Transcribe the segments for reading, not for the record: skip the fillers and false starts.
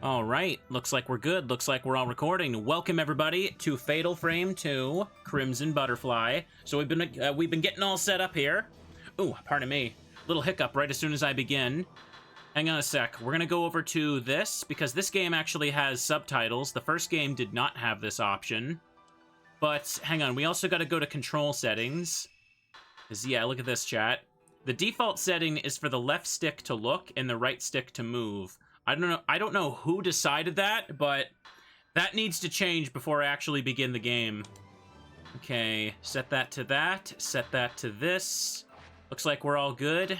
All right, looks like we're good. Looks like we're all recording. Welcome everybody to Fatal Frame 2 Crimson Butterfly. So we've been getting all set up here. Ooh, pardon me. Little hiccup right as soon as I begin. Hang on a sec. We're gonna go over to this because this game actually has subtitles. The first game did not have this option. But hang on, we also got to go to control settings. Yeah, look at this, chat. The default setting is for the left stick to look and the right stick to move. I don't know who decided that, but that needs to change before I actually begin the game. Okay, set that to that, set that to this. Looks like we're all good.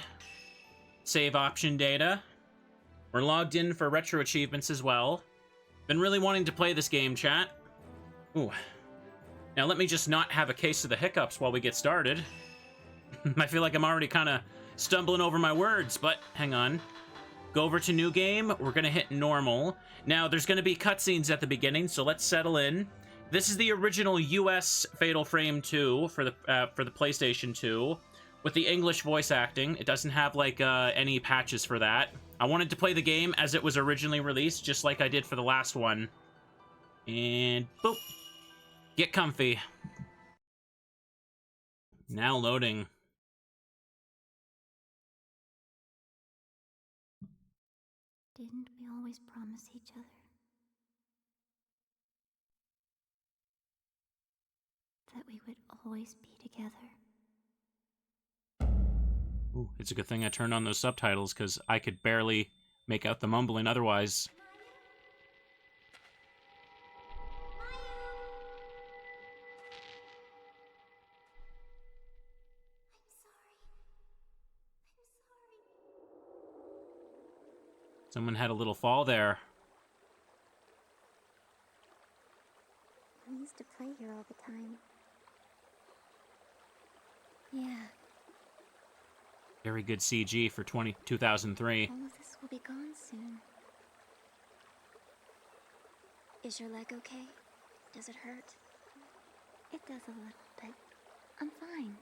Save option data. We're logged in for retro achievements as well. Been really wanting to play this game, chat. Ooh. Now let me just not have a case of the hiccups while we get started. I feel like I'm already kind of stumbling over my words, but hang on. Go over to new game. We're going to hit normal. Now, there's going to be cutscenes at the beginning, so let's settle in. This is the original US Fatal Frame 2 for the PlayStation 2 with the English voice acting. It doesn't have, like, any patches for that. I wanted to play the game as it was originally released, just like I did for the last one. And boop. Get comfy. Now loading. Didn't we always promise each other that we would always be together? Ooh, it's a good thing I turned on those subtitles, because I could barely make out the mumbling otherwise. Someone had a little fall there. We used to play here all the time. Yeah. Very good CG for 2003. All of this will be gone soon. Is your leg okay? Does it hurt? It does a little, but I'm fine.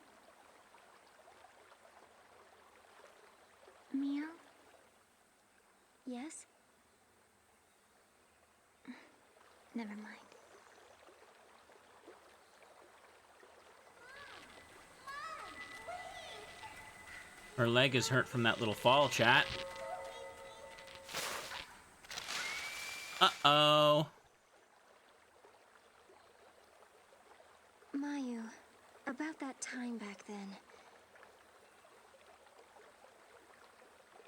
Meow? Yes? Never mind. Her leg is hurt from that little fall, chat. Uh-oh. Mayu, about that time back then.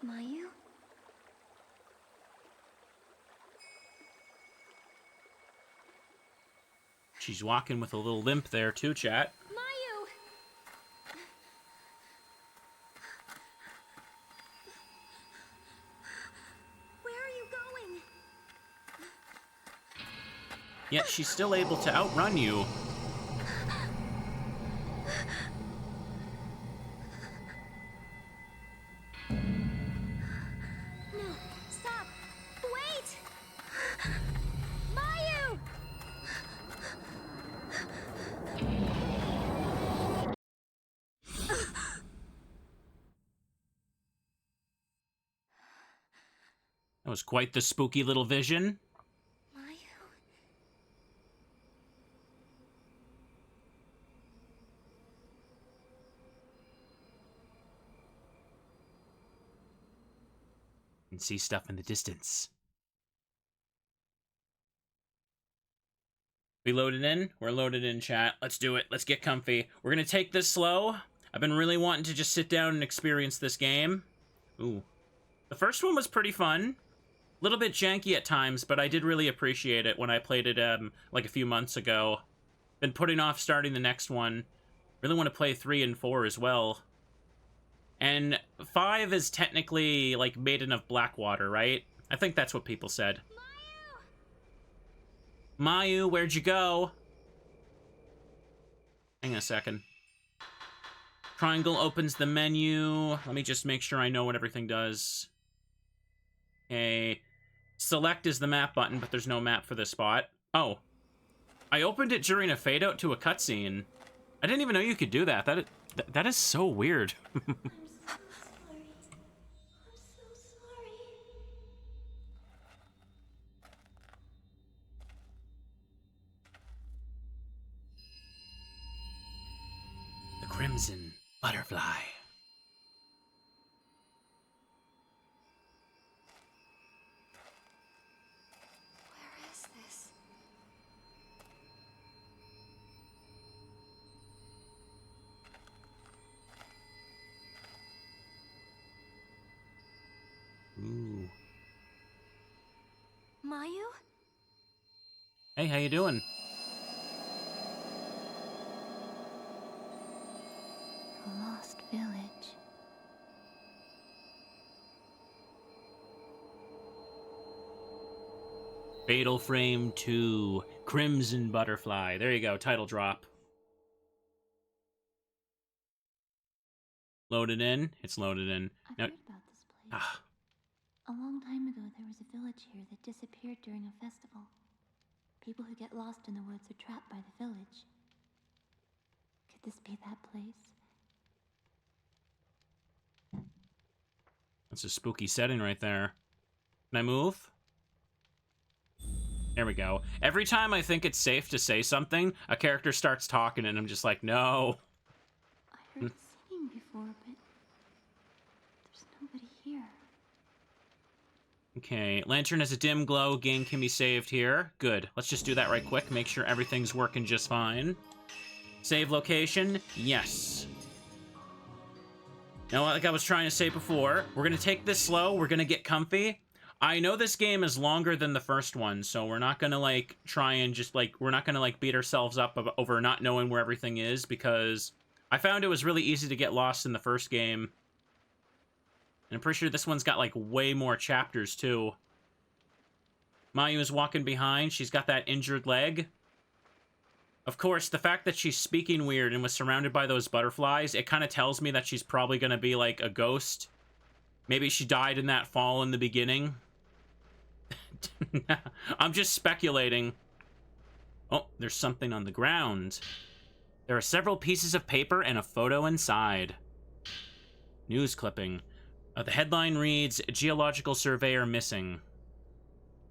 Mayu? She's walking with a little limp there too, chat. Mayu! Where are you going? Yet she's still able to outrun you. No, stop! Wait! Mayu! That was quite the spooky little vision. Mayu? And see stuff in the distance. We loaded in? We're loaded in, chat. Let's do it. Let's get comfy. We're gonna take this slow. I've been really wanting to just sit down and experience this game. Ooh. The first one was pretty fun. A little bit janky at times, but I did really appreciate it when I played it, like a few months ago. Been putting off starting the next one. Really want to play 3 and 4 as well. And 5 is technically, like, Maiden of Blackwater, right? I think that's what people said. Mayu, where'd you go? Hang on a second. Triangle opens the menu. Let me just make sure I know what everything does. Okay. Select is the map button, but there's no map for this spot. Oh. I opened it during a fade out to a cutscene. I didn't even know you could do that. That is so weird. Crimson Butterfly. Where is this? Ooh. Mayu? Hey, how you doing? The lost village. Fatal Frame 2, Crimson Butterfly. There you go, title drop. Loaded in? It's loaded in. I've Now, heard about this place. A long time ago, there was a village here that disappeared during a festival. People who get lost in the woods are trapped by the village. Could this be that place? That's a spooky setting right there. Can I move? There we go. Every time I think it's safe to say something, a character starts talking and I'm just like, no. I heard singing before, but there's nobody here. Okay, lantern has a dim glow. Game can be saved here. Good. Let's just do that right quick. Make sure everything's working just fine. Save location. Yes. Now, like I was trying to say before, we're going to take this slow. We're going to get comfy. I know this game is longer than the first one, so we're not going to, like, try and just, like, we're not going to, like, beat ourselves up over not knowing where everything is, because I found it was really easy to get lost in the first game. And I'm pretty sure this one's got, like, way more chapters, too. Mayu is walking behind. She's got that injured leg. Of course, the fact that she's speaking weird and was surrounded by those butterflies, it kind of tells me that she's probably going to be, like, a ghost. Maybe she died in that fall in the beginning. I'm just speculating. Oh, there's something on the ground. There are several pieces of paper and a photo inside. News clipping. The headline reads, Geological Surveyor Missing.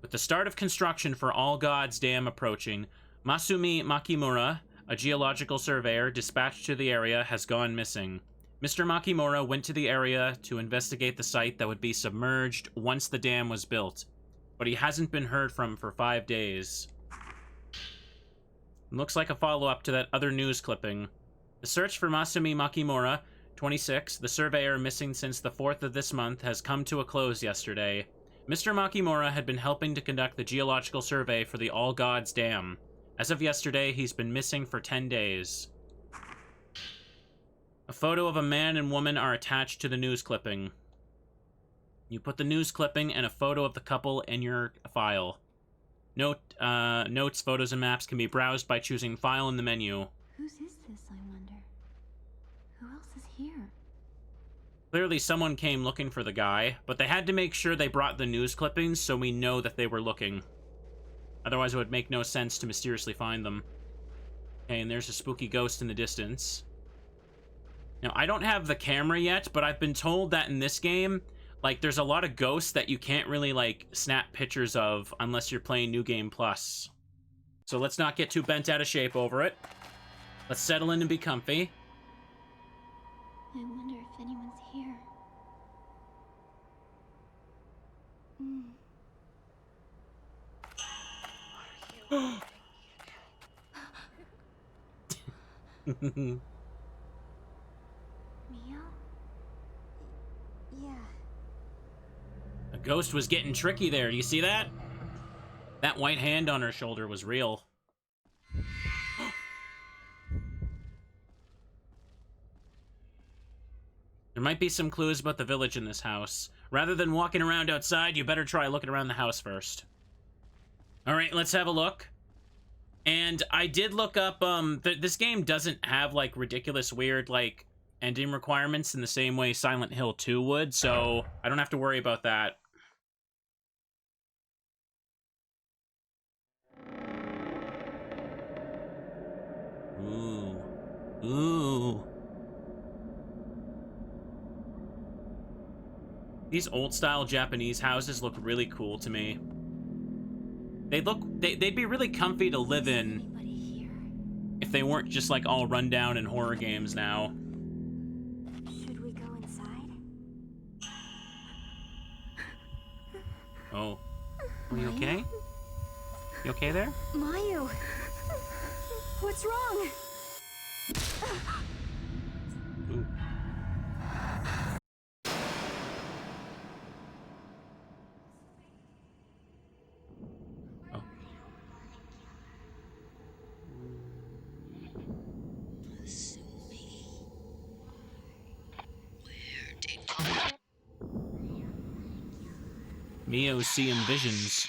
With the start of construction for All Gods Dam approaching, Masumi Makimura, a geological surveyor dispatched to the area, has gone missing. Mr. Makimura went to the area to investigate the site that would be submerged once the dam was built, but he hasn't been heard from for 5 days. It looks like a follow-up to that other news clipping. The search for Masumi Makimura, 26, the surveyor missing since the 4th of this month, has come to a close yesterday. Mr. Makimura had been helping to conduct the geological survey for the All Gods Dam. As of yesterday, he's been missing for 10 days. A photo of a man and woman are attached to the news clipping. You put the news clipping and a photo of the couple in your file. Notes, photos, and maps can be browsed by choosing File in the menu. Whose is this, I wonder? Who else is here? Clearly someone came looking for the guy, but they had to make sure they brought the news clippings so we know that they were looking. Otherwise it would make no sense to mysteriously find them. Okay, and there's a spooky ghost in the distance. Now, I don't have the camera yet, but I've been told that in this game, like, there's a lot of ghosts that you can't really, like, snap pictures of unless you're playing New Game Plus. So let's not get too bent out of shape over it. Let's settle in and be comfy. I wonder if anyone's here. Mio? Yeah. The ghost was getting tricky there. Do you see that? That white hand on her shoulder was real. There might be some clues about the village in this house. Rather than walking around outside, you better try looking around the house first. Alright, let's have a look. And I did look up, this game doesn't have, like, ridiculous, weird, like, ending requirements in the same way Silent Hill 2 would, so I don't have to worry about that. Ooh. Ooh. These old-style Japanese houses look really cool to me. They'd be really comfy to live in if they weren't just, like, all run down in horror games now. Oh. Are you okay? You okay there? Mayu! What's wrong? Ooh. Oh. Mio seeing visions.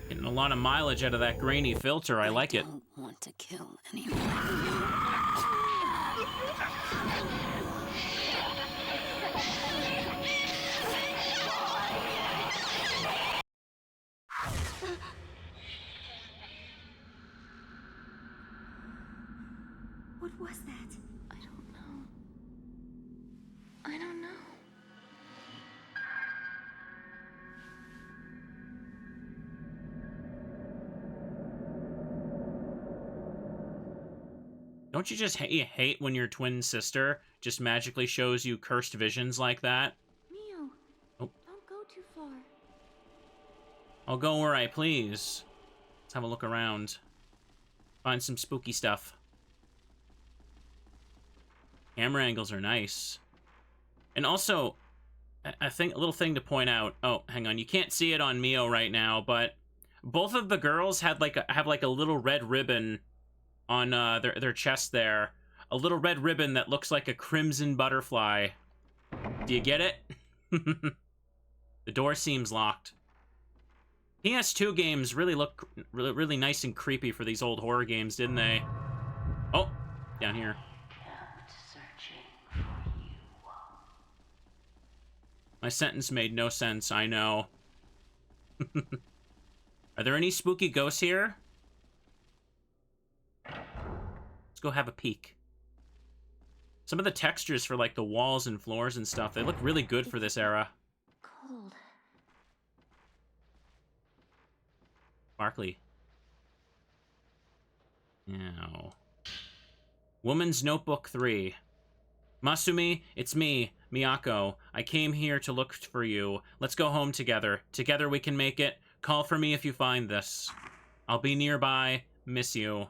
Getting a lot of mileage out of that grainy filter. I like it. I don't want to kill anyone. What was that? I don't know. I don't know. Don't you just hate when your twin sister just magically shows you cursed visions like that? Mio, Oh. don't go too far. I'll go where I please. Let's have a look around. Find some spooky stuff. Camera angles are nice. And also, I think a little thing to point out. Oh, hang on. You can't see it on Mio right now, but both of the girls have like a little red ribbon on their chest there. A little red ribbon that looks like a crimson butterfly. Do you get it? The door seems locked. PS2 games really look really nice and creepy for these old horror games, didn't they? Oh, down here. My sentence made no sense, I know. Are there any spooky ghosts here? Let's go have a peek. Some of the textures for, like, the walls and floors and stuff, they look really good for this era. Cold. Sparkly. Now. Woman's Notebook 3. Masumi, it's me, Miyako. I came here to look for you. Let's go home together. Together we can make it. Call for me if you find this. I'll be nearby. Miss you.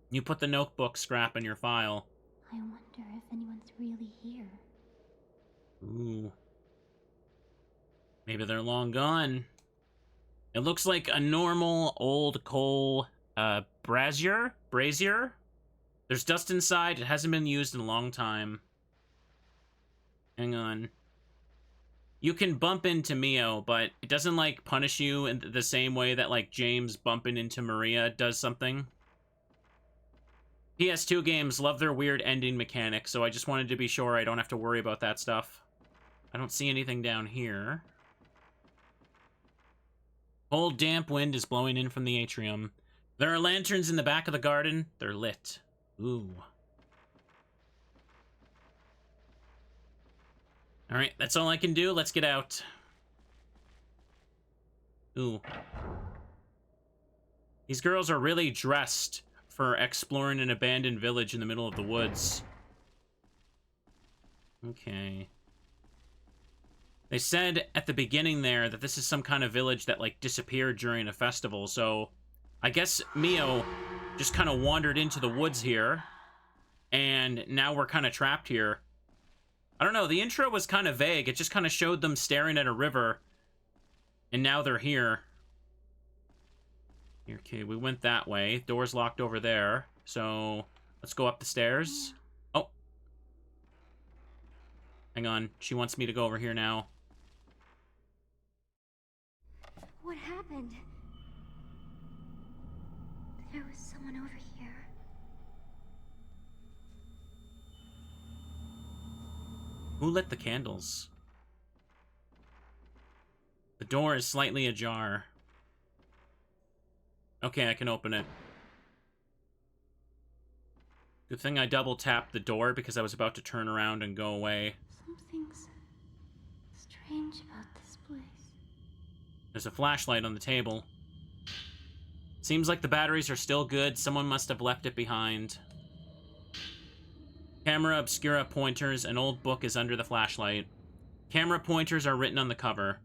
You put the notebook scrap in your file. I wonder if anyone's really here. Ooh. Maybe they're long gone. It looks like a normal old coal brazier? There's dust inside. It hasn't been used in a long time. Hang on. You can bump into Mio, but it doesn't, like, punish you in the same way that, like, James bumping into Maria does something. PS2 games love their weird ending mechanics, so I just wanted to be sure I don't have to worry about that stuff. I don't see anything down here. Cold, damp wind is blowing in from the atrium. There are lanterns in the back of the garden. They're lit. Ooh. Alright, that's all I can do. Let's get out. Ooh. These girls are really dressed for exploring an abandoned village in the middle of the woods. Okay. They said at the beginning there that this is some kind of village that, like, disappeared during a festival, so I guess Mio just kind of wandered into the woods here, and now we're kind of trapped here. I don't know, the intro was kind of vague. It just kind of showed them staring at a river, and now they're here. Okay, we went that way. Door's locked over there, so let's go up the stairs. Oh. Hang on, she wants me to go over here now. What happened? There was someone over here. Who lit the candles? The door is slightly ajar. Okay, I can open it. Good thing I double tapped the door because I was about to turn around and go away. Something's strange about this place. There's a flashlight on the table. Seems like the batteries are still good. Someone must have left it behind. Camera Obscura pointers. An old book is under the flashlight. Camera pointers are written on the cover.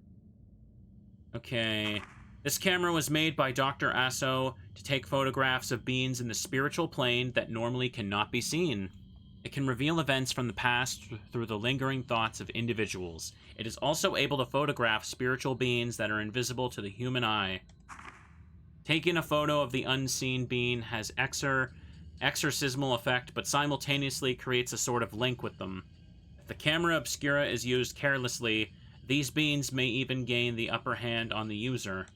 Okay. This camera was made by Dr. Aso to take photographs of beings in the spiritual plane that normally cannot be seen. It can reveal events from the past through the lingering thoughts of individuals. It is also able to photograph spiritual beings that are invisible to the human eye. Taking a photo of the unseen being has exorcismal effect, but simultaneously creates a sort of link with them. If the camera obscura is used carelessly, these beings may even gain the upper hand on the user.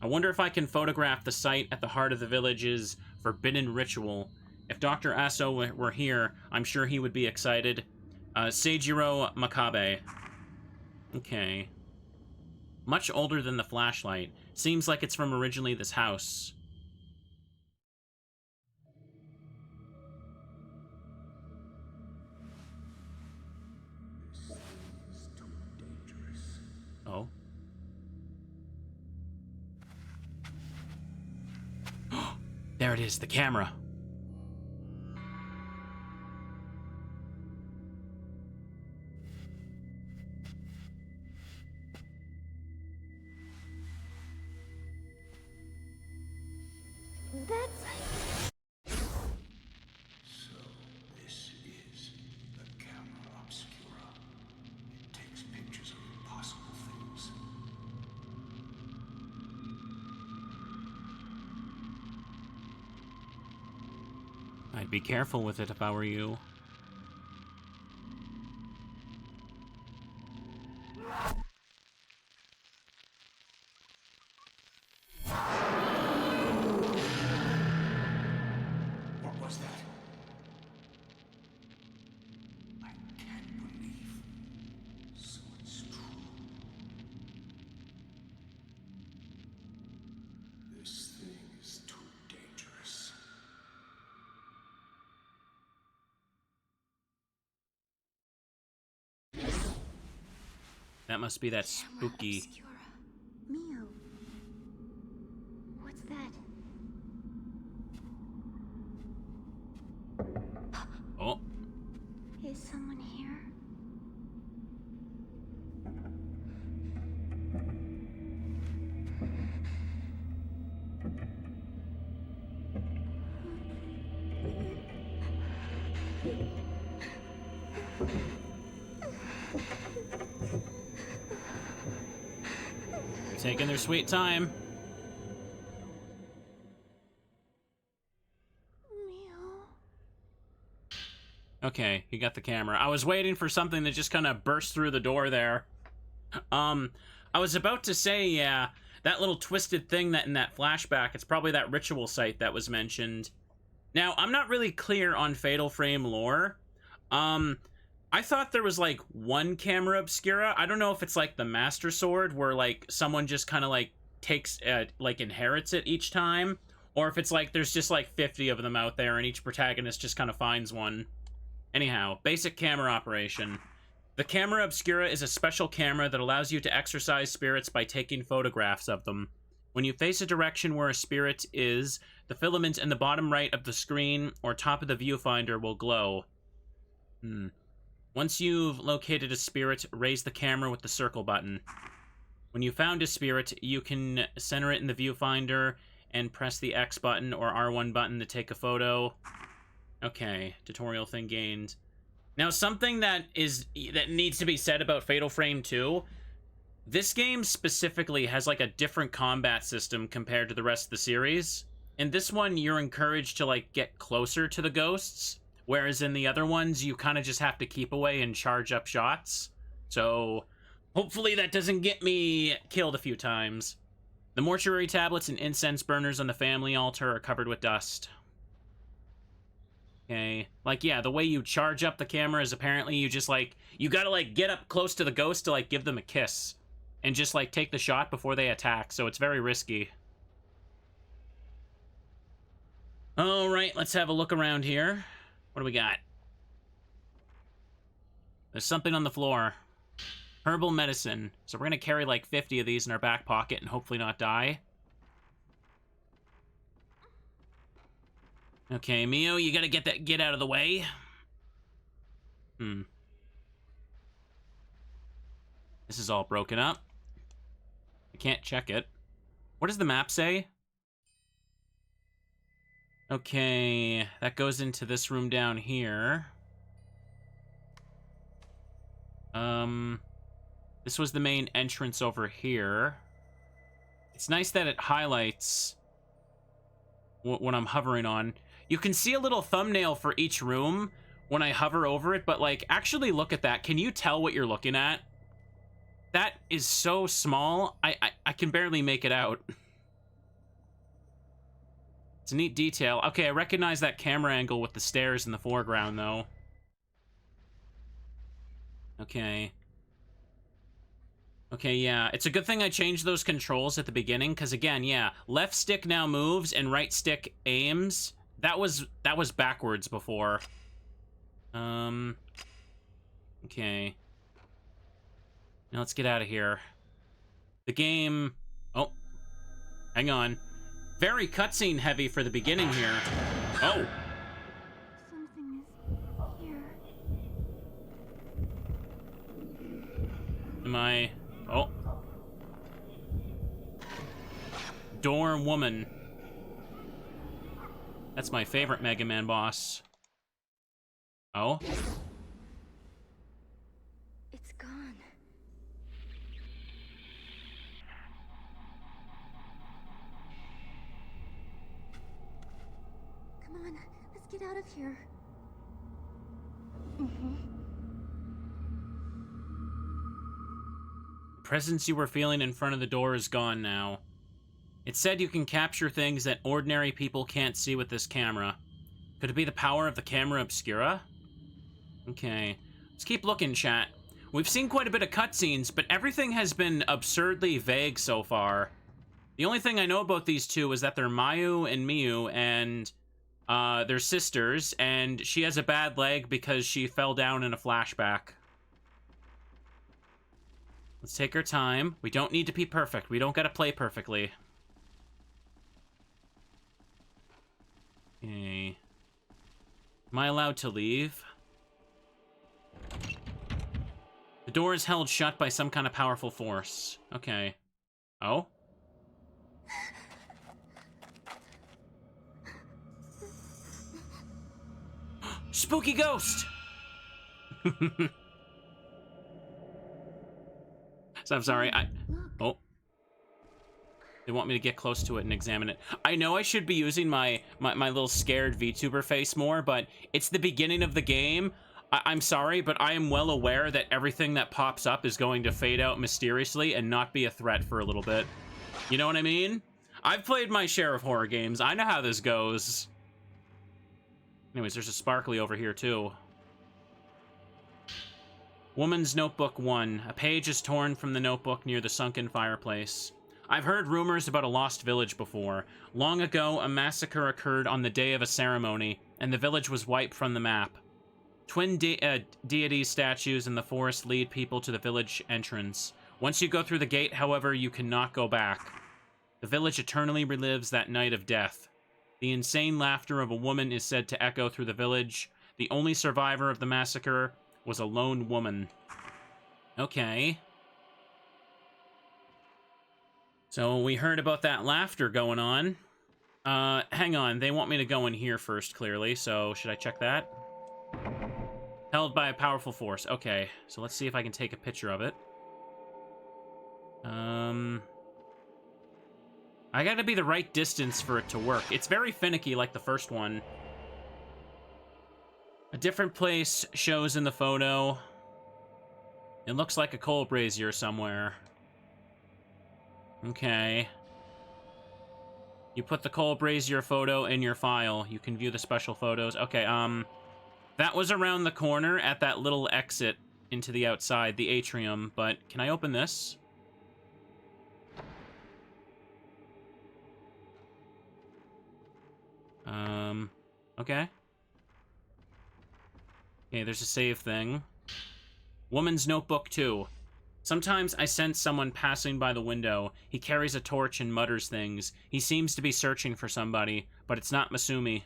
I wonder if I can photograph the site at the heart of the village's forbidden ritual. If Dr. Aso were here, I'm sure he would be excited. Seijiro Makabe. Okay. Much older than the flashlight. Seems like it's from originally this house. This is too dangerous. Oh. There it is, the camera. So this is the camera obscura. It takes pictures of impossible things. I'd be careful with it if I were you. What was that? I can't believe. So it's true. This thing is too dangerous. That must be that spooky... Obscura. Mio. What's that? Oh. Is someone here? They're taking their sweet time. Mio. Okay, you got the camera. I was waiting for something that just kind of burst through the door there. I was about to say, yeah, that little twisted thing that in that flashback, it's probably that ritual site that was mentioned. Now, I'm not really clear on Fatal Frame lore. I thought there was, like, one camera obscura. I don't know if it's, like, the Master Sword, where, like, someone just kind of, like, takes, like, inherits it each time. Or if it's, like, there's just, like, 50 of them out there, and each protagonist just kind of finds one. Anyhow, basic camera operation. The camera obscura is a special camera that allows you to exorcise spirits by taking photographs of them. When you face a direction where a spirit is, the filament in the bottom right of the screen or top of the viewfinder will glow. Once you've located a spirit, raise the camera with the circle button. When you found a spirit, you can center it in the viewfinder and press the X button or R1 button to take a photo. Okay, tutorial thing gained. Now, something that needs to be said about Fatal Frame 2, this game specifically has like a different combat system compared to the rest of the series. In this one, you're encouraged to like get closer to the ghosts, whereas in the other ones, you kind of just have to keep away and charge up shots. So, hopefully that doesn't get me killed a few times. The mortuary tablets and incense burners on the family altar are covered with dust. Okay. Like, yeah, the way you charge up the camera is apparently you just, like, you gotta, like, get up close to the ghost to, like, give them a kiss. And just, like, take the shot before they attack, so it's very risky. Alright, let's have a look around here. What do we got? There's something on the floor. Herbal medicine. So we're gonna carry like 50 of these in our back pocket and hopefully not die. Okay, Mio, you gotta get out of the way. This is all broken up. I can't check it. What does the map say? Okay, that goes into this room down here. This was the main entrance over here. It's nice that it highlights what I'm hovering on. You can see a little thumbnail for each room when I hover over it, but like, actually look at that. Can you tell what you're looking at? That is so small, I can barely make it out. It's a neat detail. Okay, I recognize that camera angle with the stairs in the foreground, though. Okay. Okay, yeah. It's a good thing I changed those controls at the beginning, because again, yeah, left stick now moves and right stick aims. That was backwards before. Okay. Now let's get out of here. The game... Oh. Hang on. Very cutscene heavy for the beginning here. Oh. Something is here. Am I... Oh. Door woman. That's my favorite Mega Man boss. Oh. It's gone. Come on, let's get out of here. The presence you were feeling in front of the door is gone now. It said you can capture things that ordinary people can't see with this camera. Could it be the power of the camera Obscura? Okay. Let's keep looking, chat. We've seen quite a bit of cutscenes, but everything has been absurdly vague so far. The only thing I know about these two is that they're Mayu and Miyu, and they're sisters, and she has a bad leg because she fell down in a flashback. Let's take our time. We don't need to be perfect. We don't gotta play perfectly. Okay. Am I allowed to leave? The door is held shut by some kind of powerful force. Okay. Oh? Spooky ghost! So I'm sorry, Oh. They want me to get close to it and examine it. I know I should be using my little scared VTuber face more, but it's the beginning of the game. I'm sorry, but I am well aware that everything that pops up is going to fade out mysteriously and not be a threat for a little bit. You know what I mean? I've played my share of horror games. I know how this goes. Anyways, there's a sparkly over here, too. Woman's Notebook 1. A page is torn from the notebook near the sunken fireplace. I've heard rumors about a lost village before. Long ago, a massacre occurred on the day of a ceremony, and the village was wiped from the map. Twin deity statues in the forest lead people to the village entrance. Once you go through the gate, however, you cannot go back. The village eternally relives that night of death. The insane laughter of a woman is said to echo through the village. The only survivor of the massacre was a lone woman. Okay. So we heard about that laughter going on. Hang on. They want me to go in here first, clearly. So should I check that? Held by a powerful force. Okay. So let's see if I can take a picture of it. I gotta be the right distance for it to work. It's very finicky like the first one. A different place shows in the photo. It looks like a coal brazier somewhere. Okay. You put the coal brazier photo in your file. You can view the special photos. Okay, that was around the corner at that little exit into the outside, the atrium, but can I open this? Okay. Okay, there's a save thing. Woman's Notebook 2. Sometimes I sense someone passing by the window. He carries a torch and mutters things. He seems to be searching for somebody, but it's not Masumi.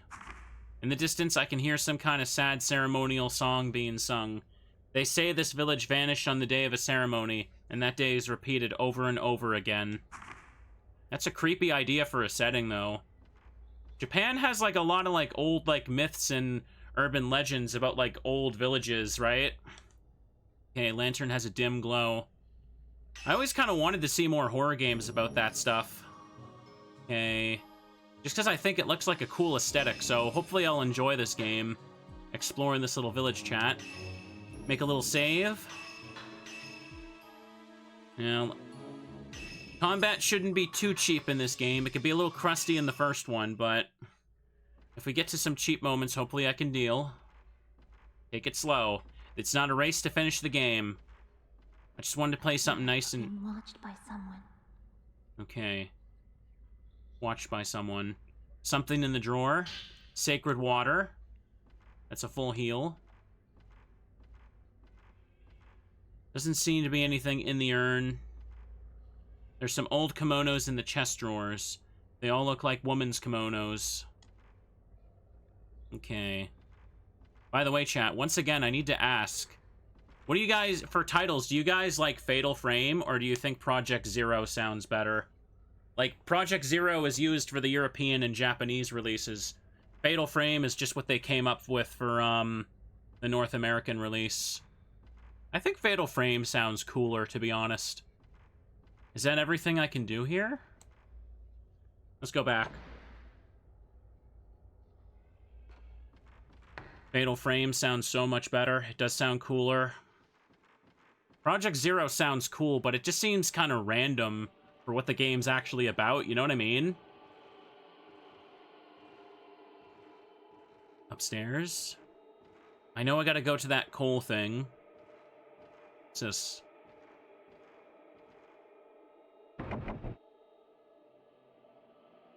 In the distance, I can hear some kind of sad ceremonial song being sung. They say this village vanished on the day of a ceremony, and that day is repeated over and over again. That's a creepy idea for a setting, though. Japan has, like, a lot of, like, old, like, myths and urban legends about, like, old villages, right? Okay, lantern has a dim glow. I always kind of wanted to see more horror games about that stuff. Okay. Just because I think it looks like a cool aesthetic, so hopefully I'll enjoy this game. Exploring this little village chat. Make a little save. Now, combat shouldn't be too cheap in this game. It could be a little crusty in the first one, but if we get to some cheap moments, hopefully I can deal. Take it slow. It's not a race to finish the game. I just wanted to play something nice and... Being watched by someone. Okay. Watched by someone. Something in the drawer. Sacred water. That's a full heal. Doesn't seem to be anything in the urn. There's some old kimonos in the chest drawers. They all look like women's kimonos. Okay. By the way, chat, once again, I need to ask. What do you guys, for titles, do you guys like Fatal Frame, or do you think Project Zero sounds better? Like, Project Zero is used for the European and Japanese releases. Fatal Frame is just what they came up with for, the North American release. I think Fatal Frame sounds cooler, to be honest. Is that everything I can do here? Let's go back. Fatal Frame sounds so much better. It does sound cooler. Project Zero sounds cool, but it just seems kind of random for what the game's actually about, you know what I mean? Upstairs. I know I gotta go to that coal thing. What's this?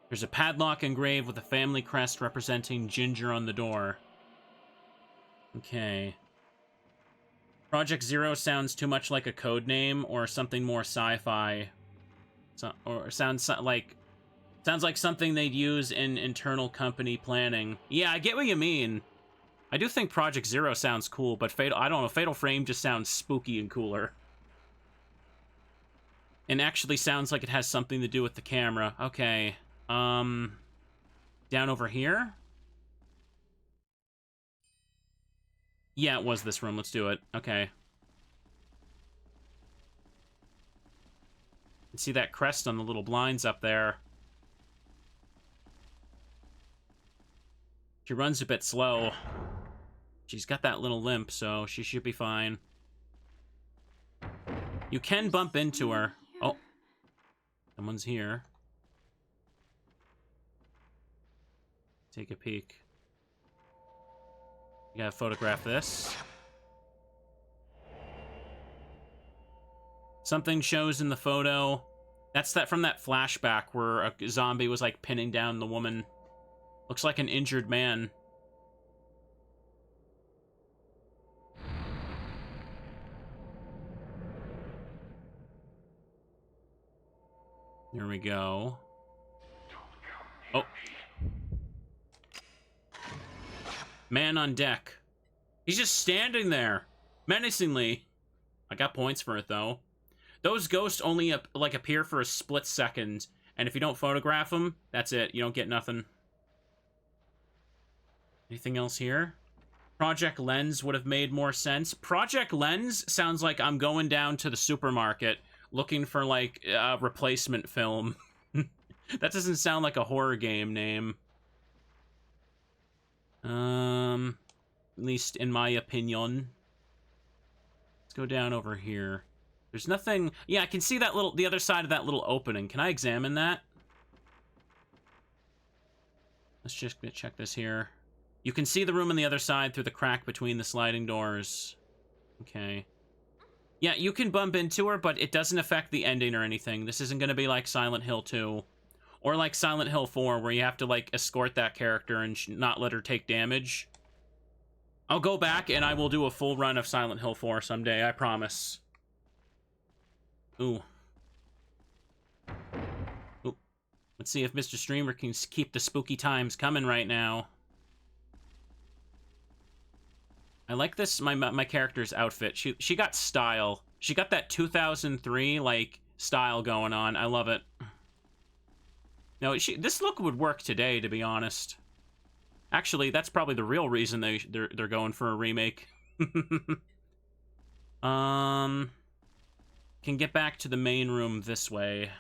There's a padlock engraved with a family crest representing Ginger on the door. Okay. Project Zero sounds too much like a code name or something more sci-fi. Or sounds like something they'd use in internal company planning. Yeah, I get what you mean. I do think Project Zero sounds cool, but I don't know, Fatal Frame just sounds spooky and cooler. And actually sounds like it has something to do with the camera. Okay. Down over here? Yeah, it was this room. Let's do it. Okay. You see that crest on the little blinds up there. She runs a bit slow. She's got that little limp, so she should be fine. You can bump into her. Oh. Someone's here. Take a peek. You gotta photograph this. Something shows in the photo. That's from that flashback where a zombie was like pinning down the woman. Looks like an injured man. There we go. Oh. Man on deck. He's just standing there, menacingly. I got points for it, though. Those ghosts only, appear for a split second, and if you don't photograph them, that's it. You don't get nothing. Anything else here? Project Lens would have made more sense. Project Lens sounds like I'm going down to the supermarket looking for, like, a replacement film. That doesn't sound like a horror game name. At least in my opinion. Let's go down over here. There's nothing... Yeah, I can see that the other side of that little opening. Can I examine that? Let's just check this here. You can see the room on the other side through the crack between the sliding doors. Okay. Yeah, you can bump into her, but it doesn't affect the ending or anything. This isn't going to be like Silent Hill 2. Or like Silent Hill 4, where you have to, like, escort that character and not let her take damage. I'll go back and I will do a full run of Silent Hill 4 someday, I promise. Ooh. Ooh. Let's see if Mr. Streamer can keep the spooky times coming right now. I like this, my character's outfit. She got style. She got that 2003, like, style going on. I love it. No, this look would work today, to be honest. Actually, that's probably the real reason they're going for a remake. Can get back to the main room this way.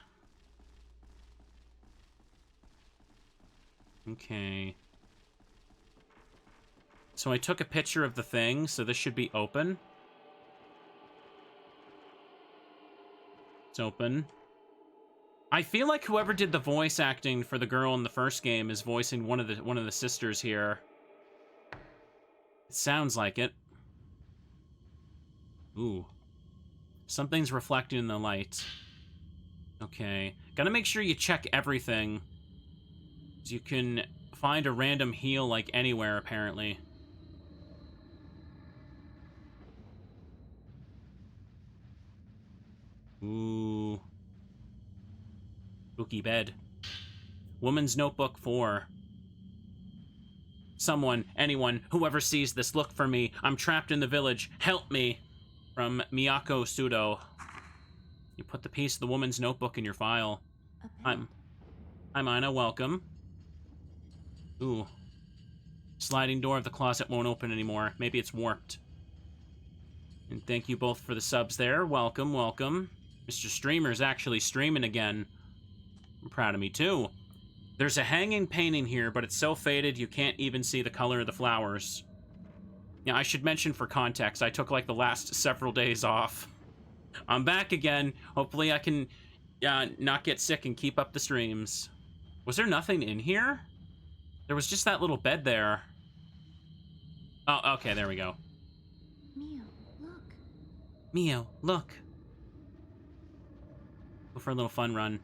Okay. So I took a picture of the thing, so this should be open. It's open. I feel like whoever did the voice acting for the girl in the first game is voicing one of the sisters here. It sounds like it. Ooh. Something's reflecting in the light. Okay. Gotta make sure you check everything. You can find a random heal, like, anywhere, apparently. Ooh. Spooky bed. Woman's Notebook 4. Someone, anyone, whoever sees this, look for me. I'm trapped in the village. Help me. From Miyako Sudo. You put the piece of the woman's notebook in your file. Hi, Mina. Welcome. Ooh. Sliding door of the closet won't open anymore. Maybe it's warped. And thank you both for the subs there. Welcome, welcome. Mr. Streamer's actually streaming again. I'm proud of me, too. There's a hanging painting here, but it's so faded you can't even see the color of the flowers. Yeah, I should mention for context, I took, like, the last several days off. I'm back again. Hopefully I can not get sick and keep up the streams. Was there nothing in here? There was just that little bed there. Oh, okay, there we go. Mio, look. Mio, look. Go for a little fun run.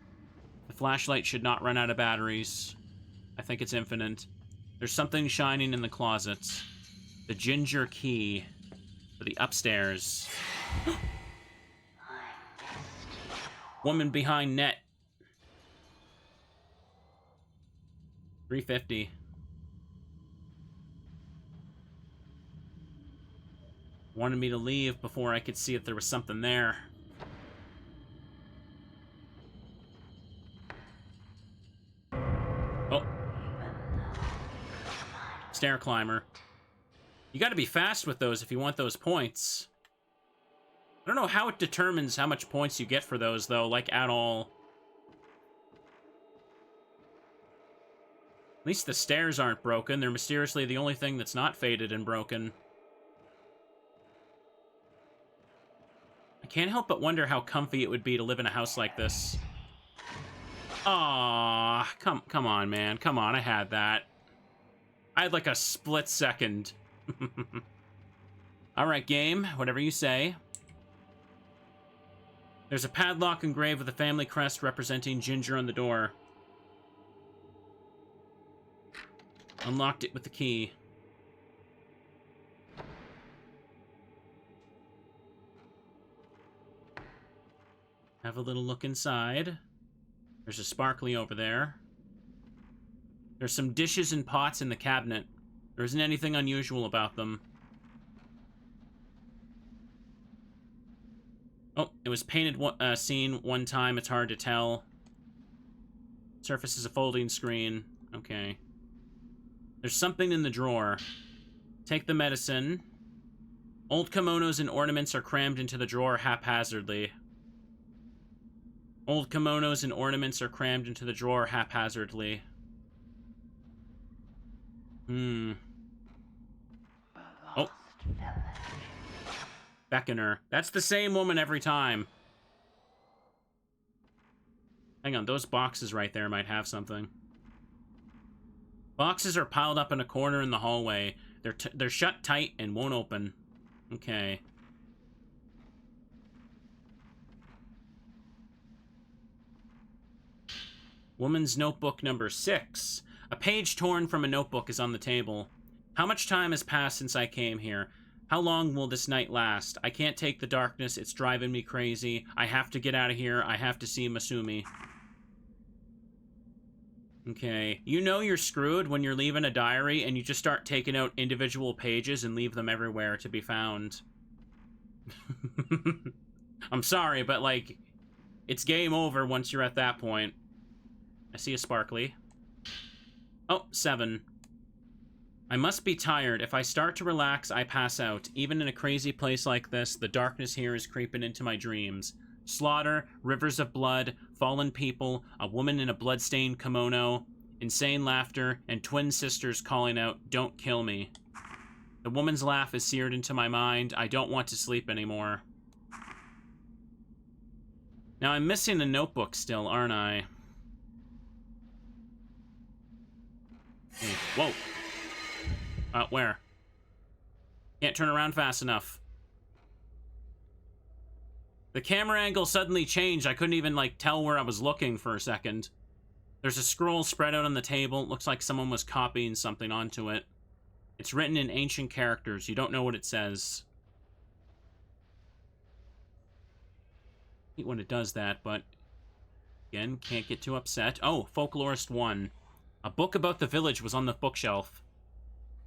The flashlight should not run out of batteries. I think it's infinite. There's something shining in the closet. The ginger key for the upstairs. Woman behind net. 350. Wanted me to leave before I could see if there was something there. Oh. Stair climber. You gotta be fast with those if you want those points. I don't know how it determines how much points you get for those, though, like, at all. At least the stairs aren't broken. They're mysteriously the only thing that's not faded and broken. I can't help but wonder how comfy it would be to live in a house like this. Aww, come on, man. Come on, I had that. I had, like, a split second. Alright, game. Whatever you say. There's a padlock engraved with a family crest representing Ginger on the door. Unlocked it with the key. Have a little look inside. There's a sparkly over there. There's some dishes and pots in the cabinet. There isn't anything unusual about them. Oh, it was painted scene one time. It's hard to tell. Surface is a folding screen. Okay. There's something in the drawer. Take the medicine. Old kimonos and ornaments are crammed into the drawer haphazardly. Old kimonos and ornaments are crammed into the drawer haphazardly. Oh. Beckoner. That's the same woman every time. Hang on, those boxes right there might have something. Boxes are piled up in a corner in the hallway. They're shut tight and won't open. Okay. Woman's notebook number 6. A page torn from a notebook is on the table. How much time has passed since I came here? How long will this night last? I can't take the darkness. It's driving me crazy. I have to get out of here. I have to see Masumi. Okay. You know you're screwed when you're leaving a diary and you just start taking out individual pages and leave them everywhere to be found. I'm sorry, but, like, it's game over once you're at that point. I see a sparkly. Oh, 7. I must be tired. If I start to relax, I pass out. Even in a crazy place like this, the darkness here is creeping into my dreams. Slaughter, rivers of blood, fallen people, a woman in a blood-stained kimono, insane laughter, and twin sisters calling out, "Don't kill me." The woman's laugh is seared into my mind. I don't want to sleep anymore. Now, I'm missing a notebook still, aren't I? Whoa. Where? Can't turn around fast enough. The camera angle suddenly changed. I couldn't even, like, tell where I was looking for a second. There's a scroll spread out on the table. It looks like someone was copying something onto it. It's written in ancient characters. You don't know what it says. I hate when it does that, but... Again, can't get too upset. Oh, Folklorist 1. A book about the village was on the bookshelf.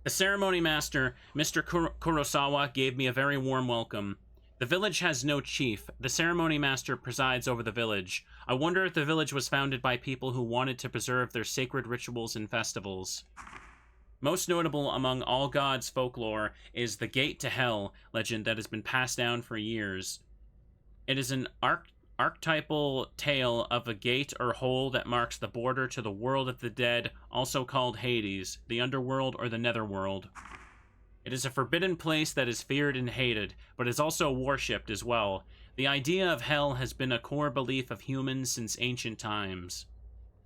The ceremony master, Mr. Kurasawa, gave me a very warm welcome. The village has no chief. The ceremony master presides over the village. I wonder if the village was founded by people who wanted to preserve their sacred rituals and festivals. Most notable among all gods' folklore is the Gate to Hell legend that has been passed down for years. It is an archetypal tale of a gate or hole that marks the border to the world of the dead, also called Hades, the underworld or the netherworld. It is a forbidden place that is feared and hated, but is also worshipped as well. The idea of hell has been a core belief of humans since ancient times.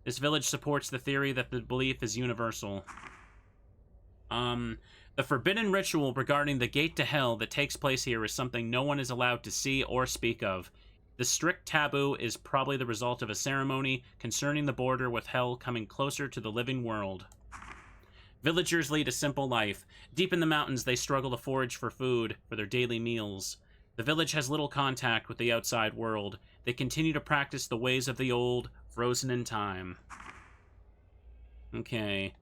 This village supports the theory that the belief is universal. The forbidden ritual regarding the gate to hell that takes place here is something no one is allowed to see or speak of. The strict taboo is probably the result of a ceremony concerning the border with hell coming closer to the living world. Villagers lead a simple life. Deep in the mountains, they struggle to forage for food for their daily meals. The village has little contact with the outside world. They continue to practice the ways of the old, frozen in time. Okay.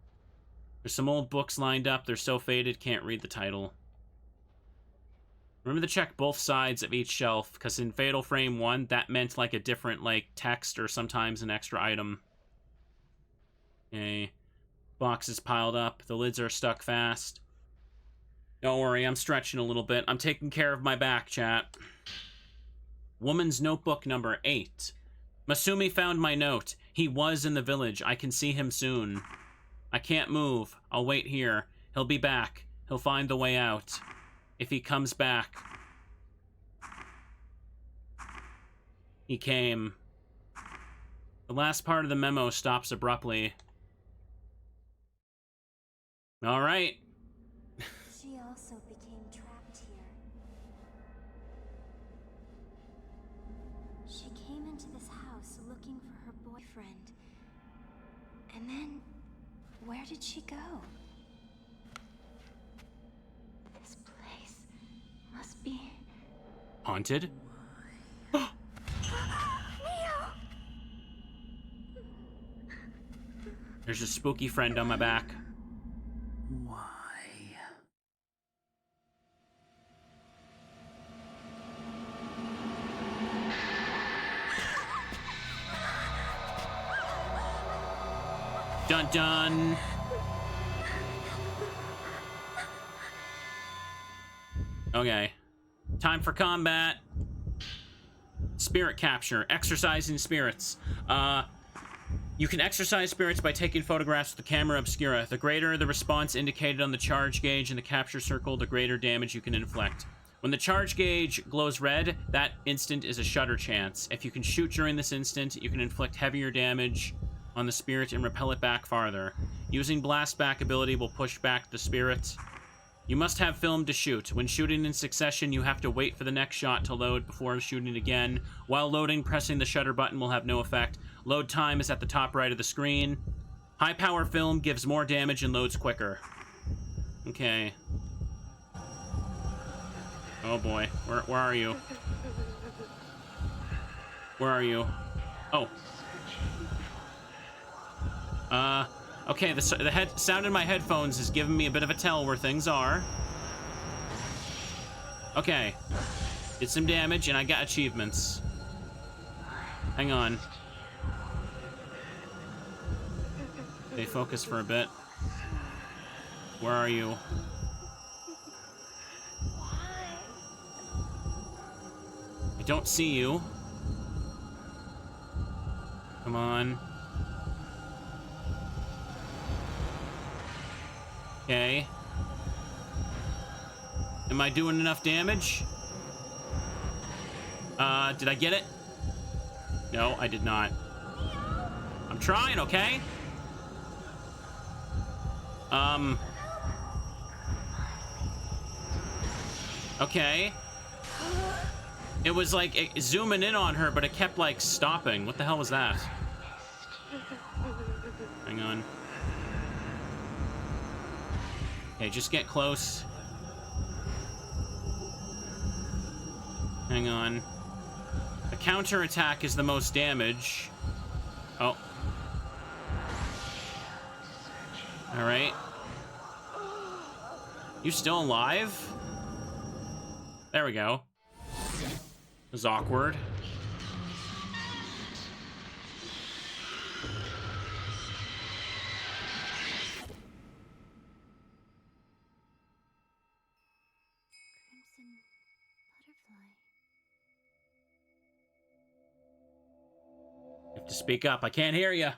There's some old books lined up. They're so faded, can't read the title. Remember to check both sides of each shelf, because in Fatal Frame 1, that meant like a different, like, text or sometimes an extra item. Okay. Boxes piled up. The lids are stuck fast. Don't worry, I'm stretching a little bit. I'm taking care of my back, chat. Woman's Notebook number 8. Masumi found my note. He was in the village. I can see him soon. I can't move. I'll wait here. He'll be back. He'll find the way out. If he comes back. He came. The last part of the memo stops abruptly. All right. She also became trapped here. She came into this house looking for her boyfriend. And then, where did she go? This place must be Haunted? There's a spooky friend on my back. Why? Dun dun! Okay. Time for combat. Spirit capture. Exercising spirits. You can exercise spirits by taking photographs with the camera Obscura. The greater the response indicated on the charge gauge in the capture circle, the greater damage you can inflict. When the charge gauge glows red, that instant is a shutter chance. If you can shoot during this instant, you can inflict heavier damage on the spirit and repel it back farther. Using blast back ability will push back the spirit. You must have film to shoot. When shooting in succession, you have to wait for the next shot to load before shooting again. While loading, pressing the shutter button will have no effect. Load time is at the top right of the screen. High power film gives more damage and loads quicker. Okay. Oh boy, where are you? Where are you? Oh. Okay, the sound in my headphones is giving me a bit of a tell where things are. Okay. Did some damage, and I got achievements. Hang on. Okay, focus for a bit. Where are you? I don't see you. Come on. Okay. Am I doing enough damage? Did I get it? No, I did not. I'm trying, okay? Okay. It was like zooming in on her, but it kept like stopping. What the hell was that? Hang on. Okay, just get close. Hang on. The counter attack is the most damage. Oh. All right. You still alive? There we go. It was awkward. Crimson butterfly. You have to speak up. I can't hear you.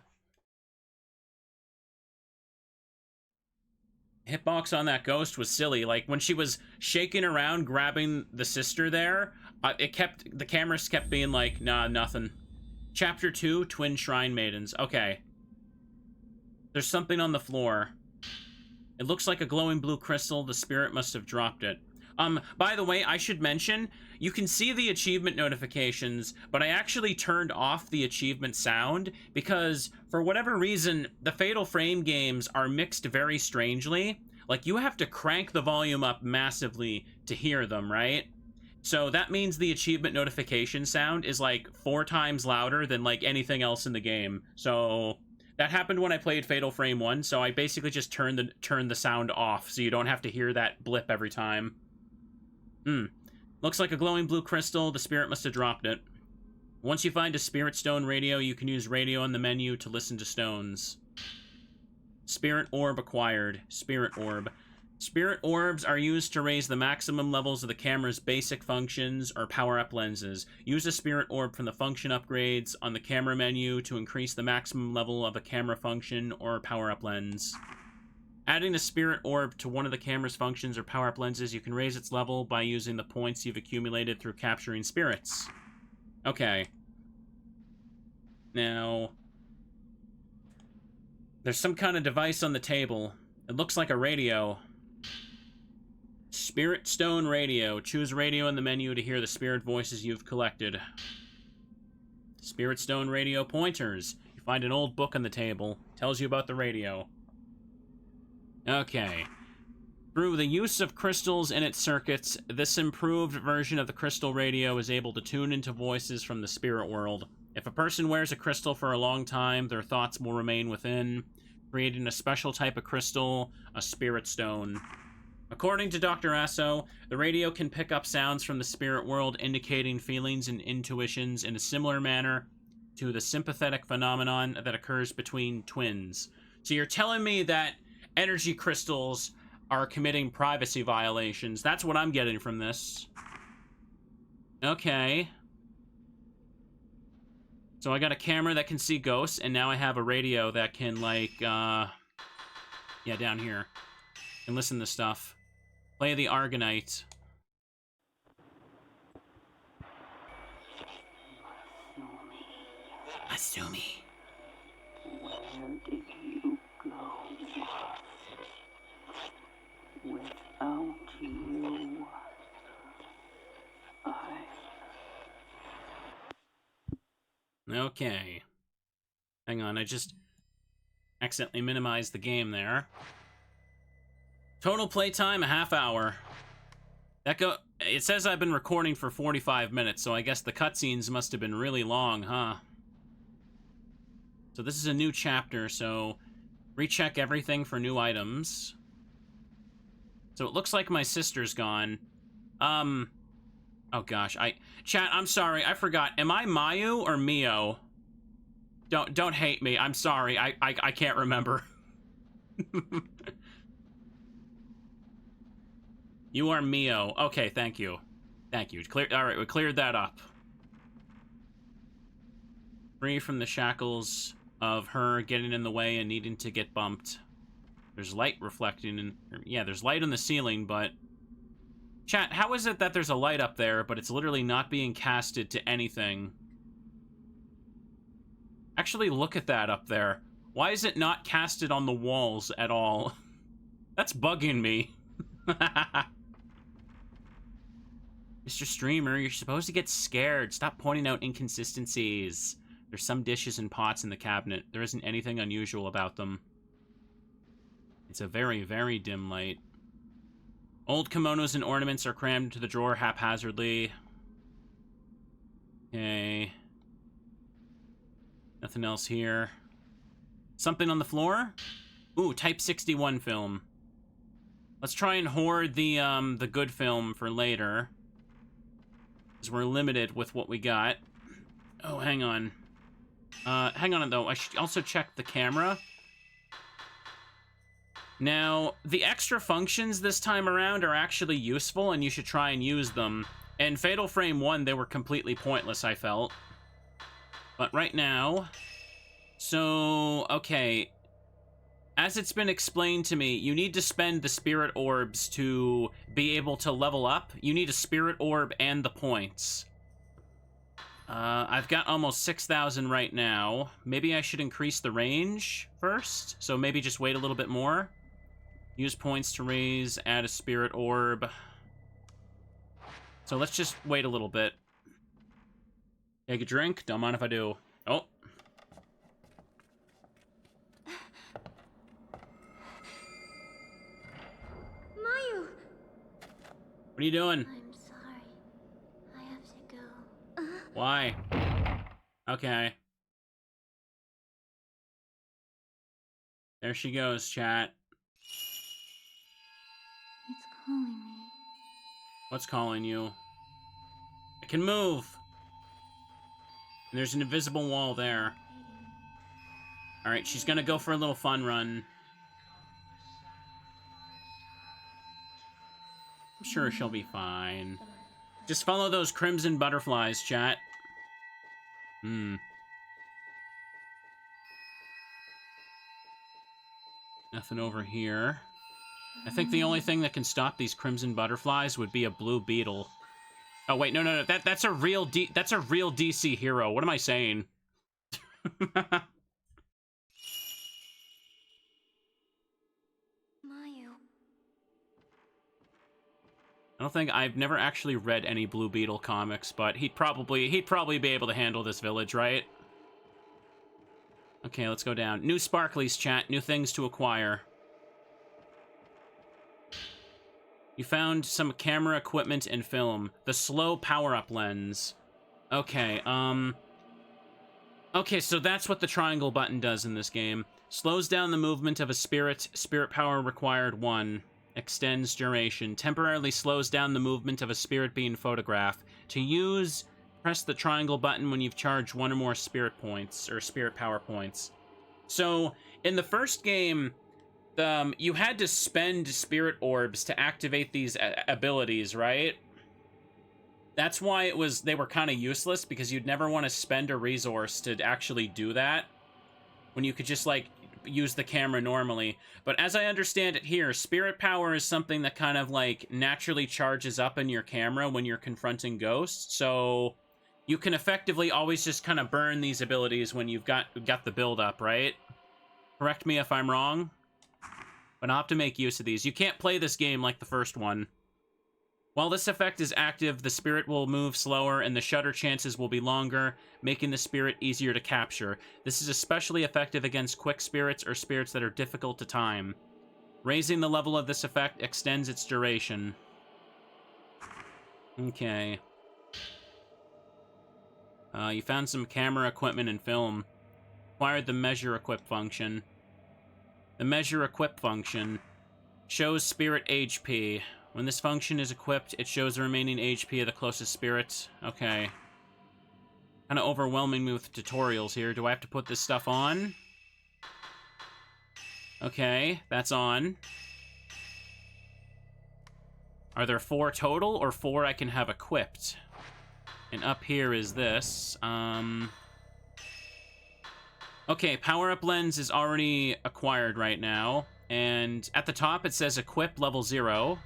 Hitbox on that ghost was silly. Like when she was shaking around, grabbing the sister there, the cameras kept being like, nah, nothing. Chapter 2, Twin Shrine Maidens. Okay. There's something on the floor. It looks like a glowing blue crystal. The spirit must have dropped it. By the way, I should mention, you can see the achievement notifications, but I actually turned off the achievement sound because, for whatever reason, the Fatal Frame games are mixed very strangely. Like, you have to crank the volume up massively to hear them, right? So that means the achievement notification sound is like 4 times louder than like anything else in the game. So that happened when I played Fatal Frame 1, so I basically just turned the sound off so you don't have to hear that blip every time. Looks like a glowing blue crystal. The spirit must have dropped it. Once you find a spirit stone radio, you can use radio in the menu to listen to stones. Spirit orb acquired. Spirit orb. Spirit orbs are used to raise the maximum levels of the camera's basic functions or power-up lenses. Use a spirit orb from the function upgrades on the camera menu to increase the maximum level of a camera function or power-up lens. Adding a spirit orb to one of the camera's functions or power-up lenses, you can raise its level by using the points you've accumulated through capturing spirits. Okay. Now, there's some kind of device on the table. It looks like a radio. Spirit Stone Radio. Choose radio in the menu to hear the spirit voices you've collected. Spirit Stone Radio pointers. You find an old book on the table. Tells you about the radio. Okay. Through the use of crystals in its circuits, this improved version of the crystal radio is able to tune into voices from the spirit world. If a person wears a crystal for a long time, their thoughts will remain within, creating a special type of crystal, a spirit stone. According to Dr. Asso, the radio can pick up sounds from the spirit world, indicating feelings and intuitions in a similar manner to the sympathetic phenomenon that occurs between twins. So you're telling me that energy crystals are committing privacy violations. That's what I'm getting from this. Okay. So I got a camera that can see ghosts, and now I have a radio that can, like, yeah, down here. Can listen to stuff. Play the Argonite. Asumi. Where did you go? Without you, Okay. Hang on, I just accidentally minimized the game there. Total playtime, a half hour. It says I've been recording for 45 minutes, so I guess the cutscenes must have been really long, huh? So this is a new chapter, so recheck everything for new items. So it looks like my sister's gone. Oh gosh, Chat, I'm sorry, I forgot. Am I Mayu or Mio? Don't hate me. I'm sorry. I can't remember. You are Mio. Okay, thank you. Thank you. All right, we cleared that up. Free from the shackles of her getting in the way and needing to get bumped. There's light reflecting in... Yeah, there's light on the ceiling, but... Chat, how is it that there's a light up there, but it's literally not being casted to anything? Actually, look at that up there. Why is it not casted on the walls at all? That's bugging me. Mr. Streamer, you're supposed to get scared. Stop pointing out inconsistencies. There's some dishes and pots in the cabinet. There isn't anything unusual about them. It's a very, very dim light. Old kimonos and ornaments are crammed into the drawer haphazardly. Okay. Nothing else here. Something on the floor? Ooh, Type 61 film. Let's try and hoard the good film for later. Because we're limited with what we got. Oh, hang on. Hang on, though. I should also check the camera. Now, the extra functions this time around are actually useful, and you should try and use them. In Fatal Frame 1, they were completely pointless, I felt. But right now... So, okay. As it's been explained to me, you need to spend the spirit orbs to be able to level up. You need a spirit orb and the points. I've got almost 6,000 right now. Maybe I should increase the range first. So maybe just wait a little bit more. Use points to raise, add a spirit orb. So let's just wait a little bit. Take a drink. Don't mind if I do. Oh. Mayu! What are you doing? I'm sorry. I have to go. Why? Okay. There she goes, chat. It's calling me. What's calling you? I can move! And there's an invisible wall there. Alright, she's gonna go for a little fun run. I'm sure she'll be fine. Just follow those crimson butterflies, chat. Nothing over here. I think the only thing that can stop these crimson butterflies would be a blue beetle. Oh wait, no. That's a real DC hero. What am I saying? Mayu. I don't think I've never actually read any Blue Beetle comics, but he'd probably be able to handle this village, right? Okay, let's go down. New sparklies, chat. New things to acquire. You found some camera equipment and film. The slow power-up lens. Okay, okay, so that's what the triangle button does in this game. Slows down the movement of a spirit. Spirit power required 1. Extends duration. Temporarily slows down the movement of a spirit being photographed. To use, press the triangle button when you've charged 1 or more spirit points, or spirit power points. So, in the first game... you had to spend spirit orbs to activate these abilities, right? That's why they were kind of useless, because you'd never want to spend a resource to actually do that, when you could just, like, use the camera normally. But as I understand it here, spirit power is something that kind of, like, naturally charges up in your camera when you're confronting ghosts, so you can effectively always just kind of burn these abilities when you've got the build-up, right? Correct me if I'm wrong. But I'll have to make use of these. You can't play this game like the first one. While this effect is active, the spirit will move slower and the shutter chances will be longer, making the spirit easier to capture. This is especially effective against quick spirits or spirits that are difficult to time. Raising the level of this effect extends its duration. Okay. You found some camera equipment and film. Acquired the measure equip function. The measure equip function shows spirit HP. When this function is equipped, it shows the remaining HP of the closest spirits. Okay. Kind of overwhelming me with tutorials here. Do I have to put this stuff on? Okay, that's on. Are there 4 total, or 4 I can have equipped? And up here is this. Okay, power-up lens is already acquired right now. And at the top it says equip level 0.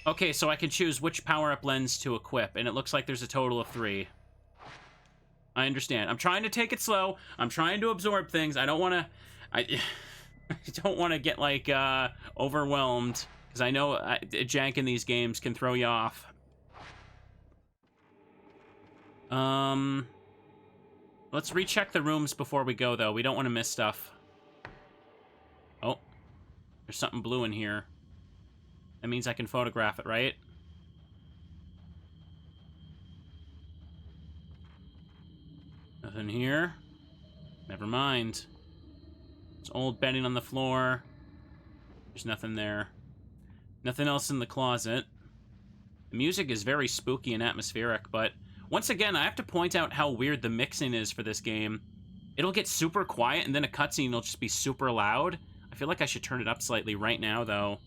Okay, so I can choose which power-up lens to equip, and it looks like there's a total of 3. I understand. I'm trying to take it slow. I'm trying to absorb things. I don't want to... I don't want to get, like, overwhelmed, because I know jank in these games can throw you off. Let's recheck the rooms before we go, though. We don't want to miss stuff. Oh, there's something blue in here. That means I can photograph it, right? Nothing here. Never mind. It's old bedding on the floor. There's nothing there. Nothing else in the closet. The music is very spooky and atmospheric, but once again, I have to point out how weird the mixing is for this game. It'll get super quiet, and then a cutscene will just be super loud. I feel like I should turn it up slightly right now, though.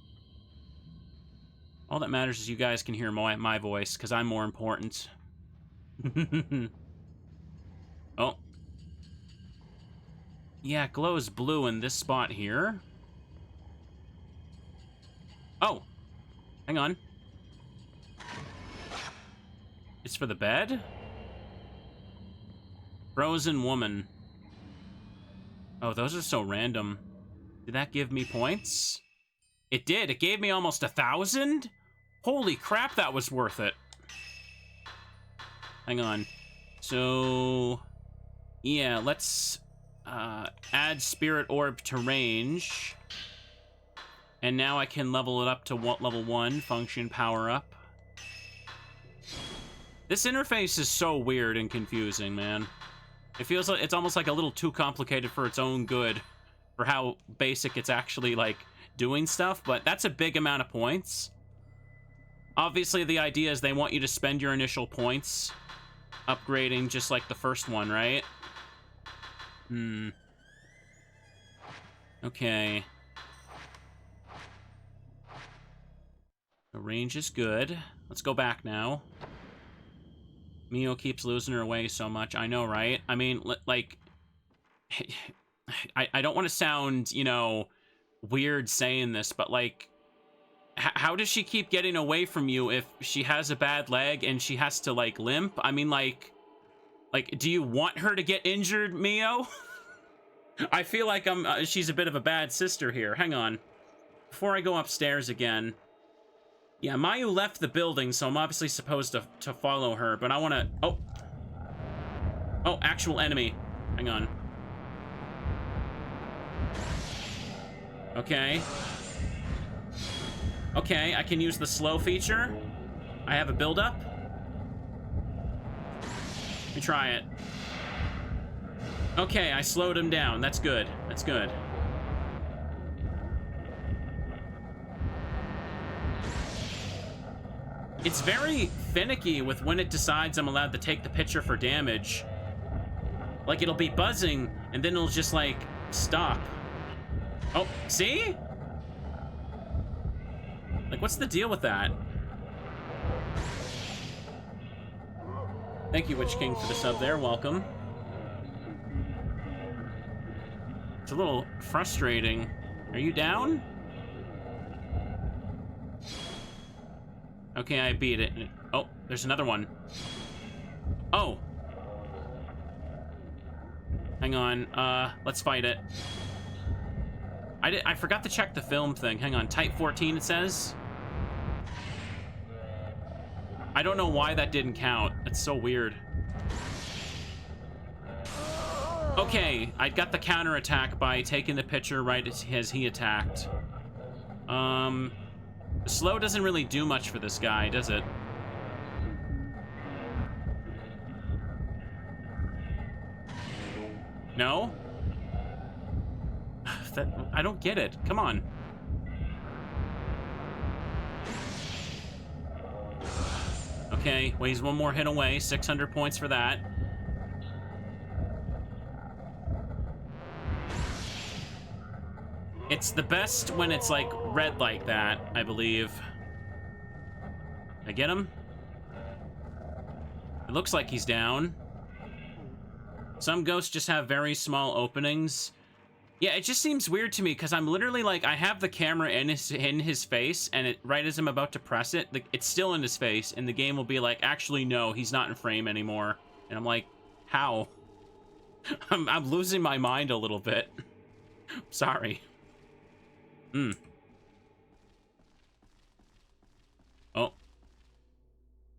All that matters is you guys can hear my voice, because I'm more important. Oh. Yeah, it glows blue in this spot here. Oh. Hang on. It's for the bed? Frozen woman. Oh, those are so random. Did that give me points? It did. It gave me almost 1,000? Holy crap, that was worth it. Hang on. So... yeah, let's add Spirit Orb to range. And now I can level it up to level 1, function power up. This interface is so weird and confusing, man. It feels like it's almost like a little too complicated for its own good, for how basic it's actually, like, doing stuff, but that's a big amount of points. Obviously, the idea is they want you to spend your initial points upgrading just like the first one, right? Okay. The range is good. Let's go back now. Mio keeps losing her way so much. I know, right? I mean, like... I don't want to sound, you know, weird saying this, but, like... how does she keep getting away from you if she has a bad leg and she has to, like, limp? I mean, like, do you want her to get injured, Mio? I feel like she's a bit of a bad sister here. Hang on. Before I go upstairs again... yeah, Mayu left the building, so I'm obviously supposed to follow her, but I want to... oh. Oh, actual enemy. Hang on. Okay. Okay, I can use the slow feature. I have a build-up. Let me try it. Okay, I slowed him down. That's good. That's good. It's very finicky with when it decides I'm allowed to take the picture for damage. Like, it'll be buzzing, and then it'll just, like, stop. Oh, see? Like, what's the deal with that? Thank you, Witch King, for the sub there. Welcome. It's a little frustrating. Are you down? Okay, I beat it. Oh, there's another one. Oh. Hang on. Let's fight it. I forgot to check the film thing. Hang on. Type 14, it says. I don't know why that didn't count. That's so weird. Okay, I got the counterattack by taking the picture right as he attacked. The slow doesn't really do much for this guy, does it? No? I don't get it. Come on. Okay, well, he's one more hit away. 600 points for that. It's the best when it's, like, red like that, I believe. I get him? It looks like he's down. Some ghosts just have very small openings. Yeah, it just seems weird to me, because I'm literally, like, I have the camera in his face, and right as I'm about to press it, it's still in his face, and the game will be like, actually, no, he's not in frame anymore. And I'm like, how? I'm losing my mind a little bit. Sorry. Oh.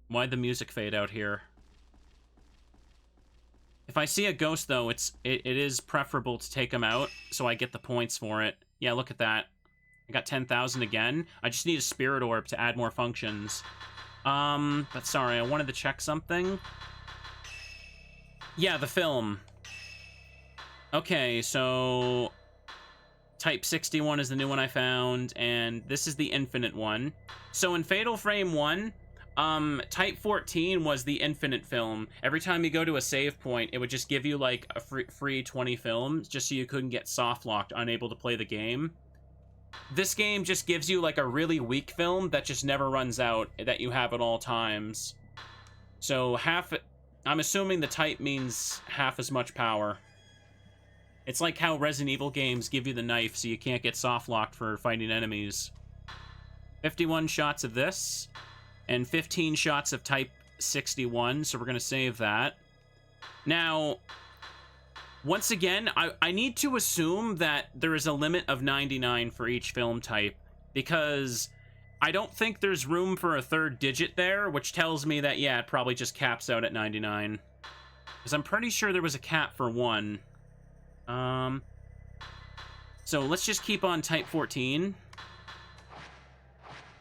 Why'd the music fade out here? If I see a ghost, though, it is preferable to take him out, so I get the points for it. Yeah, look at that. I got 10,000 again. I just need a spirit orb to add more functions. But sorry, I wanted to check something. Yeah, the film. Okay, so... Type 61 is the new one I found, and this is the infinite one. So in Fatal Frame 1... Type 14 was the infinite film. Every time you go to a save point, it would just give you, like, a free 20 films, just so you couldn't get soft-locked, unable to play the game. This game just gives you, like, a really weak film that just never runs out, that you have at all times. So, I'm assuming the type means half as much power. It's like how Resident Evil games give you the knife, so you can't get soft-locked for fighting enemies. 51 shots of this. And 15 shots of Type 61, so we're going to save that. Now, once again, I need to assume that there is a limit of 99 for each film type, because I don't think there's room for a third digit there, which tells me that, yeah, it probably just caps out at 99. Because I'm pretty sure there was a cap for 1. So let's just keep on Type 14.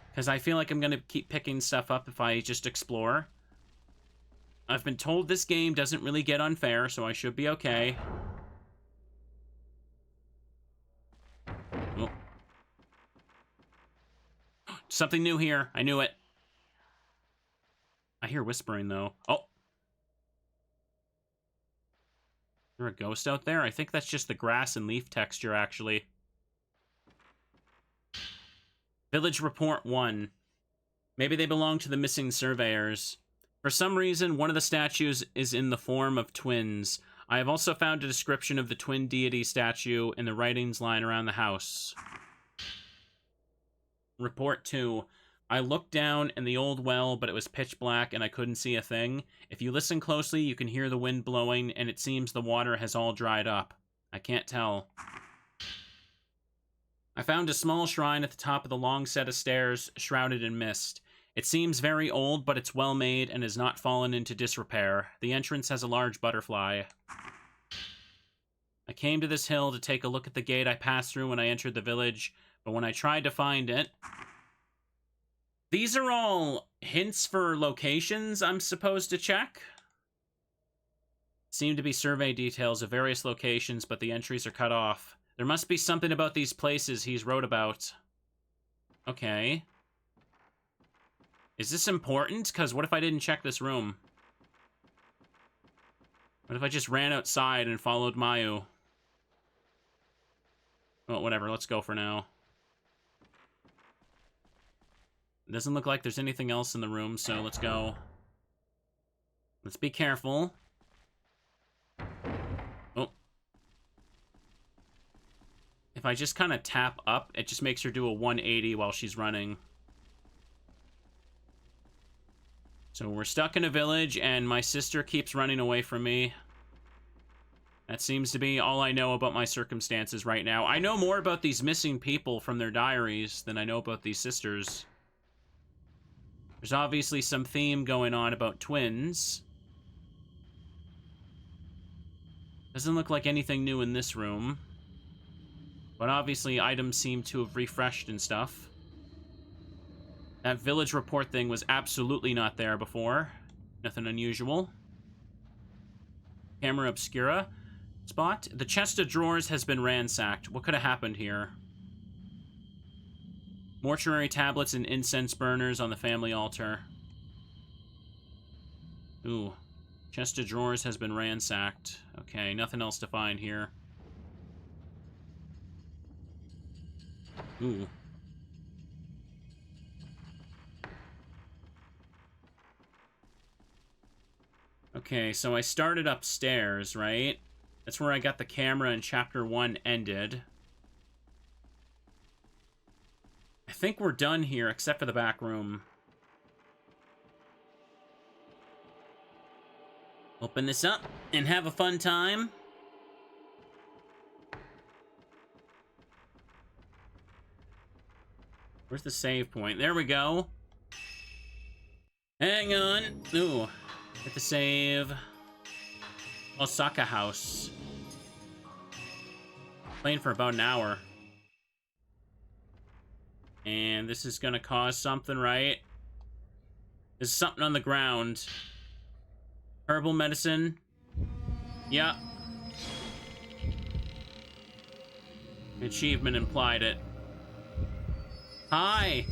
Because I feel like I'm going to keep picking stuff up if I just explore. I've been told this game doesn't really get unfair, so I should be okay. Oh. Something new here. I knew it. I hear whispering, though. Oh. Is there a ghost out there? I think that's just the grass and leaf texture, actually. Village Report 1. Maybe they belong to the missing surveyors. For some reason, one of the statues is in the form of twins. I have also found a description of the twin deity statue in the writings lying around the house. Report 2. I looked down in the old well, but it was pitch black and I couldn't see a thing. If you listen closely, you can hear the wind blowing, and it seems the water has all dried up. I can't tell. I found a small shrine at the top of the long set of stairs, shrouded in mist. It seems very old, but it's well made and has not fallen into disrepair. The entrance has a large butterfly. I came to this hill to take a look at the gate I passed through when I entered the village, but when I tried to find it... These are all hints for locations I'm supposed to check. Seem to be survey details of various locations, but the entries are cut off. There must be something about these places he's wrote about. Okay. Is this important? Because what if I didn't check this room? What if I just ran outside and followed Mayu? Well, whatever. Let's go for now. It doesn't look like there's anything else in the room, so let's go. Let's be careful. Oh. If I just kind of tap up, it just makes her do a 180 while she's running. So we're stuck in a village, and my sister keeps running away from me. That seems to be all I know about my circumstances right now. I know more about these missing people from their diaries than I know about these sisters. There's obviously some theme going on about twins. Doesn't look like anything new in this room. But obviously items seem to have refreshed and stuff. That village report thing was absolutely not there before. Nothing unusual. Camera Obscura. spot. The chest of drawers has been ransacked. What could have happened here? Mortuary tablets and incense burners on the family altar. Ooh. Chest of drawers has been ransacked. Okay, nothing else to find here. Ooh. Okay, so I started upstairs, right? That's where I got the camera and chapter 1 ended. I think we're done here, except for the back room. Open this up and have a fun time. Where's the save point? There we go. Hang on. Ooh. Hit the save. Osaka house. Playing for about an hour. And this is gonna cause something, right? There's something on the ground. Herbal medicine. Yep. Achievement implied it. Hi!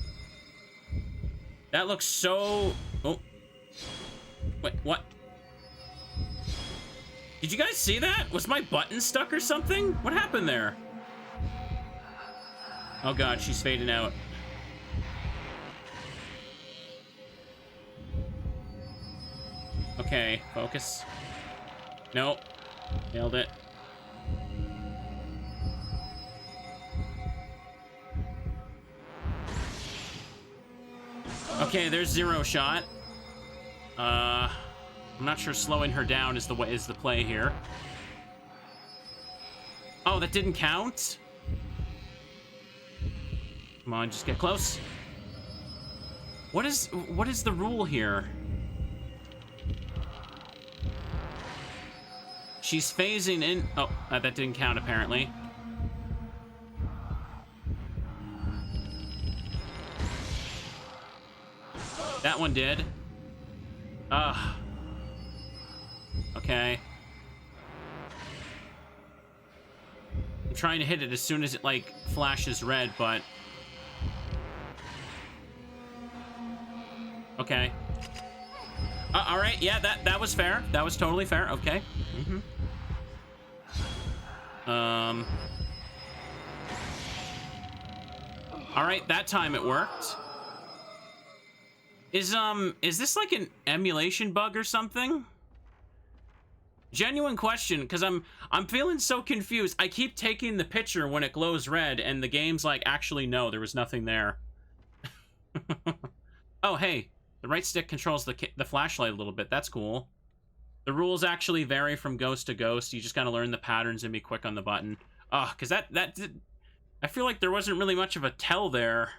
That looks so... Oh. Wait, what? Did you guys see that? Was my button stuck or something? What happened there? Oh god, she's fading out. Okay, focus. Nope. Nailed it. Okay, there's zero shot. I'm not sure slowing her down is the play here. Oh, that didn't count? Come on, just get close. What is the rule here? She's phasing in. Oh, that didn't count apparently. That one did. Ugh. Okay. I'm trying to hit it as soon as it, like, flashes red, but... Okay. Alright, yeah, that was fair. That was totally fair. Okay. Mm-hmm. Alright, that time it worked. Is this like an emulation bug or something? Genuine question, because I'm feeling so confused. I keep taking the picture when it glows red, and the game's like, actually, no, there was nothing there. Oh, hey, the right stick controls the flashlight a little bit. That's cool. The rules actually vary from ghost to ghost. You just gotta learn the patterns and be quick on the button. Oh, because I feel like there wasn't really much of a tell there.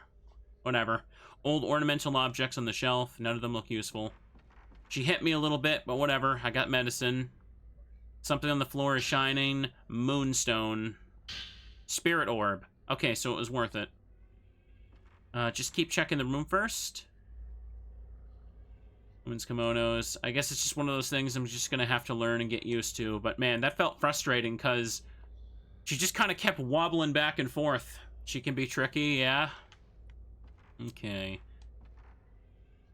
Whatever. Old ornamental objects on the shelf. None of them look useful. She hit me a little bit, but whatever. I got medicine. Something on the floor is shining. Moonstone. Spirit orb. Okay, so it was worth it. Just keep checking the room first. Women's kimonos. I guess it's just one of those things I'm just gonna have to learn and get used to. But man, that felt frustrating because she just kind of kept wobbling back and forth. She can be tricky, yeah. Okay.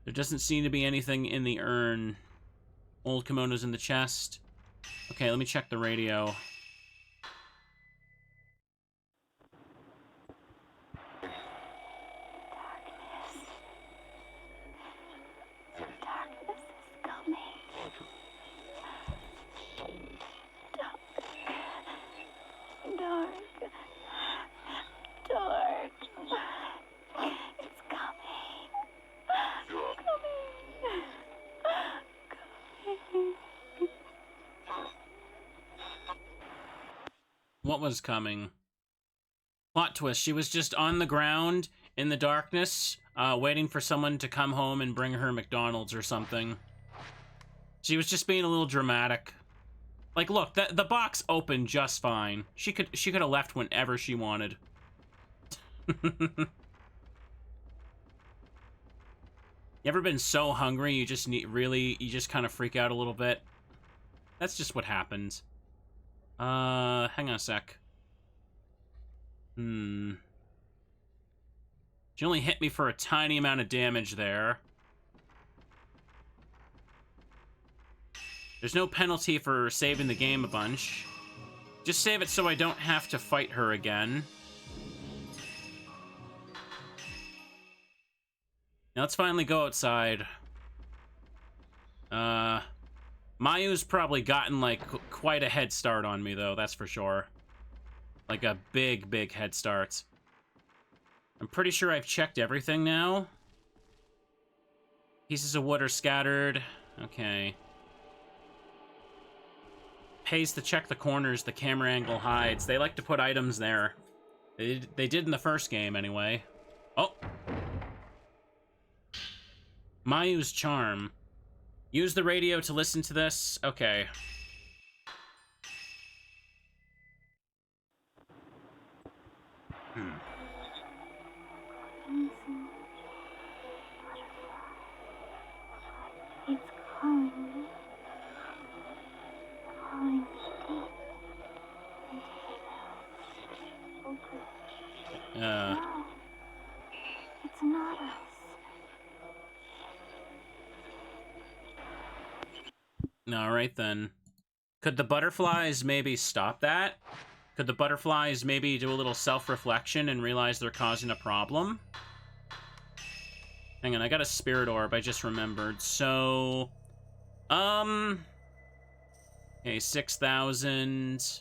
There doesn't seem to be anything in the urn. Old kimonos in the chest. Okay, let me check the radio. What was coming? Plot twist. She was just on the ground in the darkness, waiting for someone to come home and bring her McDonald's or something. She was just being a little dramatic. Like, look, the box opened just fine. She could have left whenever she wanted. You ever been so hungry you just kind of freak out a little bit? That's just what happens. Hang on a sec. She only hit me for a tiny amount of damage there. There's no penalty for saving the game a bunch. Just save it so I don't have to fight her again. Now let's finally go outside. Mayu's probably gotten, like, quite a head start on me, though, that's for sure. Like a big, big head start. I'm pretty sure I've checked everything now. Pieces of wood are scattered. Okay. Pays to check the corners the camera angle hides. They like to put items there. They did in the first game, anyway. Oh! Mayu's charm. Use the radio to listen to this. Okay. It's calling me. Calling me deep into the village. No, it's not us. Alright then. Could the butterflies maybe stop that? Could the butterflies maybe do a little self-reflection and realize they're causing a problem? Hang on, I got a spirit orb, I just remembered. So, okay, 6,000.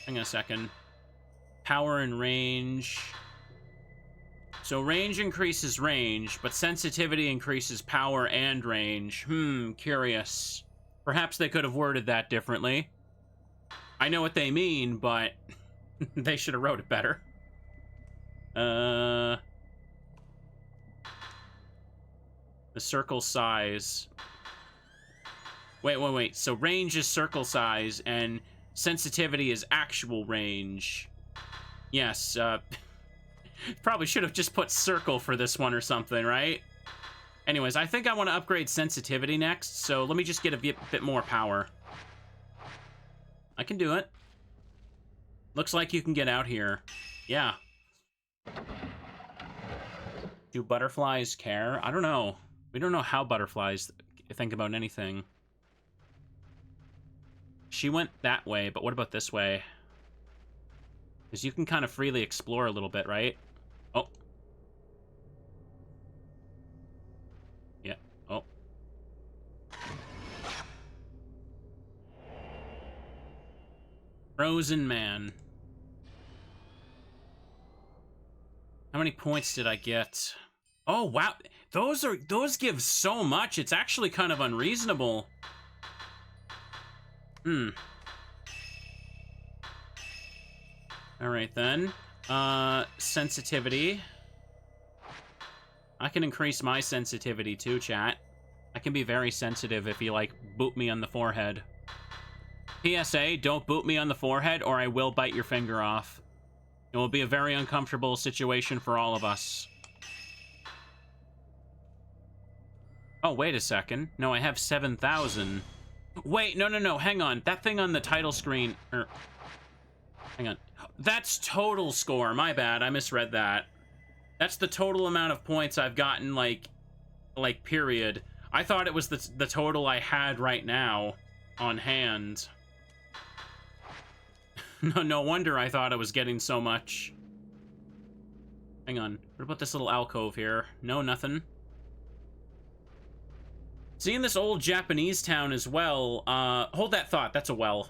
Hang on a second. Power and range. So range increases range, but sensitivity increases power and range. Curious. Perhaps they could have worded that differently. I know what they mean, but they should have wrote it better. The circle size. Wait. So range is circle size, and sensitivity is actual range. Yes, probably should have just put circle for this one or something, right? Anyways, I think I want to upgrade sensitivity next, so let me just get a bit more power. I can do it. Looks like you can get out here. Yeah. Do butterflies care? I don't know. We don't know how butterflies think about anything. She went that way, but what about this way? Because you can kind of freely explore a little bit, right? Oh. Yeah. Oh. Frozen Man. How many points did I get? Oh, wow. Those give so much. It's actually kind of unreasonable. Alright then. Sensitivity. I can increase my sensitivity too, chat. I can be very sensitive if you, like, boot me on the forehead. PSA, don't boot me on the forehead or I will bite your finger off. It will be a very uncomfortable situation for all of us. Oh, wait a second. No, I have 7,000. Wait, no, hang on. That thing on the title screen... hang on. That's total score. My bad, I misread that. That's the total amount of points I've gotten, like period. I thought it was the total I had right now on hand. No wonder I thought I was getting so much. Hang on. What about this little alcove here? No, nothing. Seeing this old Japanese town as well. Hold that thought. That's a well.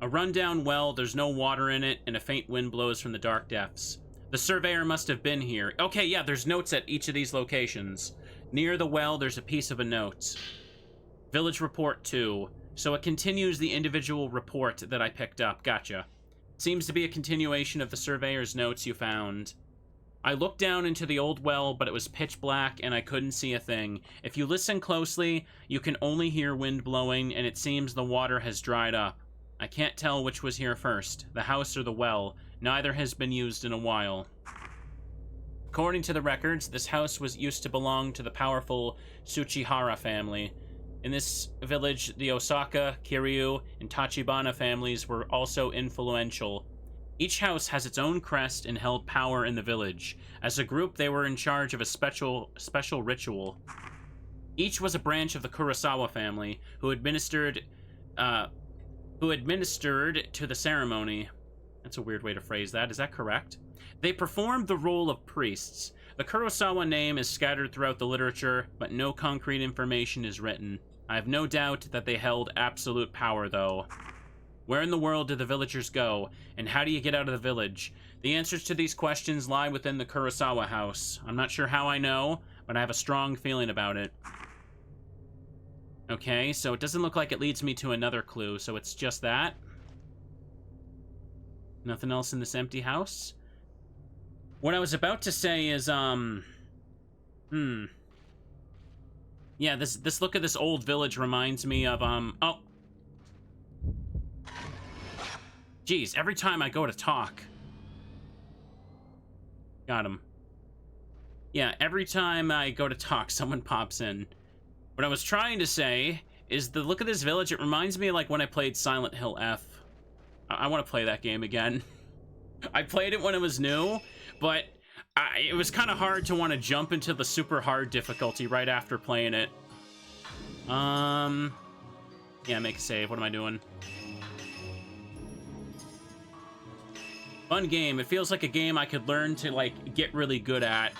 A rundown well, there's no water in it, and a faint wind blows from the dark depths. The surveyor must have been here. Okay, yeah, there's notes at each of these locations. Near the well, there's a piece of a note. Village report 2. So it continues the individual report that I picked up. Gotcha. Seems to be a continuation of the surveyor's notes you found. I looked down into the old well, but it was pitch black and I couldn't see a thing. If you listen closely, you can only hear wind blowing, and it seems the water has dried up. I can't tell which was here first, the house or the well. Neither has been used in a while. According to the records, this house used to belong to the powerful Tsuchihara family. In this village, the Osaka, Kiryu, and Tachibana families were also influential. Each house has its own crest and held power in the village. As a group, they were in charge of a special ritual. Each was a branch of the Kurasawa family, who administered to the ceremony. That's a weird way to phrase that. Is that correct? They performed the role of priests. The Kurosawa name is scattered throughout the literature, but no concrete information is written. I have no doubt that they held absolute power, though. Where in the world do the villagers go, and how do you get out of the village? The answers to these questions lie within the Kurasawa house. I'm not sure how I know, but I have a strong feeling about it. Okay, so it doesn't look like it leads me to another clue, so it's just that. Nothing else in this empty house? What I was about to say is, yeah, this look at this old village reminds me of, oh. Jeez, every time I go to talk. Got him. Yeah, every time I go to talk, someone pops in. What I was trying to say is the look of this village, it reminds me of like when I played Silent Hill F. I want to play that game again. I played it when it was new, but it was kind of hard to want to jump into the super hard difficulty right after playing it. Yeah, make a save. What am I doing? Fun game. It feels like a game I could learn to, like, get really good at.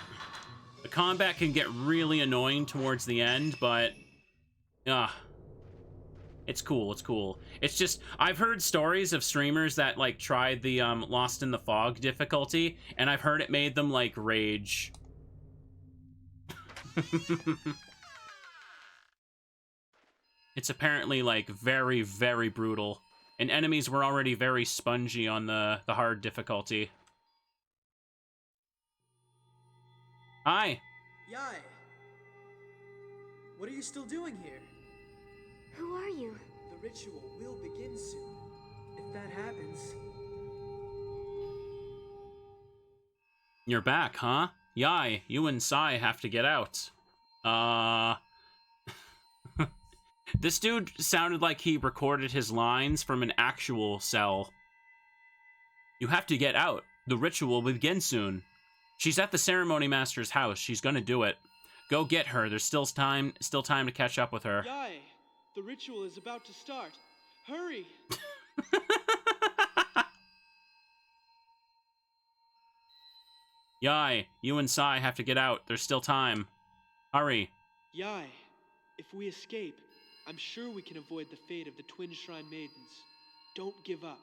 The combat can get really annoying towards the end, but... it's cool, it's cool. It's just, I've heard stories of streamers that, like, tried the, Lost in the Fog difficulty, and I've heard it made them, like, rage. It's apparently, like, very, very brutal. And enemies were already very spongy on the hard difficulty. Hi. Yai. What are you still doing here? Who are you? The ritual will begin soon. If that happens... You're back, huh? Yai, you and Sai have to get out. This dude sounded like he recorded his lines from an actual cell. You have to get out. The ritual will begin soon. She's at the ceremony master's house. She's gonna do it. Go get her. There's still time to catch up with her. Yai, the ritual is about to start. Hurry! Yai, you and Sai have to get out. There's still time. Hurry. Yai, if we escape, I'm sure we can avoid the fate of the Twin Shrine Maidens. Don't give up.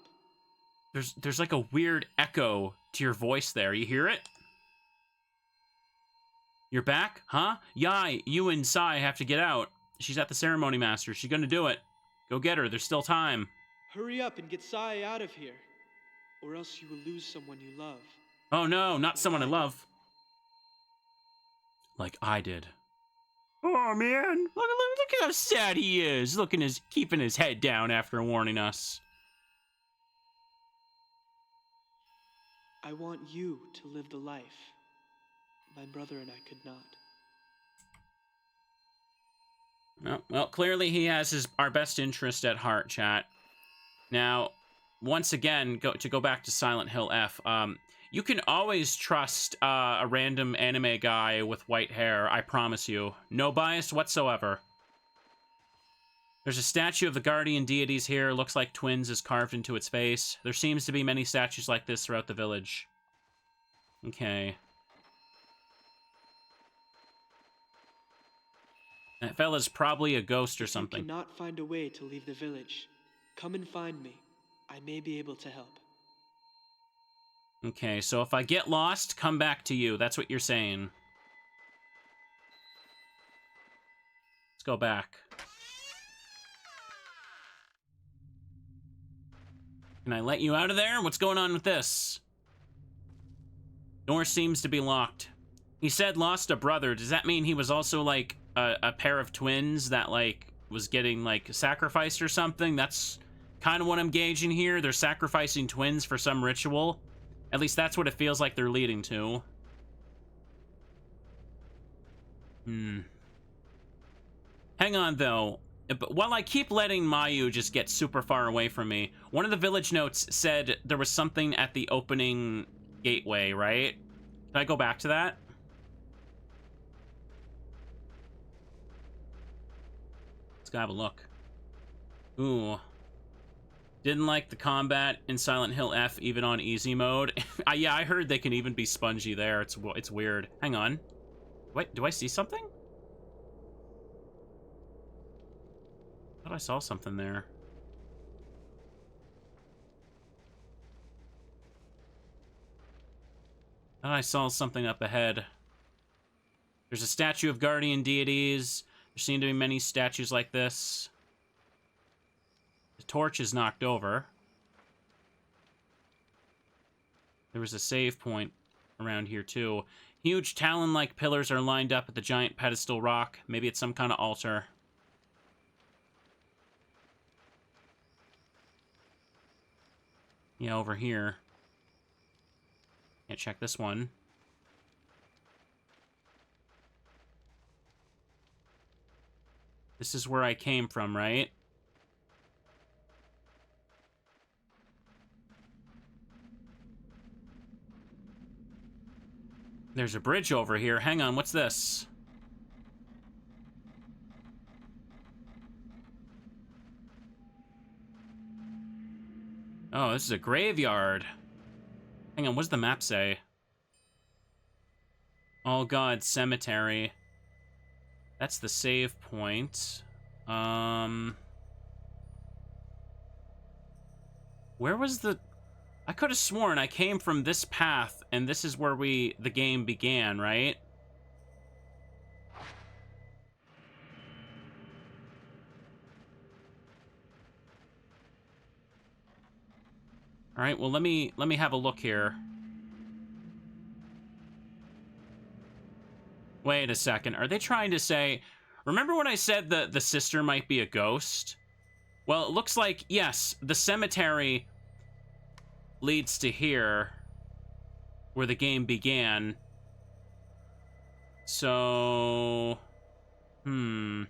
There's like a weird echo to your voice there. You hear it? You're back? Huh? Yai, you and Sai have to get out. She's at the ceremony master. She's gonna do it. Go get her. There's still time. Hurry up and get Sai out of here. Or else you will lose someone you love. Oh no, not someone I love. Like I did. Oh man, look at how sad he is. Keeping his head down after warning us. I want you to live the life my brother and I could not. Well, clearly he has our best interest at heart, chat. Now, once again, to go back to Silent Hill F, you can always trust a random anime guy with white hair, I promise you. No bias whatsoever. There's a statue of the guardian deities here. Looks like twins is carved into its face. There seems to be many statues like this throughout the village. Okay. That fella's probably a ghost or something. If you cannot find a way to leave the village, come and find me. I may be able to help. Okay, so if I get lost, come back to you. That's what you're saying. Let's go back. Can I let you out of there? What's going on with this? Door seems to be locked. He said lost a brother. Does that mean he was also, like, a pair of twins that, like, was getting, like, sacrificed or something? That's kind of what I'm gauging here. They're sacrificing twins for some ritual. At least that's what it feels like they're leading to. Hang on, though. But while I keep letting Mayu just get super far away from me, one of the village notes said there was something at the opening gateway, right? Can I go back to that? Let's go have a look. Ooh. Didn't like the combat in Silent Hill F, even on easy mode. Yeah, I heard they can even be spongy there. It's weird. Hang on. Wait, do I see something? I thought I saw something there. I thought I saw something up ahead. There's a statue of guardian deities. There seem to be many statues like this. The torch is knocked over. There was a save point around here, too. Huge talon-like pillars are lined up at the giant pedestal rock. Maybe it's some kind of altar. Yeah, over here. Can't check this one. This is where I came from, right? There's a bridge over here. Hang on, what's this? Oh, this is a graveyard. Hang on, what does the map say? Oh god, cemetery. That's the save point. Where was the... I could have sworn I came from this path, and this is where the game began, right? All right, well, let me have a look here. Wait a second. Are they trying to say... Remember when I said that the sister might be a ghost? Well, it looks like, yes, the cemetery leads to here, where the game began. So... Could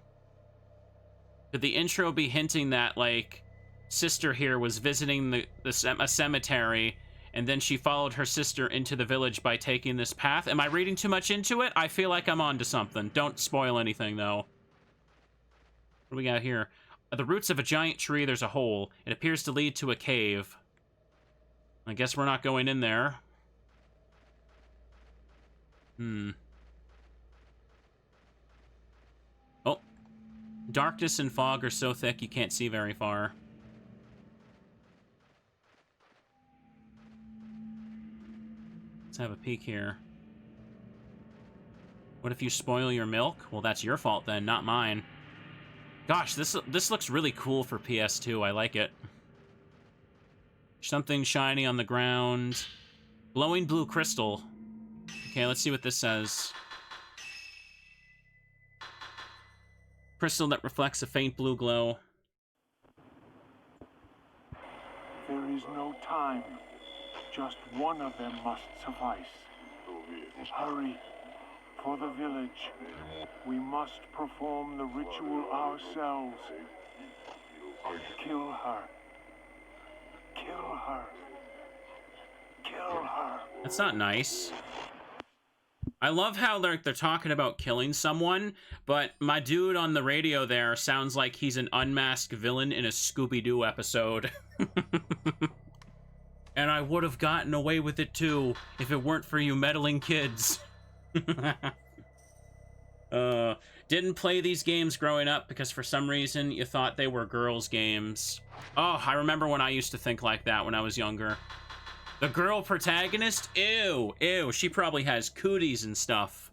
the intro be hinting that, like, sister here was visiting a cemetery, and then she followed her sister into the village by taking this path? Am I reading too much into it? I feel like I'm onto something. Don't spoil anything, though. What do we got here? At the roots of a giant tree, there's a hole. It appears to lead to a cave. I guess we're not going in there. Oh. Darkness and fog are so thick you can't see very far. Let's have a peek here. What if you spoil your milk? Well, that's your fault then, not mine. Gosh, this looks really cool for PS2. I like it. Something shiny on the ground. Glowing blue crystal. Okay, let's see what this says. Crystal that reflects a faint blue glow. There is no time. Just one of them must suffice. Hurry. For the village. We must perform the ritual ourselves. Kill her. Kill her. Kill her. That's not nice. I love how they're talking about killing someone, but my dude on the radio there sounds like he's an unmasked villain in a Scooby-Doo episode. And I would have gotten away with it too, if it weren't for you meddling kids. Didn't play these games growing up because for some reason you thought they were girls' games. Oh, I remember when I used to think like that when I was younger. The girl protagonist? Ew, ew, she probably has cooties and stuff.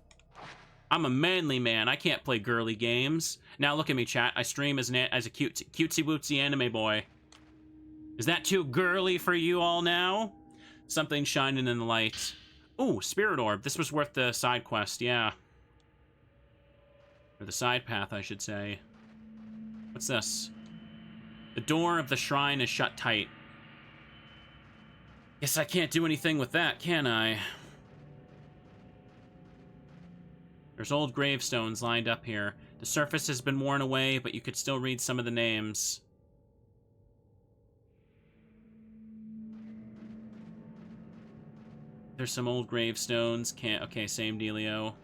I'm a manly man, I can't play girly games. Now look at me, chat, I stream as a cutesy-wootsy anime boy. Is that too girly for you all now? Something shining in the light. Ooh, Spirit Orb. This was worth the side quest, yeah. Or the side path, I should say. What's this? The door of the shrine is shut tight. Guess I can't do anything with that, can I? There's old gravestones lined up here. The surface has been worn away, but you could still read some of the names. There's some old gravestones. Can't. Okay, same dealio.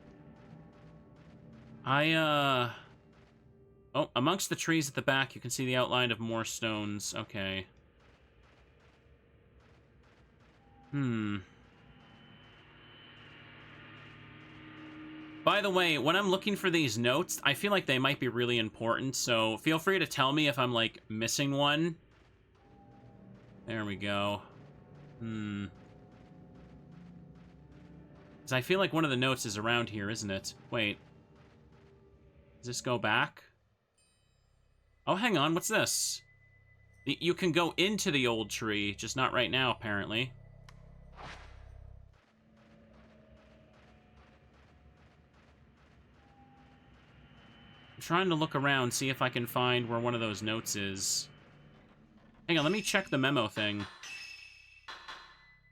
Oh, amongst the trees at the back, you can see the outline of more stones. Okay. By the way, when I'm looking for these notes, I feel like they might be really important, so feel free to tell me if I'm, like, missing one. There we go. Because I feel like one of the notes is around here, isn't it? Wait. Does this go back? Oh, hang on, what's this? You can go into the old tree, just not right now, apparently. I'm trying to look around, see if I can find where one of those notes is. Hang on, let me check the memo thing.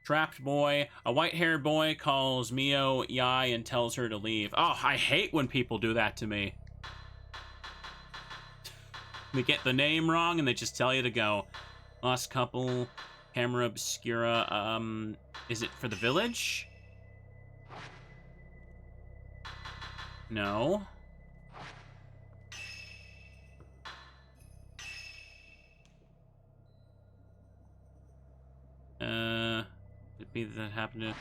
Trapped boy. A white-haired boy calls Mio Yai and tells her to leave. Oh, I hate when people do that to me. They get the name wrong and they just tell you to go. Lost couple. Camera Obscura. Is it for the village? No. Could be that happened to...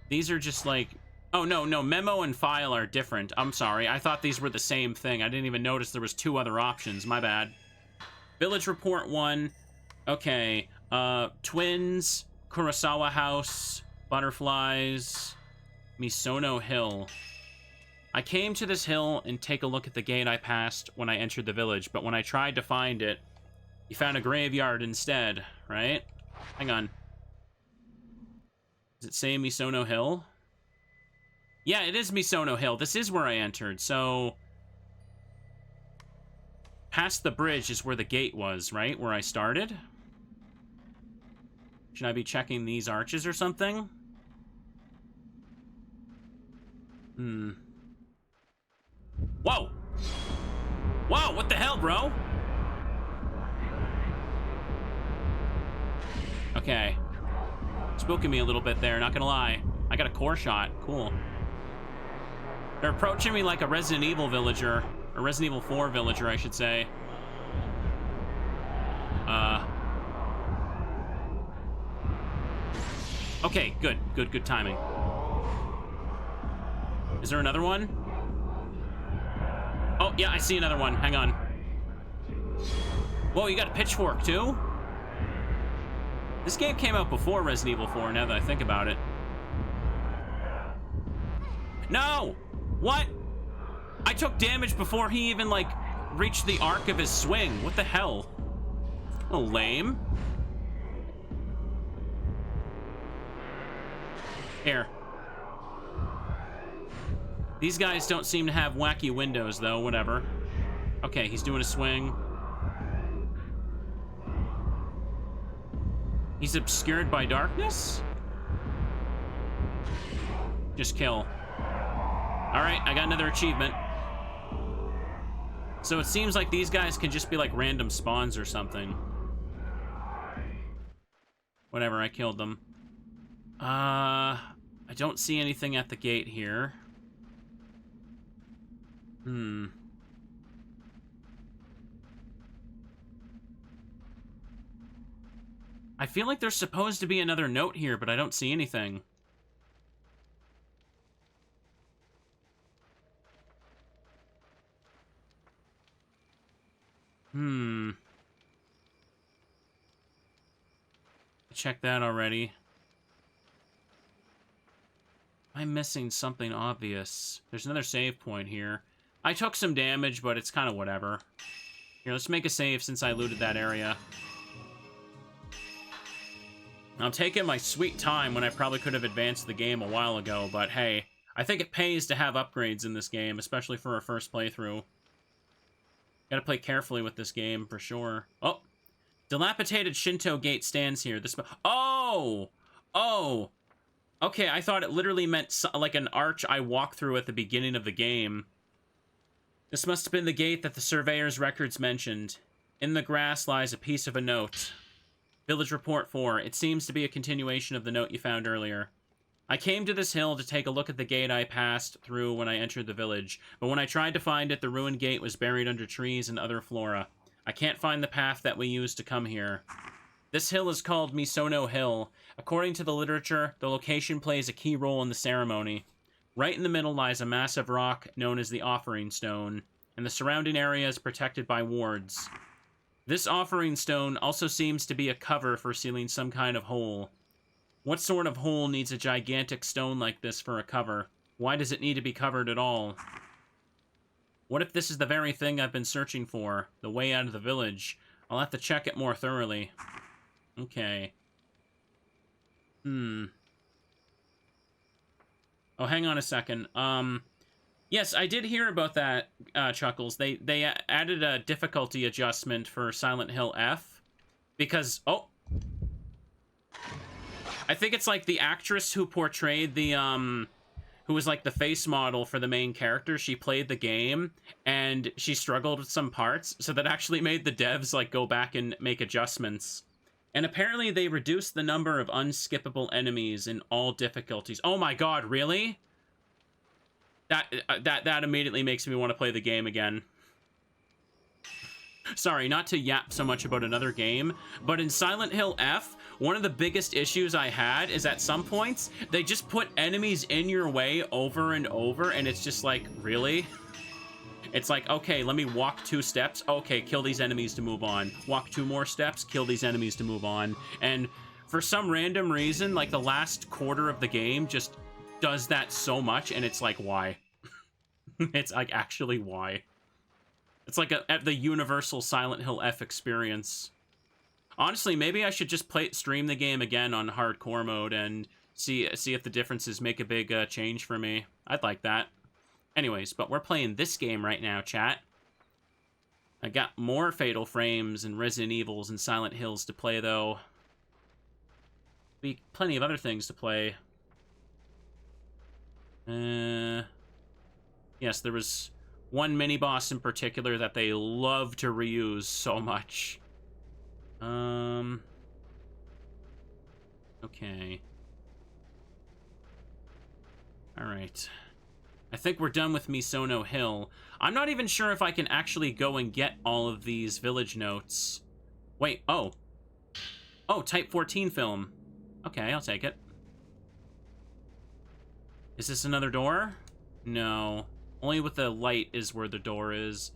These are just like... Oh, no, memo and file are different. I'm sorry, I thought these were the same thing. I didn't even notice there was two other options, my bad. Village Report 1. Okay, Twins, Kurasawa House, Butterflies, Misono Hill. I came to this hill and take a look at the gate I passed when I entered the village, but when I tried to find it, you found a graveyard instead, right? Hang on. Does it say Misono Hill? Yeah, it is Misono Hill. This is where I entered, so... Past the bridge is where the gate was, right? Where I started? Should I be checking these arches or something? Whoa! Whoa, what the hell, bro? Okay. Spooking me a little bit there, not gonna lie. I got a core shot. Cool. They're approaching me like a Resident Evil villager. Or Resident Evil 4 villager, I should say. Okay, good. Good timing. Is there another one? Oh, yeah, I see another one. Hang on. Whoa, you got a pitchfork, too? This game came out before Resident Evil 4, now that I think about it. No! What? I took damage before he even, like, reached the arc of his swing. What the hell? Oh, lame. Here. These guys don't seem to have wacky windows, though. Whatever. Okay, he's doing a swing. He's obscured by darkness? Just kill. Alright, I got another achievement. So it seems like these guys can just be like random spawns or something. Whatever, I killed them. I don't see anything at the gate here. I feel like there's supposed to be another note here, but I don't see anything. Check that already. I'm missing something obvious. There's another save point here. I took some damage, but it's kind of whatever. Here, let's make a save since I looted that area. I'm taking my sweet time when I probably could have advanced the game a while ago, but hey, I think it pays to have upgrades in this game, especially for a first playthrough. Gotta play carefully with this game, for sure. Oh! Dilapidated Shinto gate stands here. This... Oh! Oh! Okay, I thought it literally meant like an arch I walk through at the beginning of the game. This must have been the gate that the surveyor's records mentioned. In the grass lies a piece of a note. Village Report 4. It seems to be a continuation of the note you found earlier. I came to this hill to take a look at the gate I passed through when I entered the village, but when I tried to find it, the ruined gate was buried under trees and other flora. I can't find the path that we used to come here. This hill is called Misono Hill. According to the literature, the location plays a key role in the ceremony. Right in the middle lies a massive rock known as the Offering Stone, and the surrounding area is protected by wards. This Offering Stone also seems to be a cover for sealing some kind of hole. What sort of hole needs a gigantic stone like this for a cover? Why does it need to be covered at all? What if this is the very thing I've been searching for? The way out of the village? I'll have to check it more thoroughly. Okay. Oh, hang on a second. Yes, I did hear about that, Chuckles. They added a difficulty adjustment for Silent Hill F. Because, oh! I think it's like the actress who portrayed the, who was like the face model for the main character. She played the game, and she struggled with some parts, so that actually made the devs, like, go back and make adjustments. And apparently they reduced the number of unskippable enemies in all difficulties. Oh my god, really? That immediately makes me want to play the game again. Sorry, not to yap so much about another game, but in Silent Hill F, one of the biggest issues I had is at some points, they just put enemies in your way over and over, and it's just like, really? It's like, okay, let me walk 2 steps. Okay, kill these enemies to move on. Walk 2 more steps, kill these enemies to move on. And for some random reason, like the last quarter of the game just does that so much, and it's like, why? It's like, actually, why? It's like the universal Silent Hill F experience. Honestly, maybe I should just stream the game again on hardcore mode and see if the differences make a big change for me. I'd like that. Anyways, but we're playing this game right now, chat. I got more Fatal Frames and Resident Evils and Silent Hills to play, though. Be plenty of other things to play. Yes, there was one mini-boss in particular that they love to reuse so much. Okay. Alright. I think we're done with Misono Hill. I'm not even sure if I can actually go and get all of these village notes. Wait, oh. Oh, Type 14 film. Okay, I'll take it. Is this another door? No. Only with the light is where the door is.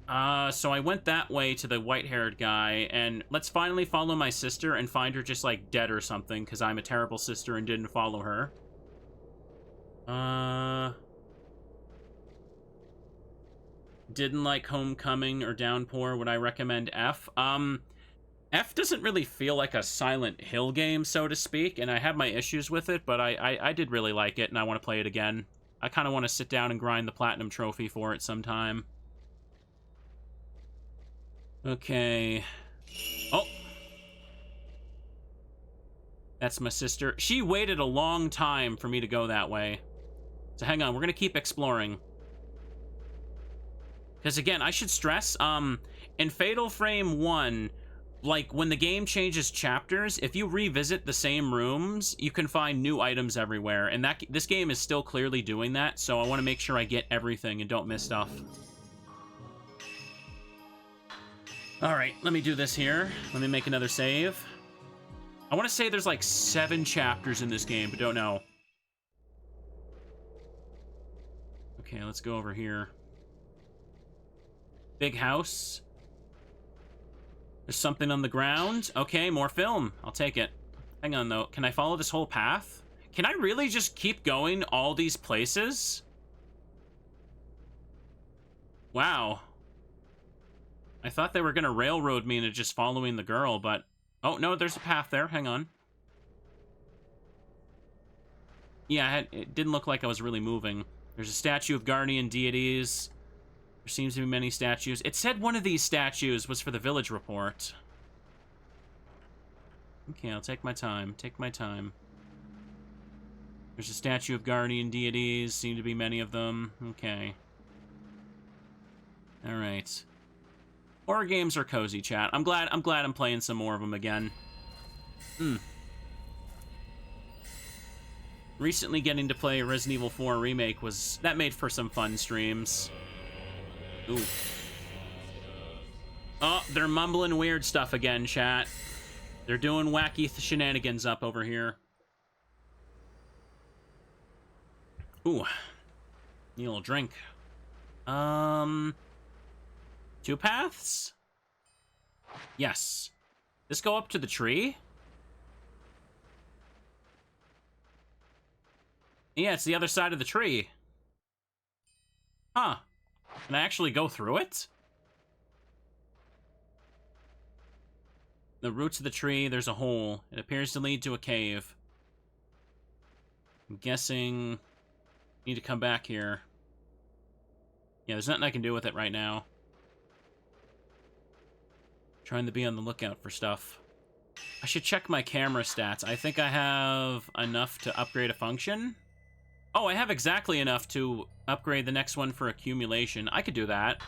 So I went that way to the white-haired guy, and let's finally follow my sister and find her just, like, dead or something, because I'm a terrible sister and didn't follow her. Didn't like Homecoming or Downpour. Would I recommend F? F doesn't really feel like a Silent Hill game, so to speak, and I have my issues with it, but I did really like it, and I want to play it again. I kind of want to sit down and grind the Platinum Trophy for it sometime. Okay. Oh! That's my sister. She waited a long time for me to go that way. So hang on, we're gonna keep exploring. Because again, I should stress, in Fatal Frame 1, like, when the game changes chapters, if you revisit the same rooms, you can find new items everywhere, and this game is still clearly doing that, so I want to make sure I get everything and don't miss stuff. Alright, let me do this here. Let me make another save. I want to say there's like 7 chapters in this game, but don't know. Okay, let's go over here. Big house. There's something on the ground. Okay, more film. I'll take it. Hang on, though. Can I follow this whole path? Can I really just keep going all these places? Wow. I thought they were going to railroad me into just following the girl, but... Oh, no, there's a path there. Hang on. Yeah, it didn't look like I was really moving. There's a statue of guardian deities. There seems to be many statues. It said one of these statues was for the village report. Okay, I'll take my time. Take my time. There's a statue of guardian deities. Seem to be many of them. Okay. All right. Horror games are cozy, chat. I'm glad I'm playing some more of them again. Recently getting to play Resident Evil 4 Remake that made for some fun streams. Ooh. Oh, they're mumbling weird stuff again, chat. They're doing wacky shenanigans up over here. Ooh. Need a little drink. 2 paths? Yes. This go up to the tree? Yeah, it's the other side of the tree. Huh. Can I actually go through it? The roots of the tree, there's a hole. It appears to lead to a cave. I'm guessing... need to come back here. Yeah, there's nothing I can do with it right now. Trying to be on the lookout for stuff. I should check my camera stats. I think I have enough to upgrade a function. Oh, I have exactly enough to upgrade the next one for accumulation. I could do that.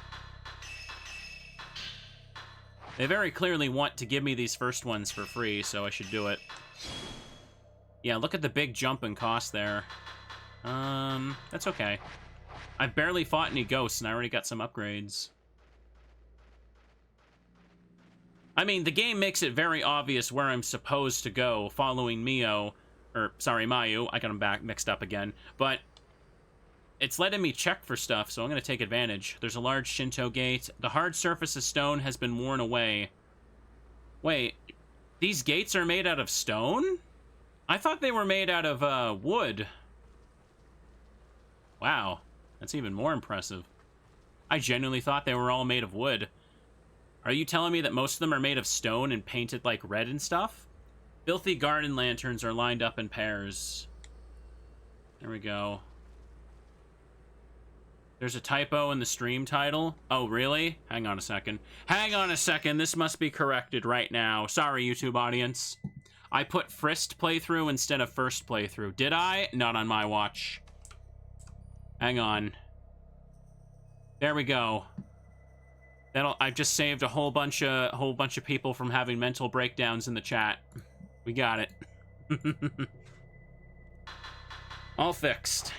They very clearly want to give me these first ones for free, so I should do it. Yeah, look at the big jump in cost there. That's okay. I've barely fought any ghosts, and I already got some upgrades. I mean, the game makes it very obvious where I'm supposed to go following Mayu. I got them back mixed up again. But it's letting me check for stuff, so I'm going to take advantage. There's a large Shinto gate. The hard surface of stone has been worn away. Wait, these gates are made out of stone? I thought they were made out of wood. Wow, that's even more impressive. I genuinely thought they were all made of wood. Are you telling me that most of them are made of stone and painted like red and stuff? Filthy garden lanterns are lined up in pairs. There we go. There's a typo in the stream title. Oh, really? Hang on a second. Hang on a second. This must be corrected right now. Sorry, YouTube audience. I put first playthrough instead of first playthrough. Did I? Not on my watch. Hang on. There we go. I've just saved a whole bunch of people from having mental breakdowns in the chat. We got it. All fixed.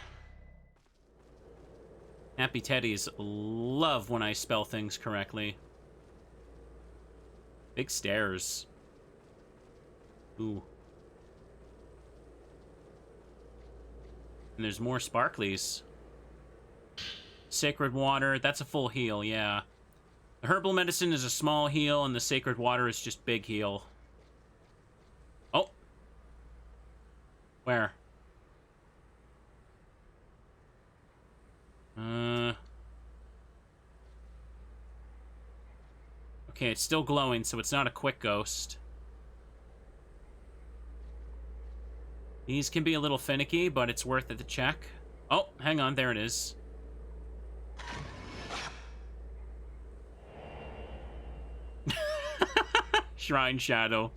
Happy Teddies love when I spell things correctly. Big stairs. Ooh. And there's more sparklies. Sacred water, that's a full heal, yeah. The herbal medicine is a small heal, and the sacred water is just big heal. Oh. Where? Okay, it's still glowing, so it's not a quick ghost. These can be a little finicky, but it's worth it to check. Oh, hang on, there it is. Shrine Shadow.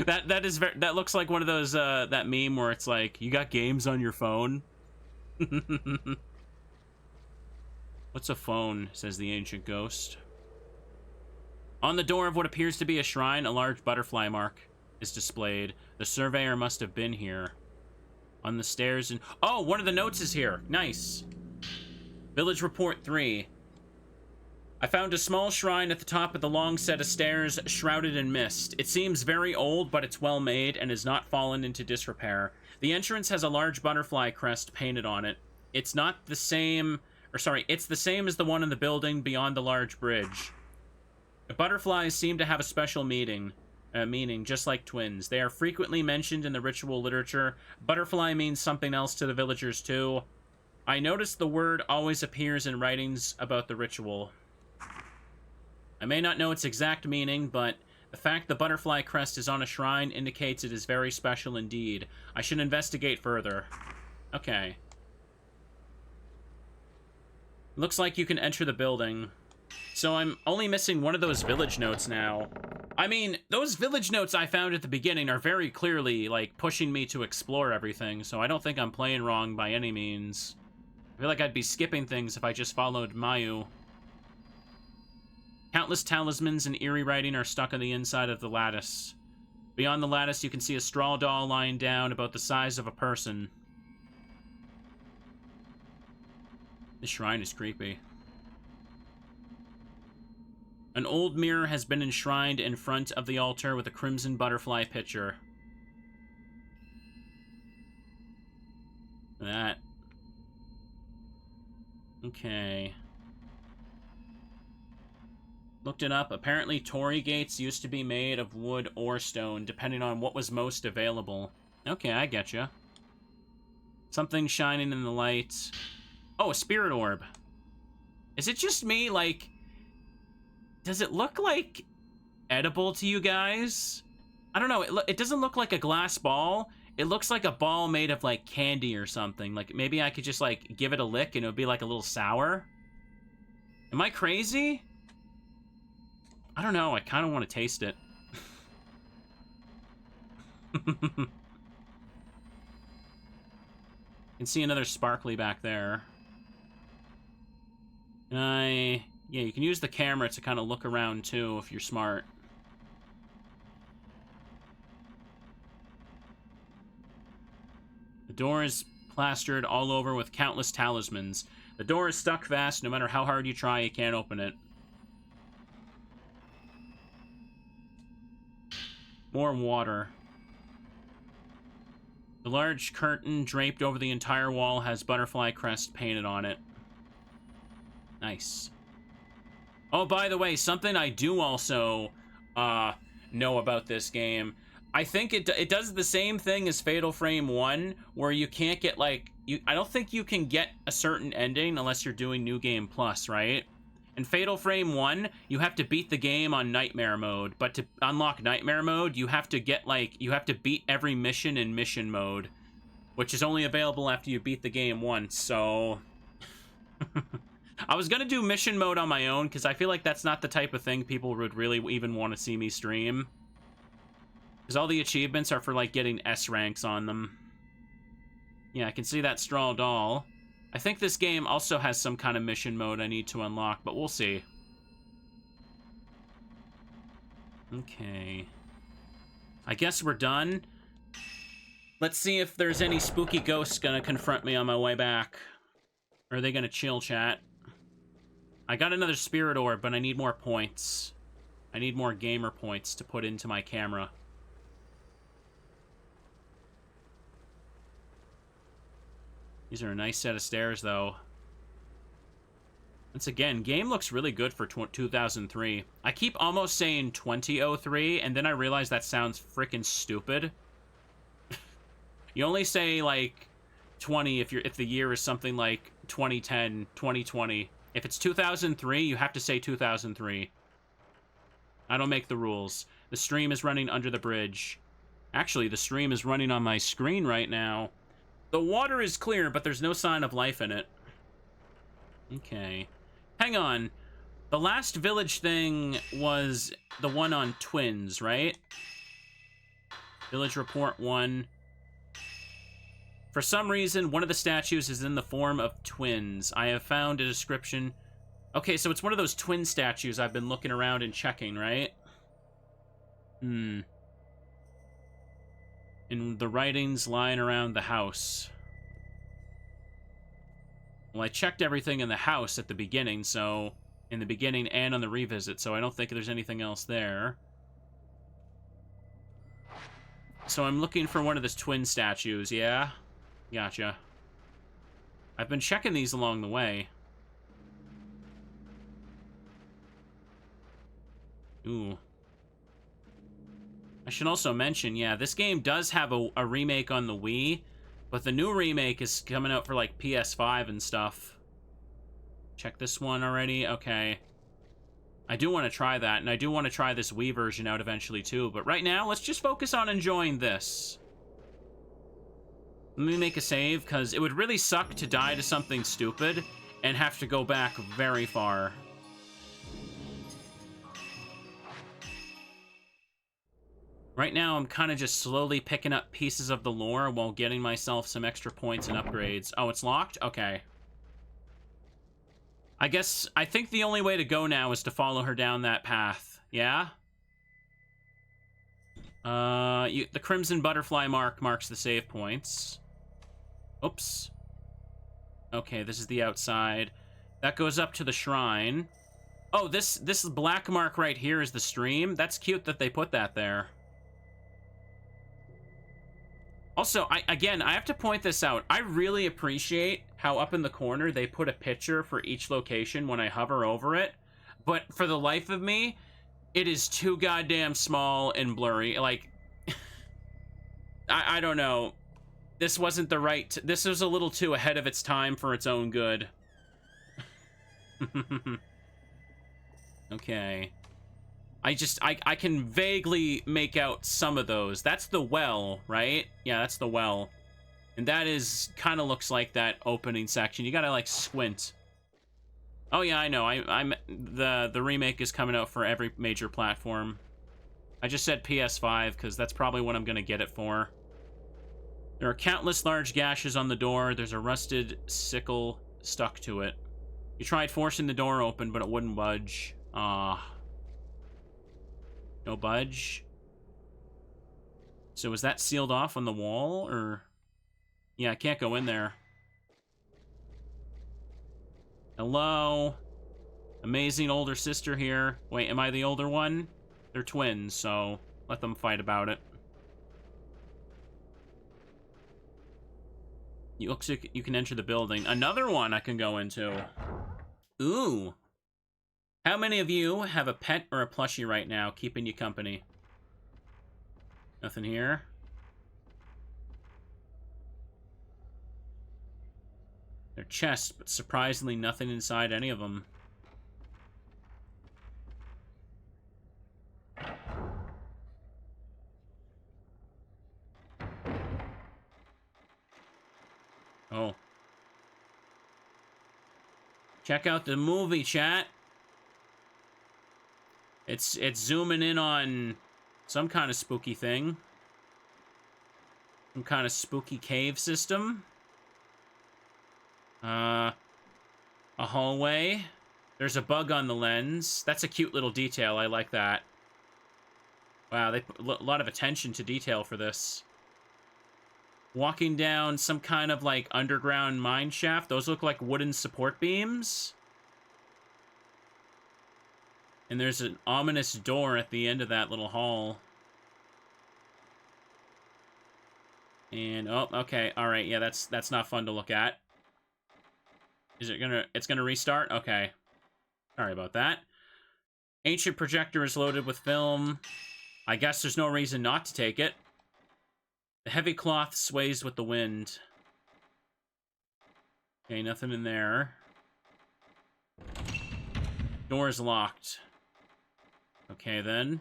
That looks like one of those that meme where it's like, you got games on your phone? What's a phone? Says the ancient ghost. On the door of what appears to be a shrine, a large butterfly mark is displayed. The surveyor must have been here. On the stairs and... Oh, one of the notes is here. Nice. Village Report 3. I found a small shrine at the top of the long set of stairs, shrouded in mist. It seems very old, but it's well made and has not fallen into disrepair. The entrance has a large butterfly crest painted on it. It's not the same... it's the same as the one in the building beyond the large bridge. The butterflies seem to have a special meaning, just like twins. They are frequently mentioned in the ritual literature. Butterfly means something else to the villagers, too. I noticed the word always appears in writings about the ritual. I may not know its exact meaning, but the fact the butterfly crest is on a shrine indicates it is very special indeed. I should investigate further. Okay. Looks like you can enter the building. So I'm only missing one of those village notes now. I mean, those village notes I found at the beginning are very clearly, like, pushing me to explore everything, so I don't think I'm playing wrong by any means. I feel like I'd be skipping things if I just followed Mayu. Countless talismans and eerie writing are stuck on the inside of the lattice. Beyond the lattice, you can see a straw doll lying down about the size of a person. This shrine is creepy. An old mirror has been enshrined in front of the altar with a crimson butterfly picture. That. Okay. Looked it up. Apparently, torii gates used to be made of wood or stone, depending on what was most available. Okay, I getcha. Something shining in the light. Oh, a spirit orb. Is it just me, like... Does it look like edible to you guys? I don't know. It doesn't look like a glass ball. It looks like a ball made of, like, candy or something. Like, maybe I could just, like, give it a lick and it would be, like, a little sour. Am I crazy? I don't know. I kind of want to taste it. You can see another sparkly back there. Yeah, you can use the camera to kind of look around, too, if you're smart. The door is plastered all over with countless talismans. The door is stuck fast. No matter how hard you try, you can't open it. More water. The large curtain draped over the entire wall has butterfly crest painted on it. Nice. Oh, by the way, something I do also know about this game. I think it does the same thing as Fatal Frame 1, where you can't get, like... I don't think you can get a certain ending unless you're doing New Game Plus, right? In Fatal Frame 1, you have to beat the game on Nightmare Mode, but to unlock Nightmare Mode, you have to get, like... You have to beat every mission in Mission Mode, which is only available after you beat the game once, so... I was gonna do mission mode on my own, because I feel like that's not the type of thing people would really even want to see me stream. Because all the achievements are for, like, getting S ranks on them. Yeah, I can see that straw doll. I think this game also has some kind of mission mode I need to unlock, but we'll see. Okay. I guess we're done. Let's see if there's any spooky ghosts gonna confront me on my way back. Or are they gonna chill, chat? I got another spirit orb, but I need more points. I need more gamer points to put into my camera. These are a nice set of stairs, though. Once again, game looks really good for 2003. I keep almost saying 2003, and then I realize that sounds freaking stupid. You only say, like, 20 if the year is something like 2010, 2020. If it's 2003, you have to say 2003. I don't make the rules. The stream is running under the bridge. Actually, the stream is running on my screen right now. The water is clear, but there's no sign of life in it. Okay. Hang on. The last village thing was the one on twins, right? Village Report 1. For some reason, one of the statues is in the form of twins. I have found a description. Okay, so it's one of those twin statues I've been looking around and checking, right? In the writings lying around the house. Well, I checked everything in the house at the beginning, so... In the beginning and on the revisit, so I don't think there's anything else there. So I'm looking for one of the twin statues, yeah? Gotcha. I've been checking these along the way. Ooh. I should also mention, yeah, this game does have a remake on the Wii, but the new remake is coming out for, like, PS5 and stuff. Check this one already? Okay. I do want to try that, and I do want to try this Wii version out eventually, too, but right now, let's just focus on enjoying this. Let me make a save, because it would really suck to die to something stupid and have to go back very far. Right now, I'm kind of just slowly picking up pieces of the lore while getting myself some extra points and upgrades. Oh, it's locked? Okay. I think the only way to go now is to follow her down that path. Yeah? The crimson butterfly mark marks the save points. Oops. Okay, this is the outside. That goes up to the shrine. Oh, this black mark right here is the stream. That's cute that they put that there. Also, I have to point this out. I really appreciate how up in the corner they put a picture for each location when I hover over it. But for the life of me, it is too goddamn small and blurry. Like, I don't know. This wasn't the right... This was a little too ahead of its time for its own good. Okay. I can vaguely make out some of those. That's the well, right? Yeah, that's the well. And that is... kind of looks like that opening section. You gotta, like, squint. Oh, yeah, I know. The remake is coming out for every major platform. I just said PS5, because that's probably what I'm gonna get it for. There are countless large gashes on the door. There's a rusted sickle stuck to it. You tried forcing the door open, but it wouldn't budge. No budge. So is that sealed off on the wall, or... Yeah, I can't go in there. Hello? Amazing older sister here. Wait, am I the older one? They're twins, so let them fight about it. It looks like you can enter the building. Another one I can go into. Ooh. How many of you have a pet or a plushie right now keeping you company? Nothing here. They're chests, but surprisingly nothing inside any of them. Oh. Check out the movie, chat. It's zooming in on some kind of spooky thing. Some kind of spooky cave system. A hallway. There's a bug on the lens. That's a cute little detail. I like that. Wow, they put a lot of attention to detail for this. Walking down some kind of, like, underground mine shaft. Those look like wooden support beams. And there's an ominous door at the end of that little hall. And, oh, okay, alright, yeah, that's not fun to look at. Is it gonna... It's gonna restart? Okay. Sorry about that. Ancient projector is loaded with film. I guess there's no reason not to take it. The heavy cloth sways with the wind. Okay, nothing in there. Door is locked. Okay, then.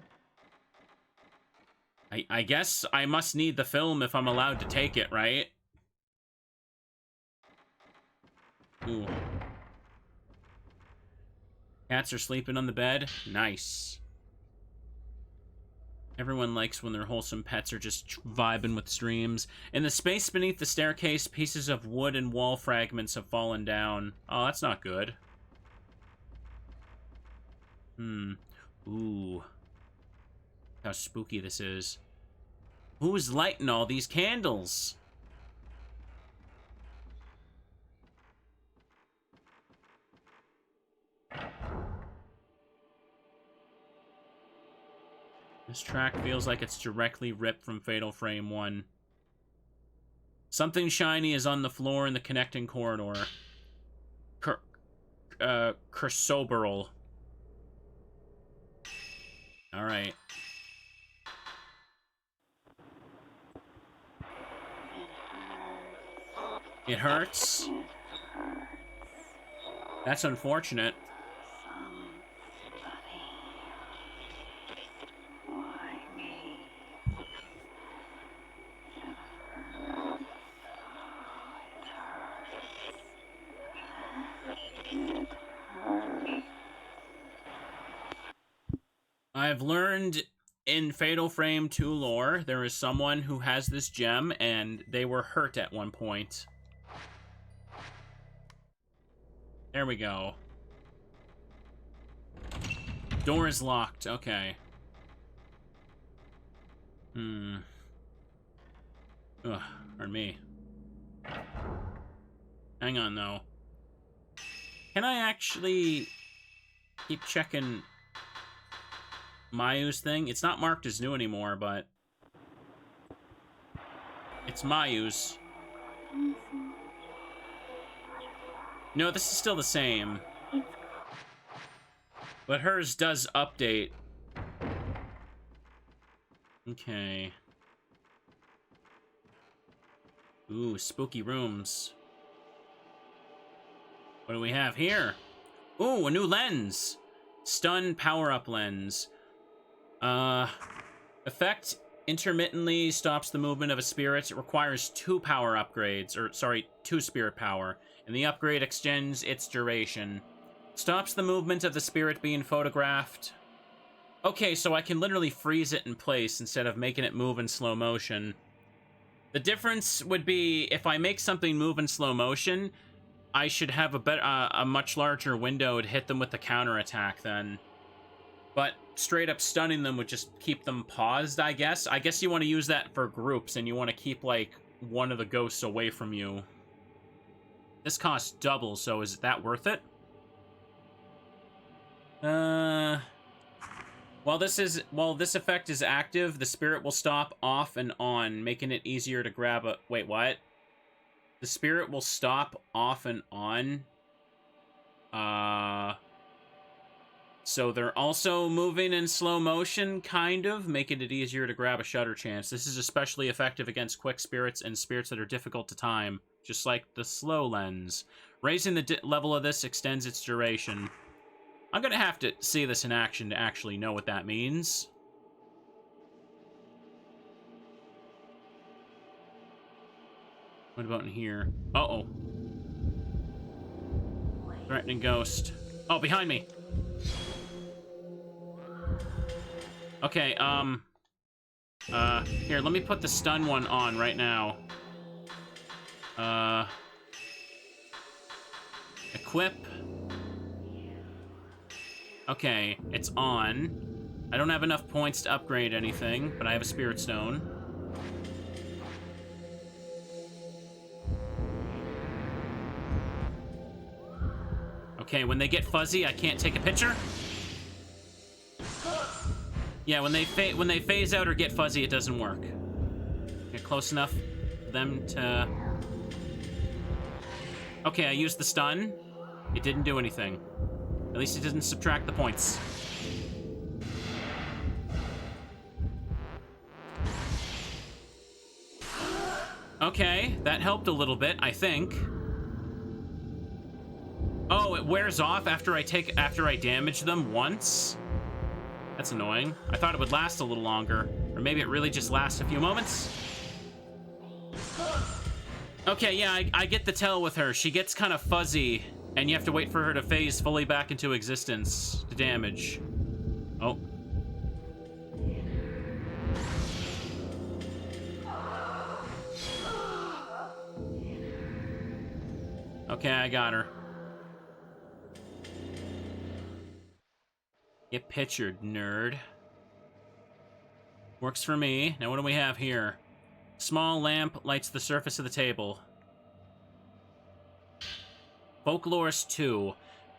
I guess I must need the film if I'm allowed to take it, right? Ooh. Cats are sleeping on the bed. Nice. Everyone likes when their wholesome pets are just vibing with streams. In the space beneath the staircase, pieces of wood and wall fragments have fallen down. Oh, that's not good. Ooh. How spooky this is. Who's lighting all these candles? This track feels like it's directly ripped from Fatal Frame 1. Something shiny is on the floor in the connecting corridor. Kursoberal. Alright. It hurts? That's unfortunate. I've learned in Fatal Frame 2 lore, there is someone who has this gem, and they were hurt at one point. There we go. Door is locked. Okay. Ugh, pardon me. Hang on, though. Can I actually keep checking Mayu's thing? It's not marked as new anymore, but it's Mayu's. No, this is still the same. But hers does update. Okay. Ooh, spooky rooms. What do we have here? Ooh, a new lens. Stun power-up lens. Effect intermittently stops the movement of a spirit. It requires 2 power upgrades, or sorry, 2 spirit power, and the upgrade extends its duration. Stops the movement of the spirit being photographed. Okay, so I can literally freeze it in place instead of making it move in slow motion. The difference would be if I make something move in slow motion, I should have a much larger window to hit them with the counterattack then. But straight up stunning them would just keep them paused, I guess. I guess you want to use that for groups, and you want to keep, like, one of the ghosts away from you. This costs double, so is that worth it? While this effect is active, the spirit will stop off and on, making it easier to grab a... Wait, what? The spirit will stop off and on. So they're also moving in slow motion, kind of, making it easier to grab a shutter chance. This is especially effective against quick spirits and spirits that are difficult to time, just like the slow lens. Raising the level of this extends its duration. I'm gonna have to see this in action to actually know what that means. What about in here? Uh-oh. Threatening ghost. Oh, behind me! Okay, here, let me put the stun one on right now. Equip. Okay, it's on. I don't have enough points to upgrade anything, but I have a spirit stone. Okay, when they get fuzzy, I can't take a picture. Yeah, when they phase out or get fuzzy, it doesn't work. Get close enough for them to... Okay, I used the stun. It didn't do anything. At least it didn't subtract the points. Okay, that helped a little bit, I think. Oh, it wears off after I damage them once? That's annoying. I thought it would last a little longer. Or maybe it really just lasts a few moments. Okay, yeah, I get the tell with her. She gets kind of fuzzy, and you have to wait for her to phase fully back into existence to damage. Oh. Okay, I got her. Get pictured, nerd. Works for me. Now what do we have here? Small lamp lights the surface of the table. Folklorist 2.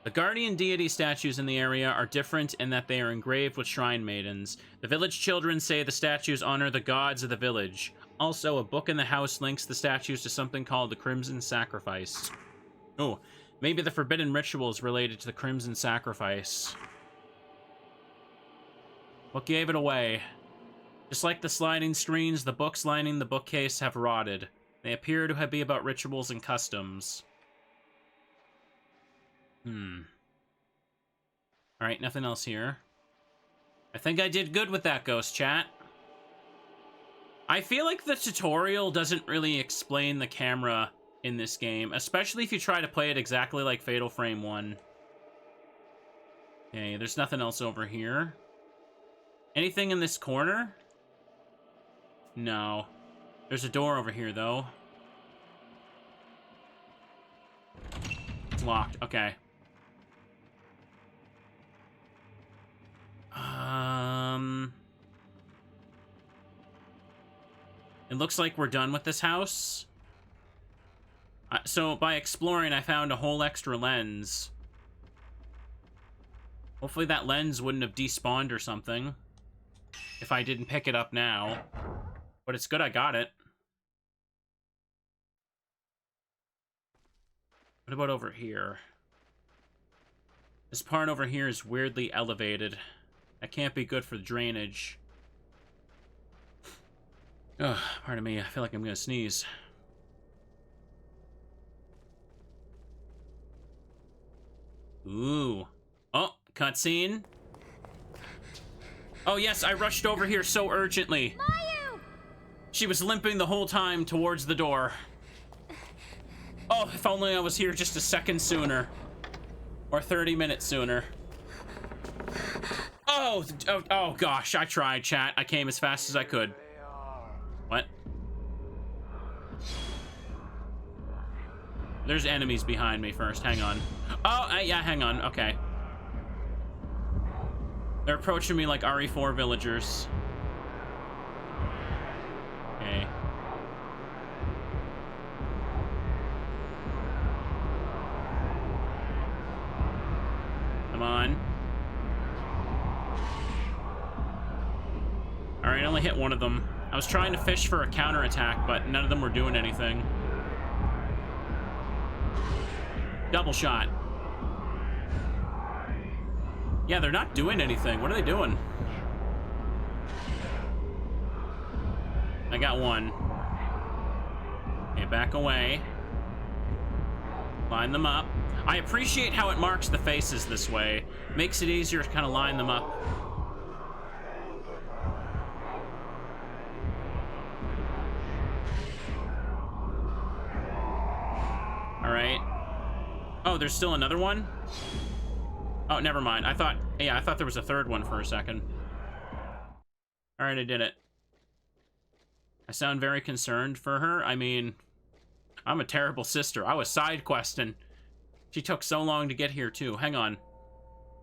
The guardian deity statues in the area are different in that they are engraved with shrine maidens. The village children say the statues honor the gods of the village. Also, a book in the house links the statues to something called the Crimson Sacrifice. Oh, maybe the forbidden rituals related to the Crimson Sacrifice. What gave it away? Just like the sliding screens, the books lining the bookcase have rotted. They appear to be about rituals and customs. Alright, nothing else here. I think I did good with that, Ghost Chat. I feel like the tutorial doesn't really explain the camera in this game, especially if you try to play it exactly like Fatal Frame 1. Okay, there's nothing else over here. Anything in this corner? No. There's a door over here, though. It's locked. Okay. It looks like we're done with this house. So by exploring, I found a whole extra lens. Hopefully that lens wouldn't have despawned or something if I didn't pick it up now. But it's good I got it. What about over here? This part over here is weirdly elevated. That can't be good for drainage. Ugh, pardon me, I feel like I'm gonna sneeze. Ooh. Oh, cutscene. Oh yes, I rushed over here so urgently. Mayu! She was limping the whole time towards the door. Oh, if only I was here just a second sooner. Or 30 minutes sooner. Oh gosh, I tried, chat. I came as fast as I could. What? There's enemies behind me first. Hang on. Oh, yeah, hang on. Okay. They're approaching me like RE4 villagers. Okay. Come on. Alright, I only hit one of them. I was trying to fish for a counterattack, but none of them were doing anything. Double shot. Yeah, they're not doing anything. What are they doing? I got one. Okay, back away. Line them up. I appreciate how it marks the faces this way. Makes it easier to kind of line them up. Alright. Oh, there's still another one? Oh, never mind. I thought there was a third one for a second. Alright, I did it. I sound very concerned for her. I mean, I'm a terrible sister. I was side questing. She took so long to get here, too. Hang on.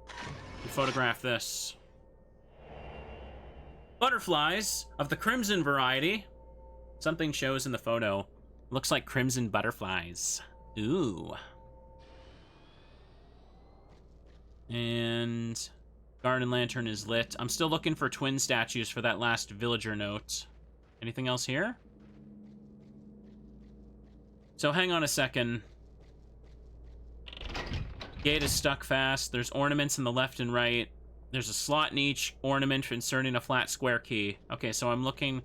Let me photograph this. Butterflies of the crimson variety. Something shows in the photo. Looks like crimson butterflies. Ooh. And garden lantern is lit. I'm still looking for twin statues for that last villager note. Anything else here? So hang on a second. Gate is stuck fast. There's ornaments in the left and right. There's a slot in each ornament inserting a flat square key. Okay, so I'm looking.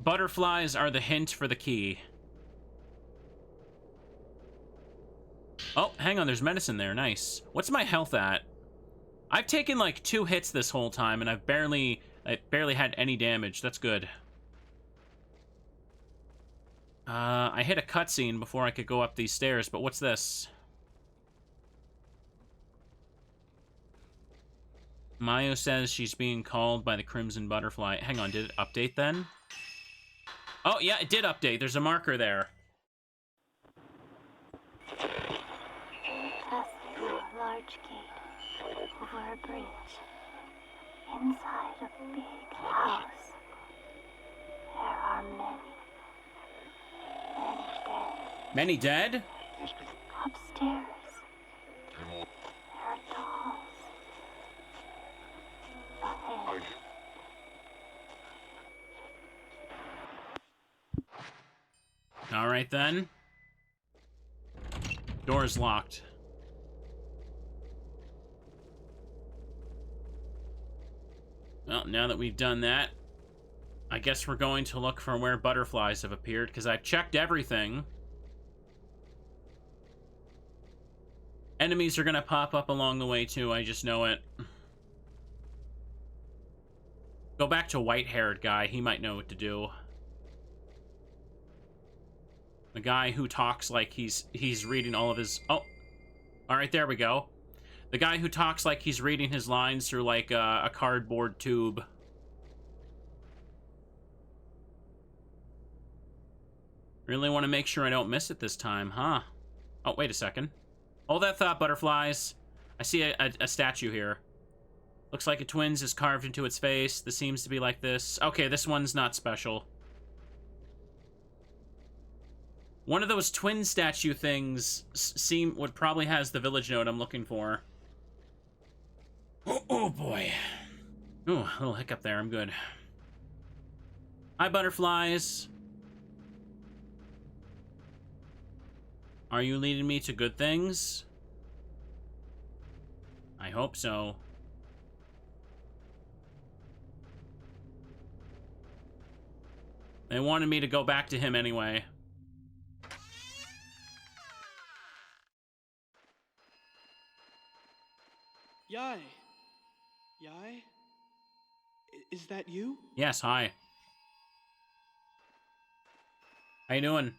Butterflies are the hint for the key. Oh, hang on, there's medicine there. Nice. What's my health at? I've taken like 2 hits this whole time, and I barely had any damage. That's good. I hit a cutscene before I could go up these stairs, but what's this? Mayu says she's being called by the Crimson Butterfly. Hang on, did it update then? Oh, yeah, it did update. There's a marker there. Pass through a large gate, over a bridge, inside a big house. There are many dead. Many dead? Upstairs, there are dolls. Ahead. All right, then. Door's locked. Well, now that we've done that, I guess we're going to look for where butterflies have appeared, because I've checked everything. Enemies are going to pop up along the way, too. I just know it. Go back to white-haired guy. He might know what to do. The guy who talks like he's reading all of his... Oh! Alright, there we go. The guy who talks like he's reading his lines through, like, a cardboard tube. Really want to make sure I don't miss it this time, huh? Oh, wait a second. Hold that thought, butterflies. I see a statue here. Looks like a twins is carved into its face. This seems to be like this. Okay, this one's not special. One of those twin statue things would probably has the village note I'm looking for. Oh boy. Ooh, a little hiccup there. I'm good. Hi, butterflies. Are you leading me to good things? I hope so. They wanted me to go back to him anyway. Yai. Yai? Is that you? Yes, hi. How you doing?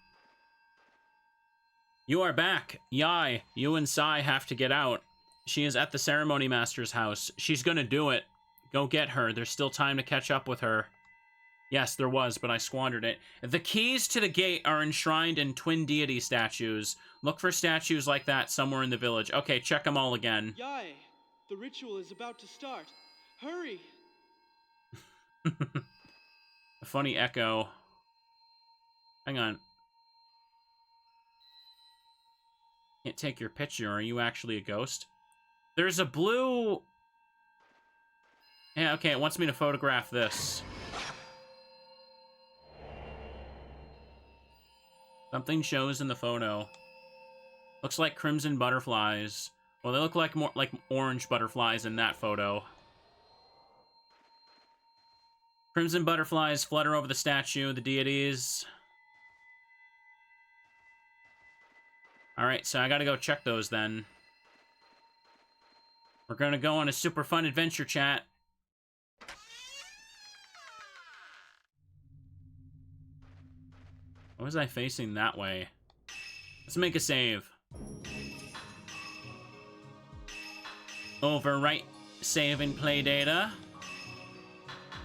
You are back. Yai, you and Sai have to get out. She is at the ceremony master's house. She's gonna do it. Go get her. There's still time to catch up with her. Yes, there was, but I squandered it. The keys to the gate are enshrined in twin deity statues. Look for statues like that somewhere in the village. Okay, check them all again. Yai, the ritual is about to start. Hurry! A funny echo. Hang on. Can't take your picture. Are you actually a ghost? There's a blue... Yeah, okay, it wants me to photograph this. Something shows in the photo. Looks like crimson butterflies. Well, they look like more like orange butterflies in that photo. Crimson butterflies flutter over the statue, the deities. Alright, so I gotta go check those then. We're gonna go on a super fun adventure, chat. What was I facing that way? Let's make a save. Overwrite save and play data.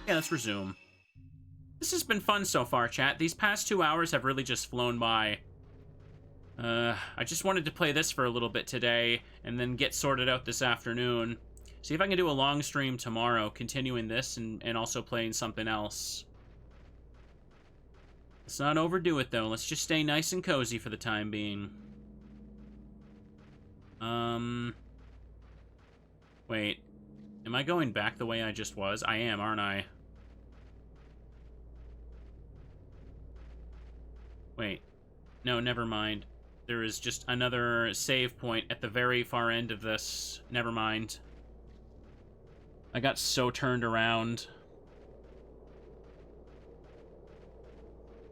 Yeah, let's resume. This has been fun so far, chat. These past 2 hours have really just flown by. I just wanted to play this for a little bit today, and then get sorted out this afternoon. See if I can do a long stream tomorrow, continuing this, and also playing something else. Let's not overdo it, though. Let's just stay nice and cozy for the time being. Wait. Am I going back the way I just was? I am, aren't I? Wait. No, never mind. There is just another save point at the very far end of this. Never mind. I got so turned around.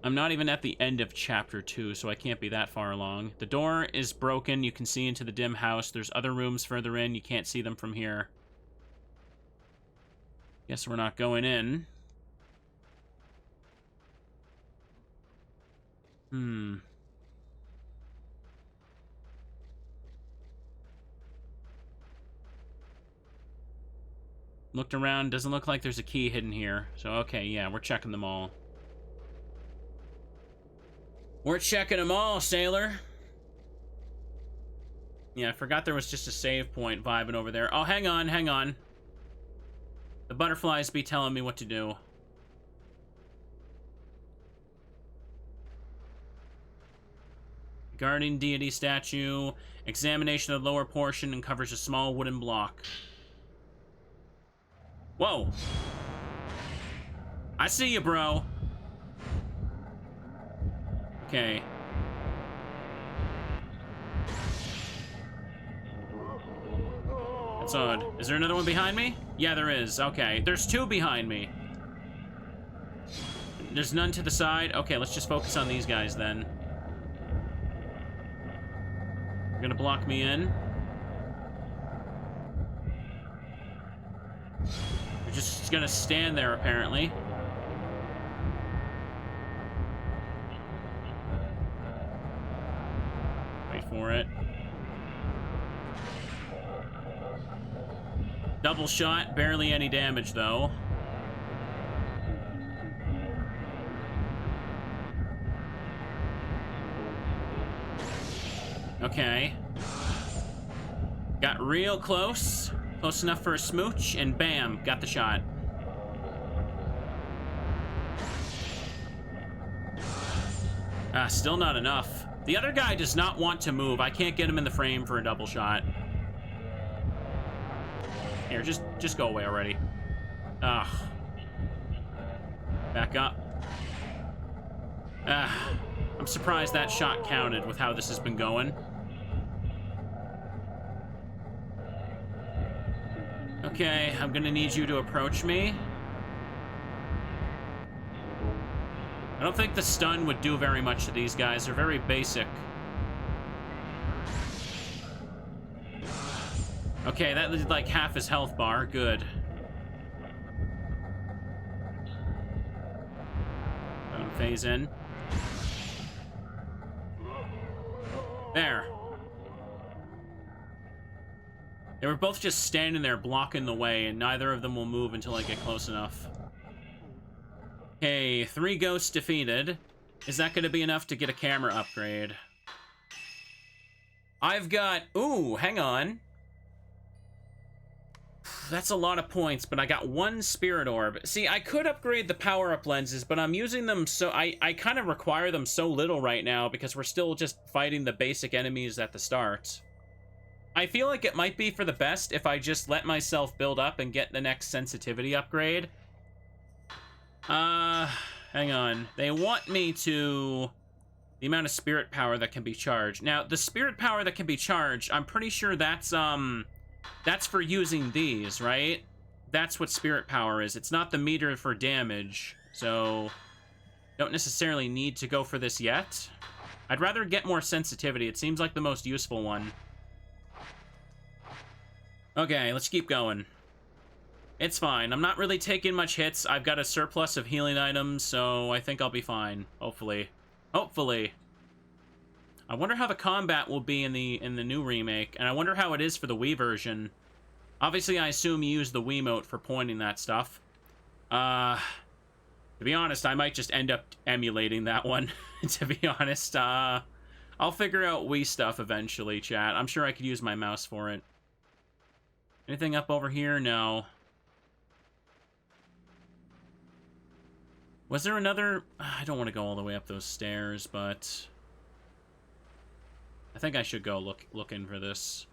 I'm not even at the end of chapter 2, so I can't be that far along. The door is broken. You can see into the dim house. There's other rooms further in. You can't see them from here. Guess we're not going in. Looked around. Doesn't look like there's a key hidden here. So, okay, yeah, we're checking them all. We're checking them all, sailor. Yeah, I forgot there was just a save point vibing over there. Oh, hang on, hang on. The butterflies be telling me what to do. Guardian deity statue. Examination of the lower portion uncovers a small wooden block. Whoa. I see you, bro. Okay. That's odd. Is there another one behind me? Yeah, there is. Okay. There's two behind me. There's none to the side. Okay, let's just focus on these guys then. You're gonna block me in. You're just gonna stand there, apparently. Wait for it. Double shot, barely any damage, though. Okay. Got real close. Close enough for a smooch, and bam, got the shot. Still not enough. The other guy does not want to move. I can't get him in the frame for a double shot. Here, just go away already. Ugh. Back up. I'm surprised that shot counted with how this has been going. Okay, I'm gonna need you to approach me. I don't think the stun would do very much to these guys. They're very basic. Okay, that did like half his health bar. Good. Let him phase in. There. They were both just standing there blocking the way, and neither of them will move until I get close enough. Okay, 3 ghosts defeated. Is that going to be enough to get a camera upgrade? I've got... Ooh, hang on. That's a lot of points, but I got 1 spirit orb. See, I could upgrade the power-up lenses, but I'm using them so... I kind of require them so little right now because we're still just fighting the basic enemies at the start. I feel like it might be for the best if I just let myself build up and get the next sensitivity upgrade. Hang on. They want me to... The amount of spirit power that can be charged. Now, the spirit power that can be charged, I'm pretty sure that's for using these, right? That's what spirit power is. It's not the meter for damage, so don't necessarily need to go for this yet. I'd rather get more sensitivity. It seems like the most useful one. Okay, let's keep going. It's fine. I'm not really taking much hits. I've got a surplus of healing items, so I think I'll be fine. Hopefully. Hopefully. I wonder how the combat will be in the new remake, and I wonder how it is for the Wii version. Obviously, I assume you use the Wiimote for pointing that stuff. To be honest, I might just end up emulating that one, to be honest. I'll figure out Wii stuff eventually, chat. I'm sure I could use my mouse for it. Anything up over here? No. Was there another... I don't want to go all the way up those stairs, but... I think I should go looking for this.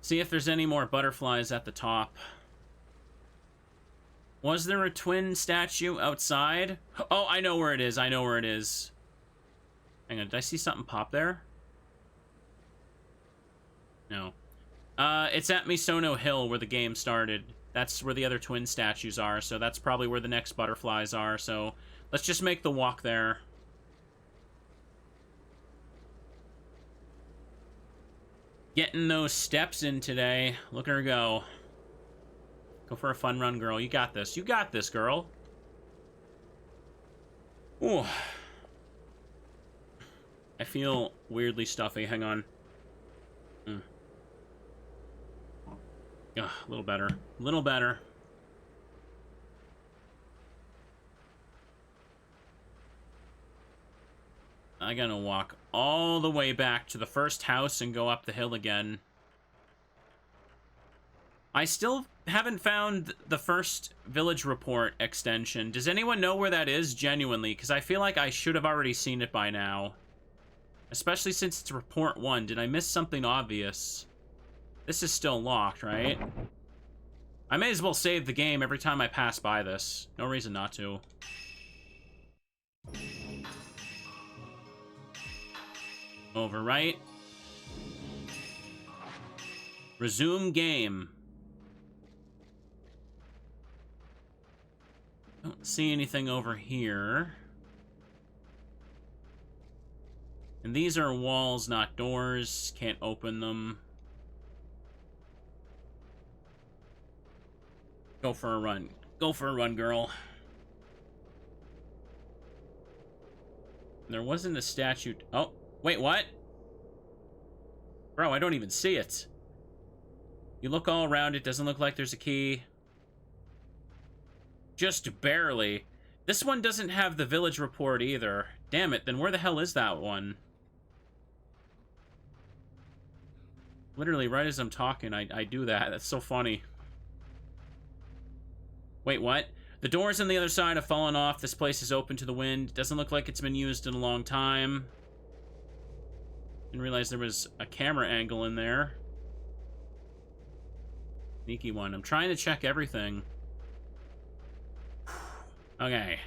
See if there's any more butterflies at the top. Was there a twin statue outside? Oh, I know where it is. I know where it is. Hang on, did I see something pop there? No. It's at Misono Hill where the game started. That's where the other twin statues are, so that's probably where the next butterflies are, so let's just make the walk there. Getting those steps in today. Look at her go. Go for a fun run, girl. You got this. You got this, girl. Ooh. I feel weirdly stuffy. Hang on. A little better. A little better. I gotta walk all the way back to the first house and go up the hill again. I still haven't found the first village report extension. Does anyone know where that is, genuinely? Because I feel like I should have already seen it by now. Especially since it's report 1. Did I miss something obvious? This is still locked, right? I may as well save the game every time I pass by this. No reason not to. Over, right? Resume game. Don't see anything over here. And these are walls, not doors. Can't open them. Go for a run. Go for a run, girl. There wasn't a statue. Oh, wait, what? Bro, I don't even see it. You look all around, it doesn't look like there's a key. Just barely. This one doesn't have the village report either. Damn it, then where the hell is that one? Literally, right as I'm talking, I do that. That's so funny. Wait, what? The doors on the other side have fallen off. This place is open to the wind. Doesn't look like it's been used in a long time. Didn't realize there was a camera angle in there. Sneaky one. I'm trying to check everything. Okay.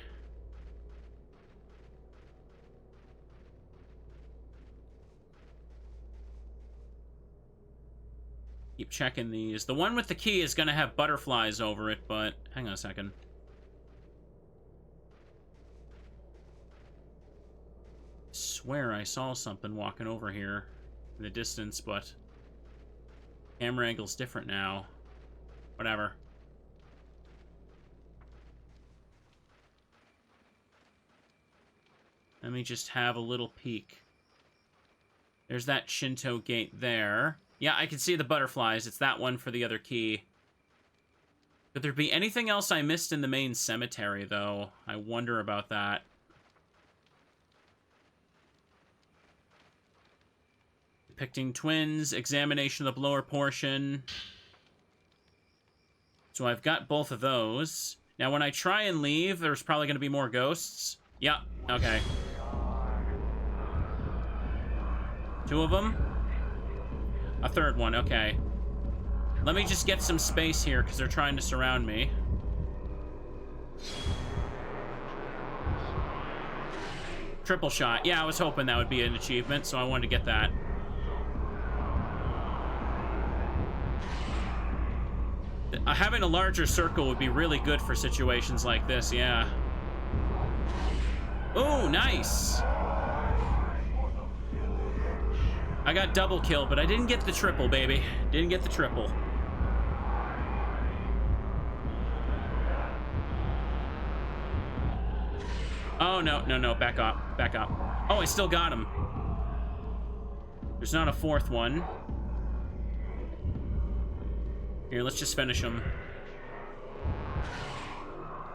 Keep checking these. The one with the key is going to have butterflies over it, but hang on a second. I swear I saw something walking over here in the distance, but camera angle's different now. Whatever. Let me just have a little peek. There's that Shinto gate there. Yeah, I can see the butterflies. It's that one for the other key. Could there be anything else I missed in the main cemetery, though? I wonder about that. Depicting twins, examination of the lower portion. So I've got both of those. Now, when I try and leave, there's probably going to be more ghosts. Yeah, okay. 2 of them. A 3rd one, okay. Let me just get some space here, because they're trying to surround me. Triple shot. Yeah, I was hoping that would be an achievement, so I wanted to get that. Having a larger circle would be really good for situations like this, yeah. Ooh, nice! I got double kill, but I didn't get the triple, baby. Didn't get the triple. Oh, no, no, no. Back up. Back up. Oh, I still got him. There's not a 4th one. Here, let's just finish him.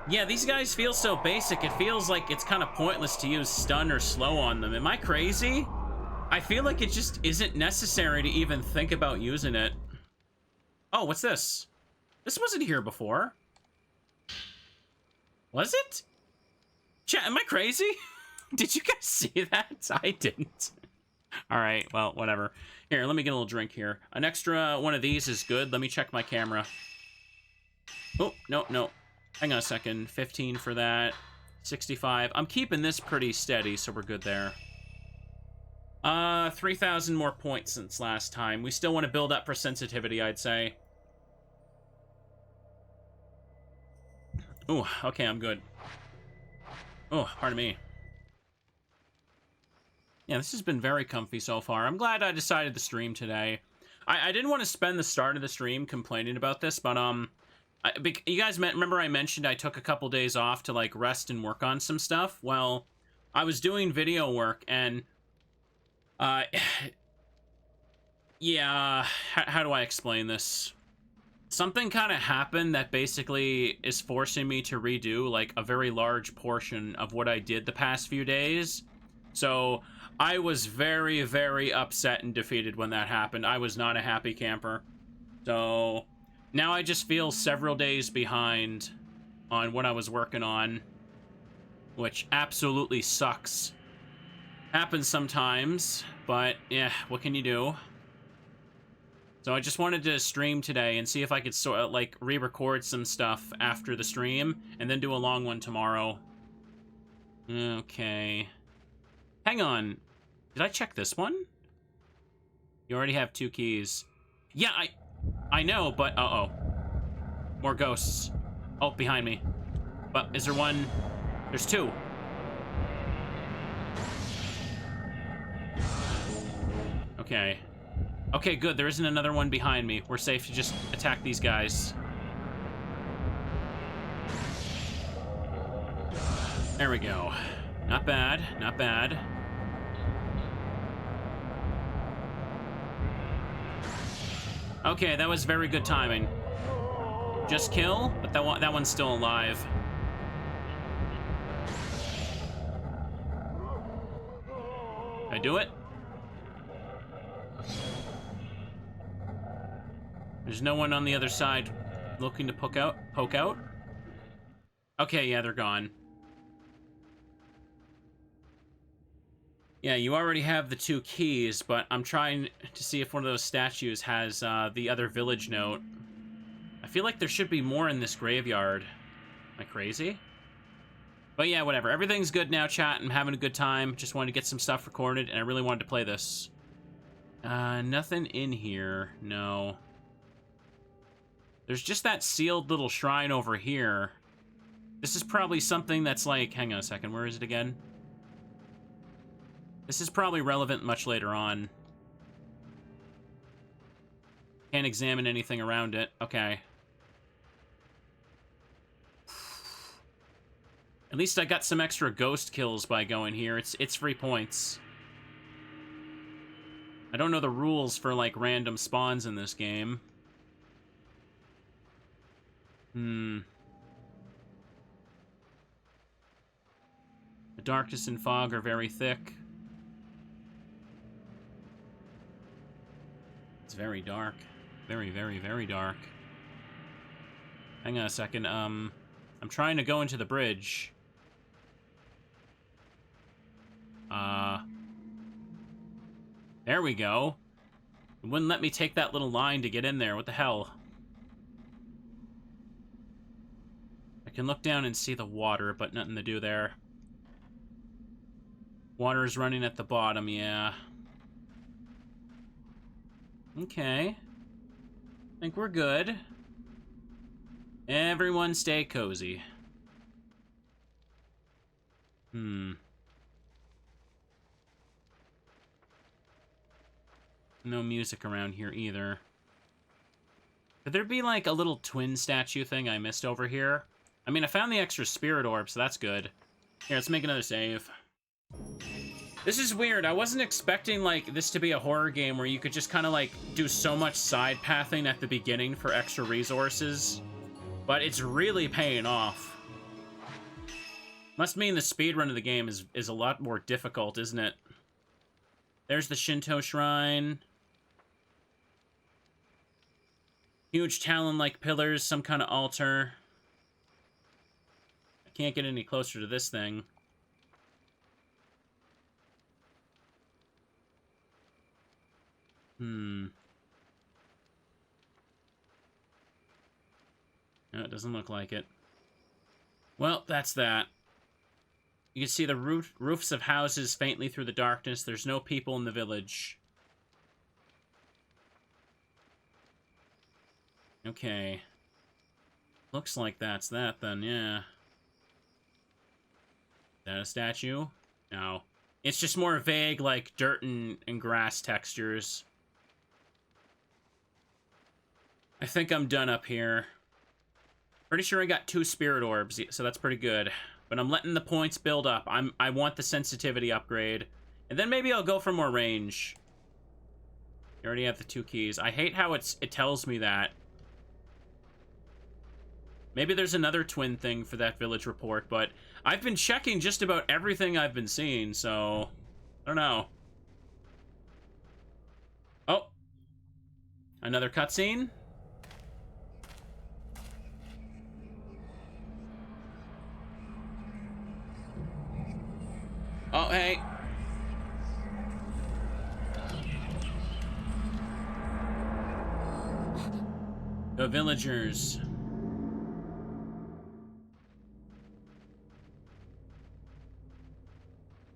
Yeah, these guys feel so basic. It feels like it's kind of pointless to use stun or slow on them. Am I crazy? I feel like it just isn't necessary to even think about using it. Oh, what's this? This wasn't here before. Was it? Chat, am I crazy? Did you guys see that? I didn't. All right, well, whatever. Here, let me get a little drink here. An extra one of these is good. Let me check my camera. Oh, no, no. Hang on a second. 15 for that. 65. I'm keeping this pretty steady, so we're good there. 3,000 more points since last time. We still want to build up for sensitivity, I'd say. Ooh, okay, I'm good. Oh, pardon me. Yeah, this has been very comfy so far. I'm glad I decided to stream today. I didn't want to spend the start of the stream complaining about this, but, you guys remember I mentioned I took a couple days off to, like, rest and work on some stuff? Well, I was doing video work, and yeah, how do I explain this? Something kind of happened that basically is forcing me to redo, like, a very large portion of what I did the past few days. So, I was very, very upset and defeated when that happened. I was not a happy camper. So, now I just feel several days behind on what I was working on, which absolutely sucks. Happens sometimes, but yeah, what can you do? So I just wanted to stream today and see if I could sort of like re-record some stuff after the stream and then do a long one tomorrow. Okay. Hang on. Did I check this one? You already have 2 keys. Yeah, I know, but uh-oh. More ghosts. Oh, behind me. But is there one? There's 2. Okay. Okay, good. There isn't another one behind me. We're safe to just attack these guys. There we go. Not bad. Not bad. Okay, that was very good timing. Just kill, but that one's still alive. I do it? There's no one on the other side looking to poke out? Okay, yeah, they're gone. Yeah, you already have the 2 keys, but I'm trying to see if one of those statues has the other village note. I feel like there should be more in this graveyard. Am I crazy? But yeah, whatever. Everything's good now, chat. I'm having a good time. Just wanted to get some stuff recorded, and I really wanted to play this. Nothing in here. No. There's just that sealed little shrine over here. This is probably something that's like... Hang on a second. Where is it again? This is probably relevant much later on. Can't examine anything around it. Okay. At least I got some extra ghost kills by going here. It's free points. I don't know the rules for, like, random spawns in this game. The darkness and fog are very thick. It's very dark. Very, very, very dark. Hang on a second. I'm trying to go into the bridge. There we go. It wouldn't let me take that little line to get in there. What the hell? I can look down and see the water, but nothing to do there. Water is running at the bottom, yeah. Okay. I think we're good. Everyone stay cozy. No music around here either. Could there be like a little twin statue thing I missed over here? I mean, I found the extra spirit orb, so that's good. Here, let's make another save. This is weird. I wasn't expecting like this to be a horror game where you could just kind of like do so much side pathing at the beginning for extra resources. But it's really paying off. Must mean the speedrun of the game is a lot more difficult, isn't it? There's the Shinto shrine. Huge talon-like pillars, some kind of altar. I can't get any closer to this thing. No, it doesn't look like it. Well, that's that. You can see the roofs of houses faintly through the darkness. There's no people in the village. Okay. Looks like that's that then, yeah. Is that a statue? No. It's just more vague, like dirt and grass textures. I think I'm done up here. Pretty sure I got 2 spirit orbs, so that's pretty good. But I'm letting the points build up. I want the sensitivity upgrade. And then maybe I'll go for more range. You already have the 2 keys. I hate how it tells me that. Maybe there's another twin thing for that village report, but I've been checking just about everything I've been seeing, so I don't know. Oh. Another cutscene? Oh, hey. The villagers.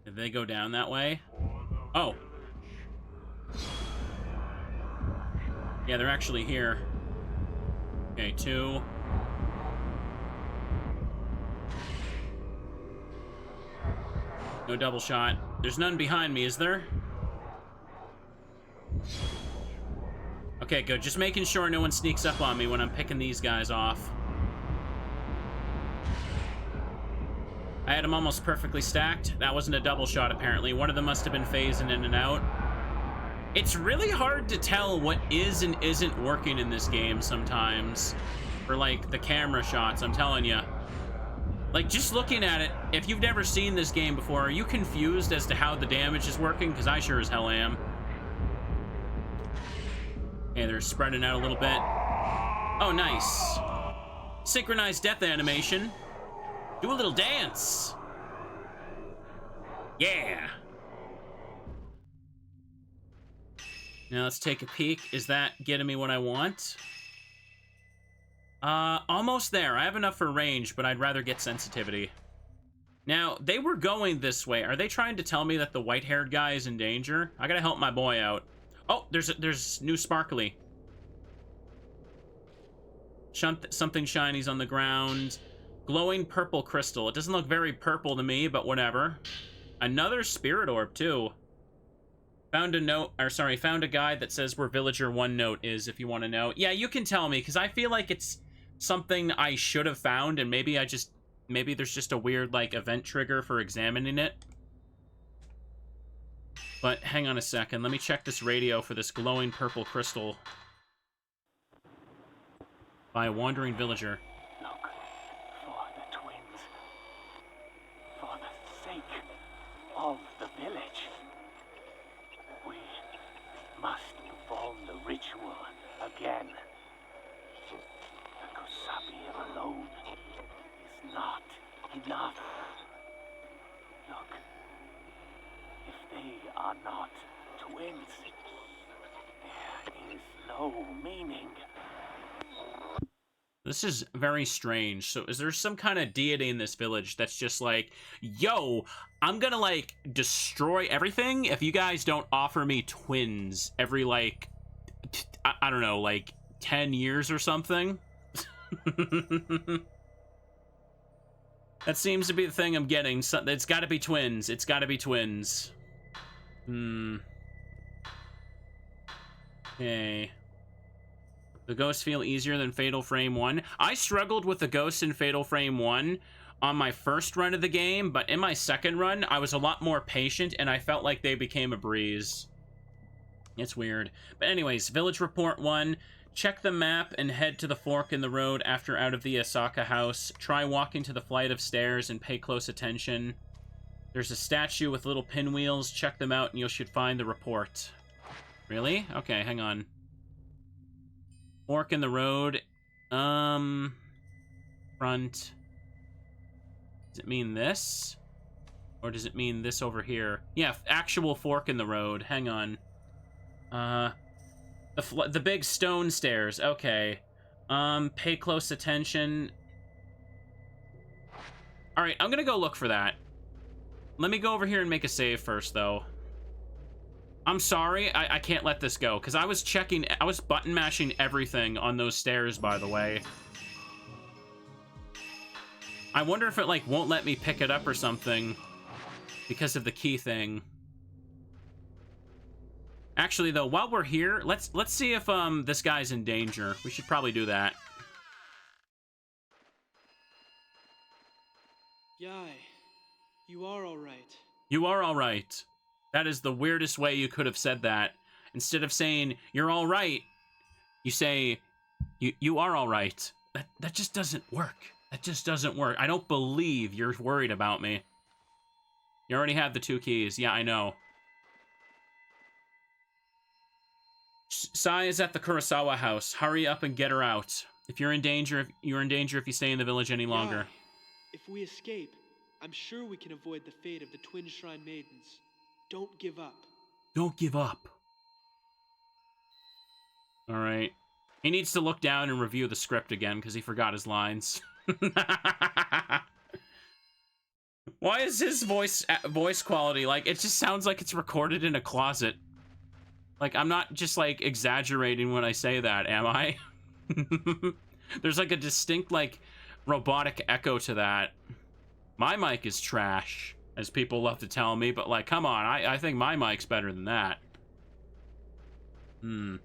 Did they go down that way? Oh. Yeah, they're actually here. Okay, 2. No double shot. There's none behind me, is there? Okay, good. Just making sure no one sneaks up on me when I'm picking these guys off. I had them almost perfectly stacked. That wasn't a double shot, apparently. One of them must have been phasing in and out. It's really hard to tell what is and isn't working in this game sometimes. For, like, the camera shots, I'm telling you. Like, just looking at it, if you've never seen this game before, are you confused as to how the damage is working? Because I sure as hell am. Okay, they're spreading out a little bit. Oh, nice. Synchronized death animation. Do a little dance. Yeah. Now let's take a peek. Is that getting me what I want? Almost there. I have enough for range, but I'd rather get sensitivity. Now, they were going this way. Are they trying to tell me that the white-haired guy is in danger? I gotta help my boy out. Oh, there's new sparkly. Something shiny's on the ground. Glowing purple crystal. It doesn't look very purple to me, but whatever. Another spirit orb, too. Found a note, or sorry, found a guide that says where Villager 1 note is, if you want to know. Yeah, you can tell me, because I feel like it's something I should have found, and maybe there's just a weird, like, event trigger for examining it. But hang on a second, let me check this radio for this glowing purple crystal. By a wandering villager. Look for the twins. For the sake of the village. We must perform the ritual again. The Kusabi alone is not enough. Look, if they are not twins, there is no meaning. This is very strange. So is there some kind of deity in this village that's just like, yo, I'm gonna, like, destroy everything if you guys don't offer me twins every, like, I don't know, like, 10 years or something? That seems to be the thing I'm getting. So, it's gotta be twins. It's gotta be twins. Okay. The ghosts feel easier than Fatal Frame 1. I struggled with the ghosts in Fatal Frame 1 on my first run of the game, but in my second run, I was a lot more patient, and I felt like they became a breeze. It's weird. But anyways, Village Report 1. Check the map and head to the fork in the road after out of the Osaka house. Try walking to the flight of stairs and pay close attention. There's a statue with little pinwheels. Check them out and you should find the report. Really? Okay, hang on. Fork in the road. Front. Does it mean this? Or does it mean this over here? Yeah, actual fork in the road. Hang on. The big stone stairs. Okay. Pay close attention. Alright, I'm gonna go look for that. Let me go over here and make a save first, though. I'm sorry, I can't let this go, because I was button mashing everything on those stairs, by the way. I wonder if it, like, won't let me pick it up or something because of the key thing. Actually, though, while we're here, let's see if, this guy's in danger. We should probably do that. Yai, you are alright. You are alright. That is the weirdest way you could have said that. Instead of saying, you're alright, you say, you are alright. That just doesn't work. That just doesn't work. I don't believe you're worried about me. You already have the 2 keys. Yeah, I know. Sai is at the Kurasawa house. Hurry up and get her out. If you're in danger, you're in danger if you stay in the village any longer. Yai, if we escape, I'm sure we can avoid the fate of the Twin Shrine Maidens. Don't give up. Don't give up. All right. He needs to look down and review the script again because he forgot his lines. Why is his voice quality like it just sounds like it's recorded in a closet? Like I'm not just like exaggerating when I say that, am I? There's like a distinct like robotic echo to that. My mic is trash, as people love to tell me, but like come on, I think my mic's better than that. Do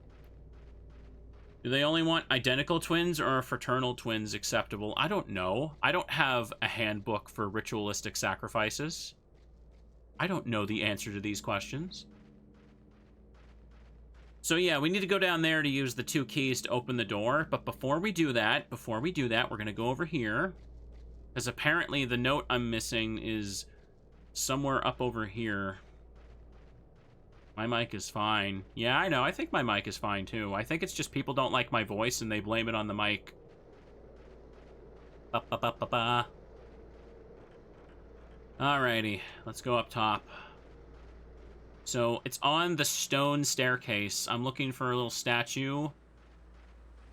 they only want identical twins or are fraternal twins acceptable? I don't know. I don't have a handbook for ritualistic sacrifices. I don't know the answer to these questions. So yeah, we need to go down there to use the 2 keys to open the door. But before we do that, we're going to go over here. Because apparently the note I'm missing is somewhere up over here. My mic is fine. Yeah, I know. I think my mic is fine, too. I think it's just people don't like my voice and they blame it on the mic. Ba-ba-ba-ba-ba. Alrighty, let's go up top. So, it's on the stone staircase. I'm looking for a little statue.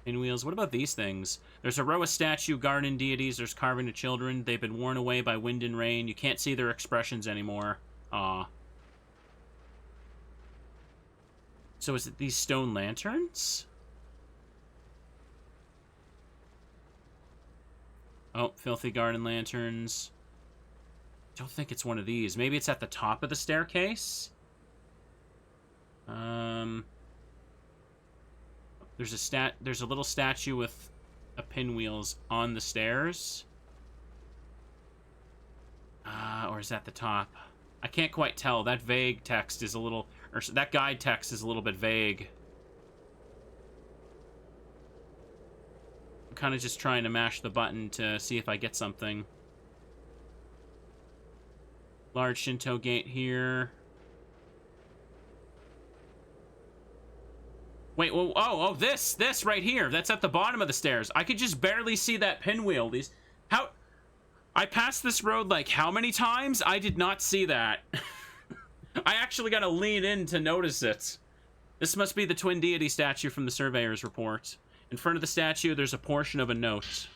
Pinwheels. What about these things? There's a row of statue garden deities. There's carving of children. They've been worn away by wind and rain. You can't see their expressions anymore. Aw. So is it these stone lanterns? Oh, filthy garden lanterns. Don't think it's one of these. Maybe it's at the top of the staircase? There's a little statue with a pinwheels on the stairs. Or is that the top? I can't quite tell. That vague text is a little... Or that guide text is a little bit vague. I'm kind of just trying to mash the button to see if I get something. Large Shinto gate here. Wait, well, oh, this right here. That's at the bottom of the stairs. I could just barely see that pinwheel. How... I passed this road, like, how many times? I did not see that. I actually gotta lean in to notice it. This must be the twin deity statue from the surveyor's report. In front of the statue, there's a portion of a note.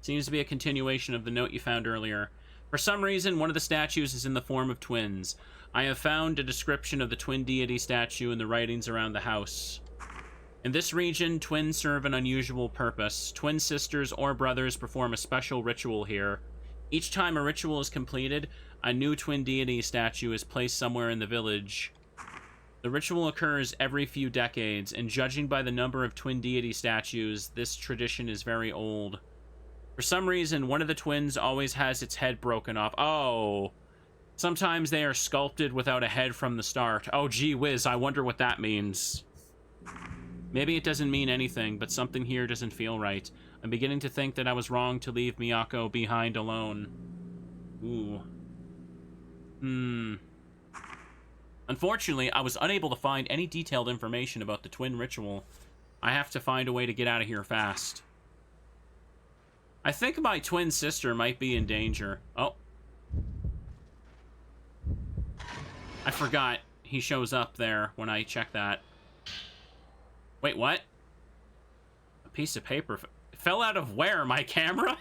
Seems to be a continuation of the note you found earlier. For some reason, one of the statues is in the form of twins. I have found a description of the twin deity statue in the writings around the house. In this region, twins serve an unusual purpose. Twin sisters or brothers perform a special ritual here. Each time a ritual is completed, a new twin deity statue is placed somewhere in the village. The ritual occurs every few decades, and judging by the number of twin deity statues, this tradition is very old. For some reason, one of the twins always has its head broken off. Oh. Sometimes they are sculpted without a head from the start. Oh, gee whiz, I wonder what that means. Maybe it doesn't mean anything, but something here doesn't feel right. I'm beginning to think that I was wrong to leave Miyako behind alone. Ooh. Unfortunately, I was unable to find any detailed information about the twin ritual. I have to find a way to get out of here fast. I think my twin sister might be in danger. Oh. I forgot he shows up there when I check that. Wait, what? A piece of paper fell out of where? My camera?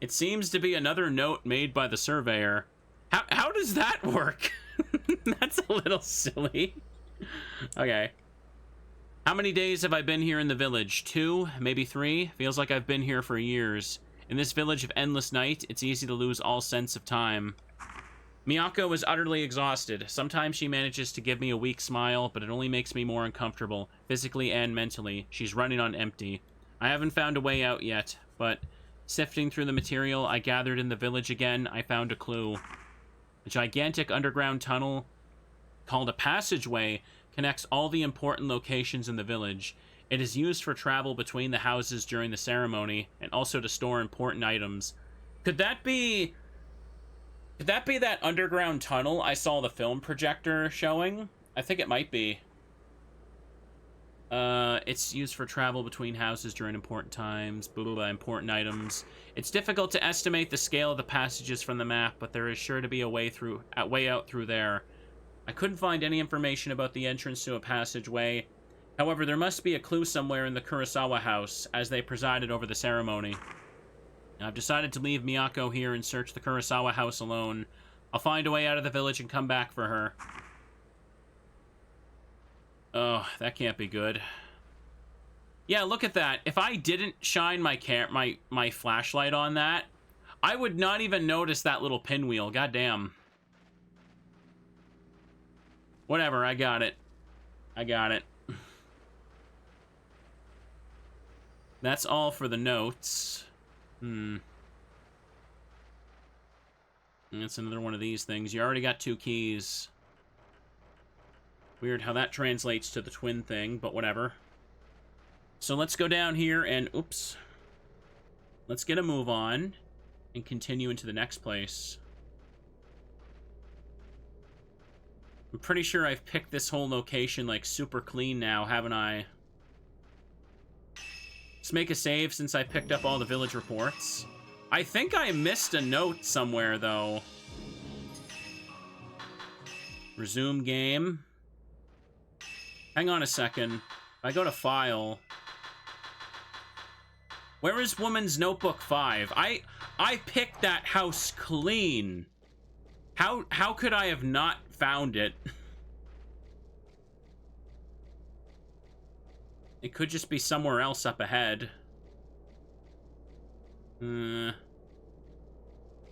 It seems to be another note made by the surveyor. How does that work? That's a little silly. Okay. How many days have I been here in the village? 2, maybe 3? Feels like I've been here for years. In this village of endless night, it's easy to lose all sense of time. Miyako is utterly exhausted. Sometimes she manages to give me a weak smile, but it only makes me more uncomfortable, physically and mentally. She's running on empty. I haven't found a way out yet, but sifting through the material I gathered in the village again, I found a clue. A gigantic underground tunnel called a passageway connects all the important locations in the village. It is used for travel between the houses during the ceremony, and also to store important items. Could that be that underground tunnel I saw the film projector showing? I think it might be. It's used for travel between houses during important times, blah, blah, blah, important items. It's difficult to estimate the scale of the passages from the map, but there is sure to be a way out through there. I couldn't find any information about the entrance to a passageway. However, there must be a clue somewhere in the Kurasawa house, as they presided over the ceremony. I've decided to leave Miyako here and search the Kurasawa house alone. I'll find a way out of the village and come back for her. Oh, that can't be good. Yeah, look at that. If I didn't shine my flashlight on that, I would not even notice that little pinwheel. Goddamn. Whatever, I got it. I got it. That's all for the notes. That's another one of these things. You already got 2 keys. Weird how that translates to the twin thing, but whatever. So let's go down here and... Oops. let's get a move on and continue into the next place. I'm pretty sure I've picked this whole location, like, super clean now, haven't I? Let's make a save since I picked up all the village reports. I think I missed a note somewhere, though. Resume game. Hang on a second. If I go to file... Where is Woman's Notebook 5? I picked that house clean. How could I have not found it? It could just be somewhere else up ahead. They're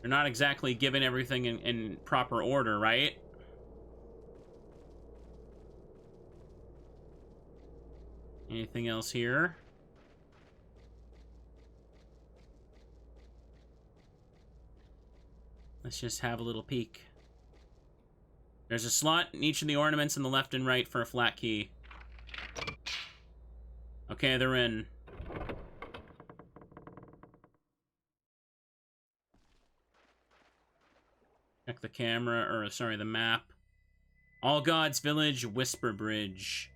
not exactly giving everything in proper order, right? Anything else here? Let's just have a little peek. There's a slot in each of the ornaments on the left and right for a flat key. Okay, they're in. Check the camera, or sorry, the map. All Gods Village, Whisper Bridge.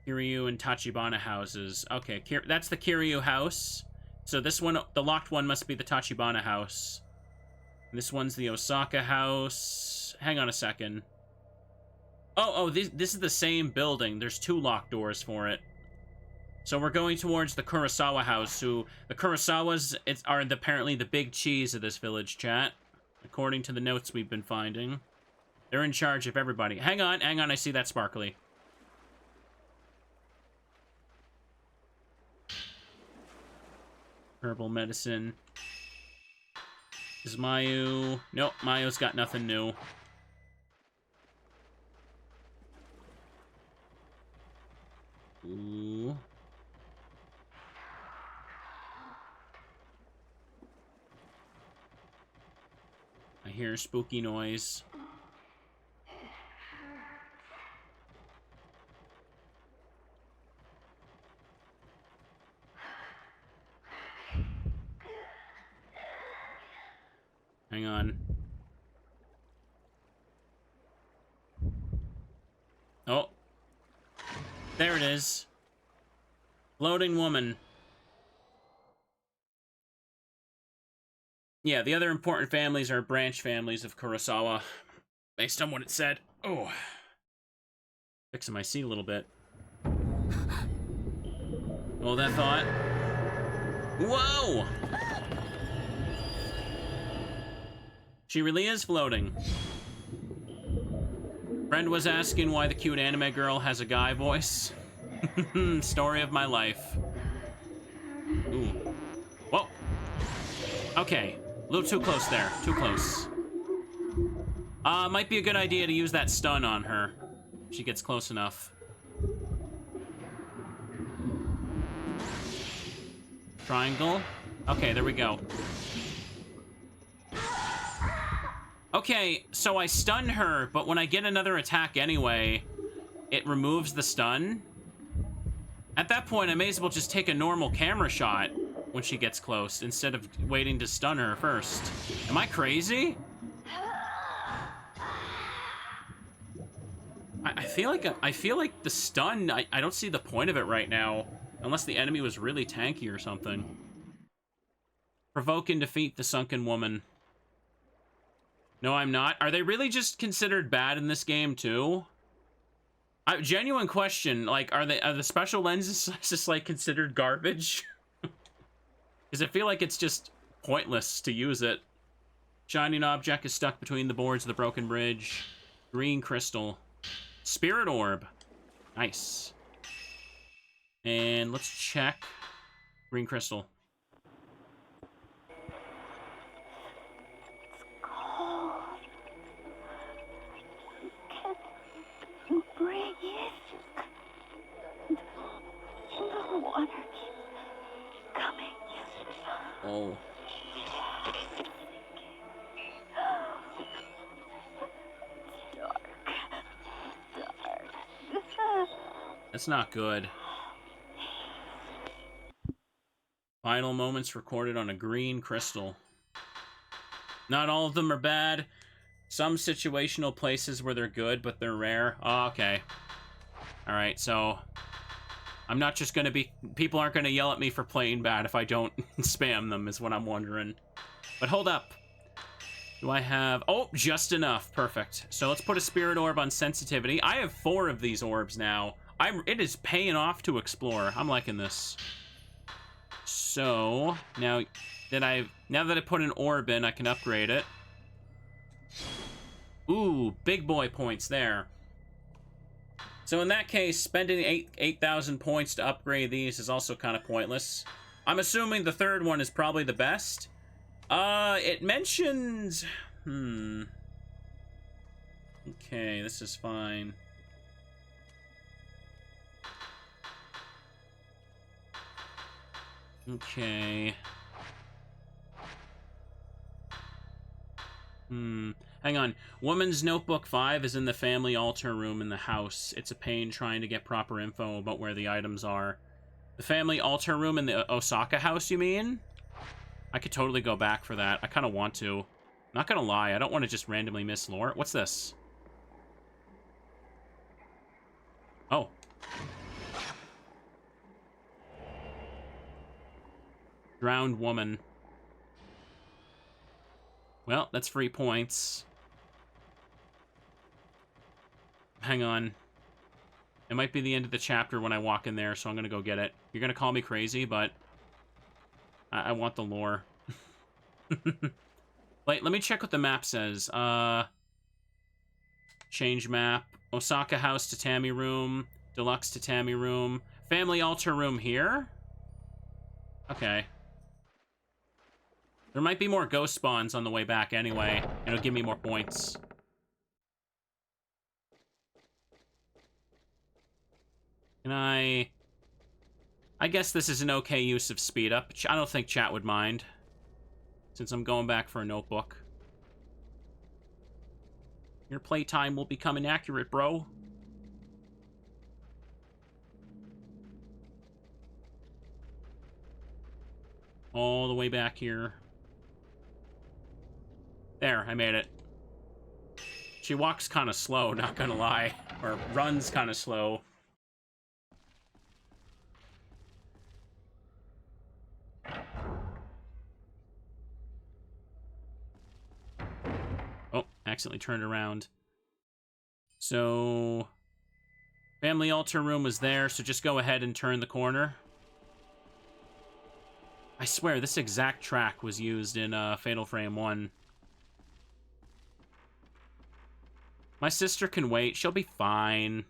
Kiryu and Tachibana houses. Okay, that's the Kiryu house. So this one, the locked one, must be the Tachibana house. This one's the Osaka house. Hang on a second. Oh, this is the same building. There's 2 locked doors for it. So we're going towards the Kurasawa house, who... The Kurasawas are apparently the big cheese of this village, chat. According to the notes we've been finding. They're in charge of everybody. Hang on, I see that sparkly. Herbal medicine. Is Mayu... Nope, Mayu's got nothing new. Ooh. I hear a spooky noise. Hang on. Oh. There it is. Floating woman. Yeah, the other important families are branch families of Kurasawa. Based on what it said. Oh. Fixing my seat a little bit. Oh, that thought. Whoa! She really is floating. Friend was asking why the cute anime girl has a guy voice. Story of my life. Ooh. Whoa. Okay. A little too close there. Too close. Might be a good idea to use that stun on her. If she gets close enough. Triangle. Okay, there we go. Okay, so I stun her, but when I get another attack anyway, it removes the stun. At that point, I may as well just take a normal camera shot when she gets close, instead of waiting to stun her first. Am I crazy? I feel like the stun, I don't see the point of it right now, unless the enemy was really tanky or something. Provoke and defeat the sunken woman. No, I'm not. Are they really just considered bad in this game, too? Genuine question, like, are the special lenses just, like, considered garbage? Because I feel like it's just pointless to use it. Shining object is stuck between the boards of the broken bridge. Green crystal. Spirit orb. Nice. And let's check. Green crystal. Oh. That's not good. Final moments recorded on a green crystal. Not all of them are bad. Some situational places where they're good, but they're rare. Oh, okay. Alright, so... I'm not just gonna be... People aren't gonna yell at me for playing bad if I don't spam them, is what I'm wondering. But hold up. Do I have... Oh, just enough. Perfect. So let's put a spirit orb on sensitivity. I have 4 of these orbs now. It is paying off to explore. I'm liking this. So, now that I put an orb in, I can upgrade it. Ooh, big boy points there. So in that case, spending 8,000 points to upgrade these is also kind of pointless. I'm assuming the third one is probably the best. It mentions... Okay, this is fine. Okay. Hang on. Woman's Notebook 5 is in the family altar room in the house. It's a pain trying to get proper info about where the items are. The family altar room in the Osaka house, you mean? I could totally go back for that. I kind of want to. Not gonna lie, I don't want to just randomly miss lore. What's this? Oh. Drowned woman. Well, that's free points. Hang on. It might be the end of the chapter when I walk in there, so I'm gonna go get it. You're gonna call me crazy, but... I want the lore. Wait, let me check what the map says. Change map. Osaka house tatami room. Deluxe tatami room. Family altar room here? Okay. There might be more ghost spawns on the way back anyway. And it'll give me more points. Can I guess this is an okay use of speed up. I don't think chat would mind. Since I'm going back for a notebook. Your playtime will become inaccurate, bro. All the way back here. There, I made it. She walks kind of slow, not gonna lie. Or runs kind of slow. Oh, accidentally turned around. So... Family altar room was there, so just go ahead and turn the corner. I swear, this exact track was used in Fatal Frame 1. My sister can wait. She'll be fine.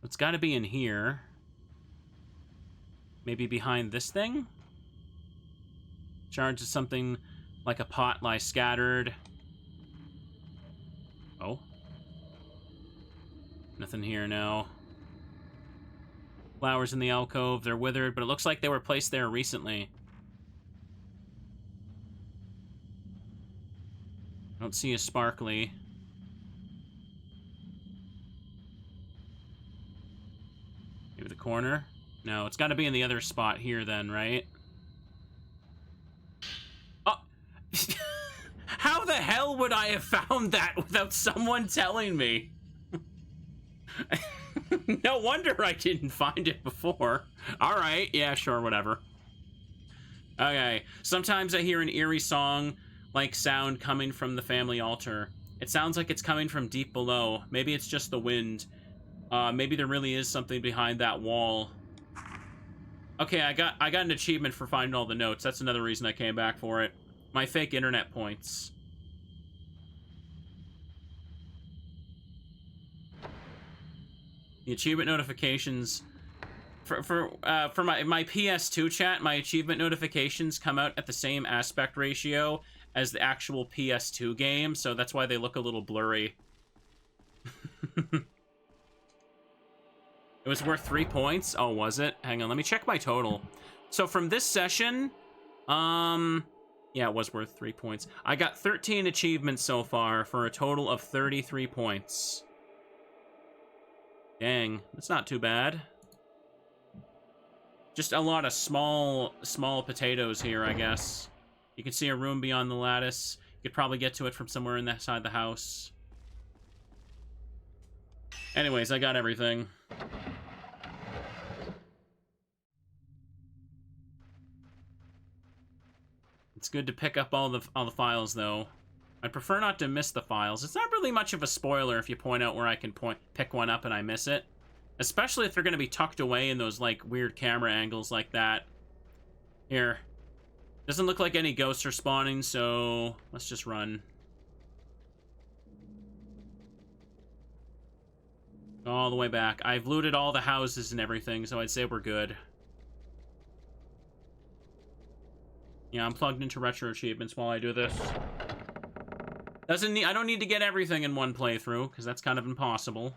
It's got to be in here. Maybe behind this thing? Charge of something like a pot lies scattered. Oh. Nothing here now. Flowers in the alcove. They're withered, but it looks like they were placed there recently. I don't see a sparkly. Maybe the corner? No, it's got to be in the other spot here then, right? Oh! How the hell would I have found that without someone telling me? No wonder I didn't find it before. Alright, yeah, sure, whatever. Okay, sometimes I hear an eerie song-like sound coming from the family altar. It sounds like it's coming from deep below. Maybe it's just the wind. Maybe there really is something behind that wall. Okay, I got an achievement for finding all the notes. That's another reason I came back for it. My fake internet points. The achievement notifications for my PS2 chat, my achievement notifications come out at the same aspect ratio as the actual PS2 game, so that's why they look a little blurry. It was worth 3 points? Oh, was it? Hang on, let me check my total. So from this session, yeah, it was worth 3 points. I got 13 achievements so far for a total of 33 points. Dang, that's not too bad. Just a lot of small potatoes here, I guess. You can see a room beyond the lattice. You could probably get to it from somewhere inside the house. Anyways, I got everything. It's good to pick up all the files, though. I'd prefer not to miss the files. It's not really much of a spoiler if you point out where I can pick one up and I miss it. Especially if they're going to be tucked away in those, like, weird camera angles like that. Here. Doesn't look like any ghosts are spawning, so let's just run. All the way back. I've looted all the houses and everything, so I'd say we're good. Yeah, I'm plugged into retro achievements while I do this. I don't need to get everything in one playthrough, because that's kind of impossible.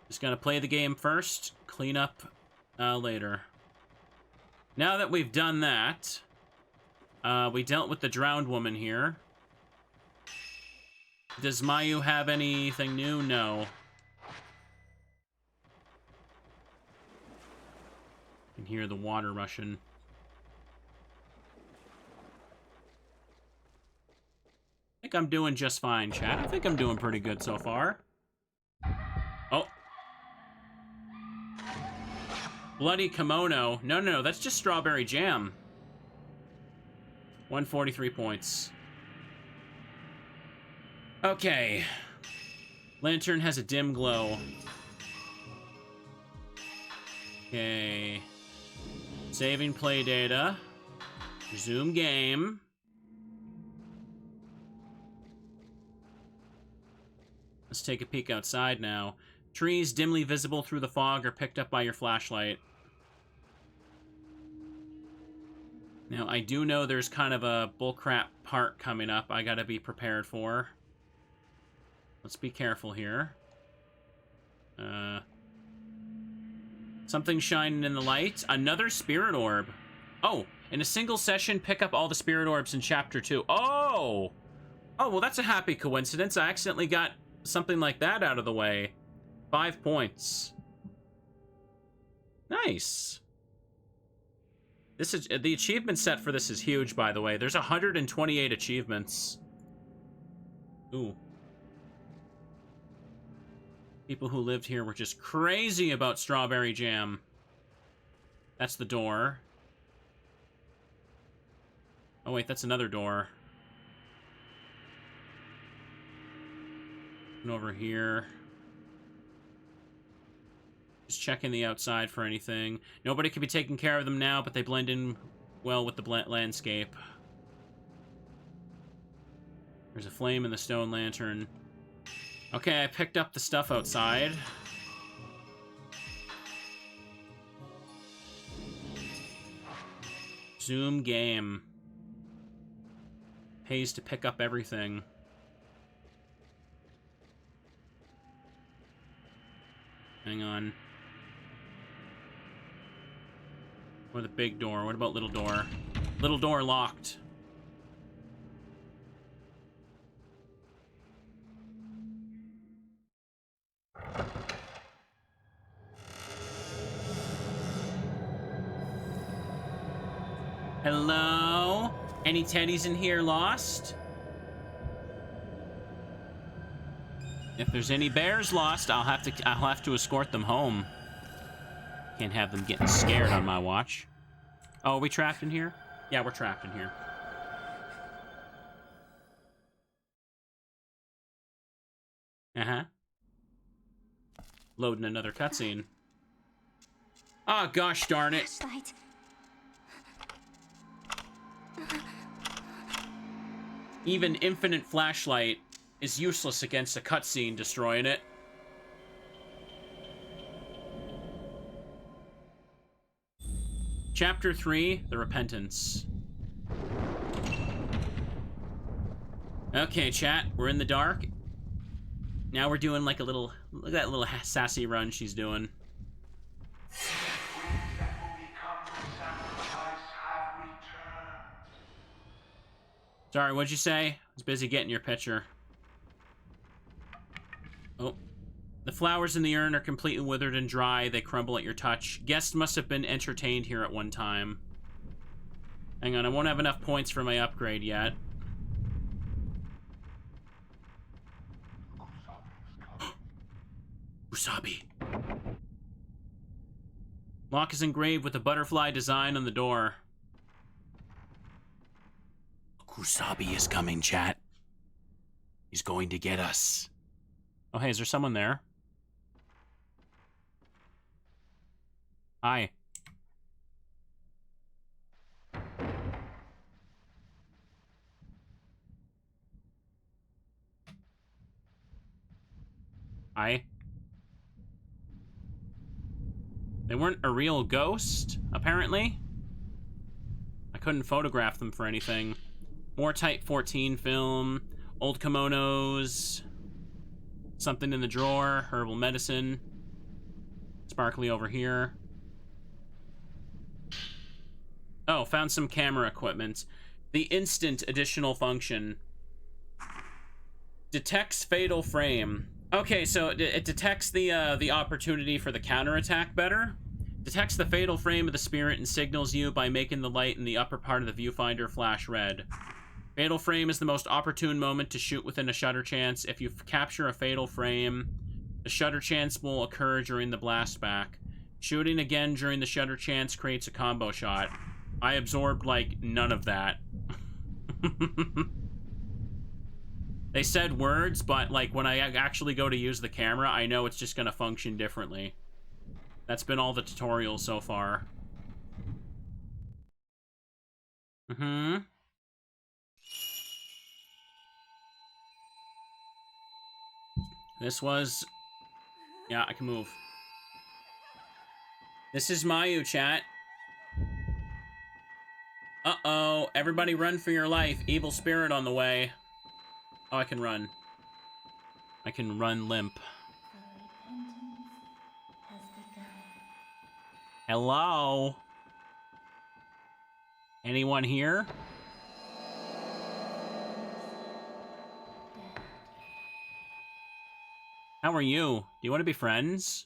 Just gonna play the game first, clean up later. Now that we've done that, we dealt with the drowned woman here. Does Mayu have anything new? No. You can hear the water rushing. I think I'm doing just fine, chat. I think I'm doing pretty good so far. Oh. Bloody kimono. No, that's just strawberry jam. 143 points. Okay. Lantern has a dim glow. Okay. Saving play data. Resume game. Let's take a peek outside now. Trees dimly visible through the fog are picked up by your flashlight. Now, I do know there's kind of a bullcrap part coming up I gotta be prepared for. Let's be careful here. Something shining in the light. Another spirit orb. Oh, in a single session, pick up all the spirit orbs in Chapter 2. Oh! Oh, well, that's a happy coincidence. I accidentally got something like that out of the way. 5 points. Nice. This is the achievement set for this is huge, by the way. There's 128 achievements. Ooh. People who lived here were just crazy about strawberry jam. That's the door. Oh wait, that's another door. And over here. Just checking the outside for anything. Nobody can be taking care of them now, but they blend in well with the landscape. There's a flame in the stone lantern. Okay, I picked up the stuff outside. Zoom game. Pays to pick up everything. Hang on. Or the big door. What about little door? Little door locked. Hello? Any teddies in here lost? If there's any bears lost, I'll have to escort them home. Can't have them getting scared on my watch. Oh, are we trapped in here? Yeah, we're trapped in here. Uh-huh. Loading another cutscene. Oh, gosh darn it. Flashlight. Even infinite flashlight is useless against a cutscene destroying it. Chapter 3, The Repentance. Okay, chat, we're in the dark. Now we're doing like a little, look at that little sassy run she's doing. Sorry, what'd you say? I was busy getting your picture. Oh. The flowers in the urn are completely withered and dry. They crumble at your touch. Guests must have been entertained here at one time. Hang on, I won't have enough points for my upgrade yet. Kusabi. Lock is engraved with a butterfly design on the door. Kusabi is coming, chat. He's going to get us. Oh, hey, is there someone there? Hi. Hi. They weren't a real ghost, apparently. I couldn't photograph them for anything. More Type 14 film. Old kimonos. Something in the drawer. Herbal medicine. Sparkly over here. Oh, found some camera equipment. The instant additional function. Detects fatal frame. Okay, so it detects the opportunity for the counterattack better. Detects the fatal frame of the spirit and signals you by making the light in the upper part of the viewfinder flash red. Fatal frame is the most opportune moment to shoot within a shutter chance. If you capture a fatal frame, the shutter chance will occur during the blast back. Shooting again during the shutter chance creates a combo shot. I absorbed, like, none of that. They said words, but, like, when I actually go to use the camera, I know it's just gonna function differently. That's been all the tutorials so far. Mm-hmm. This was... Yeah, I can move. This is Mayu, chat. Uh-oh. Everybody run for your life. Evil spirit on the way. Oh, I can run. I can run limp. Hello? Anyone here? How are you? Do you want to be friends?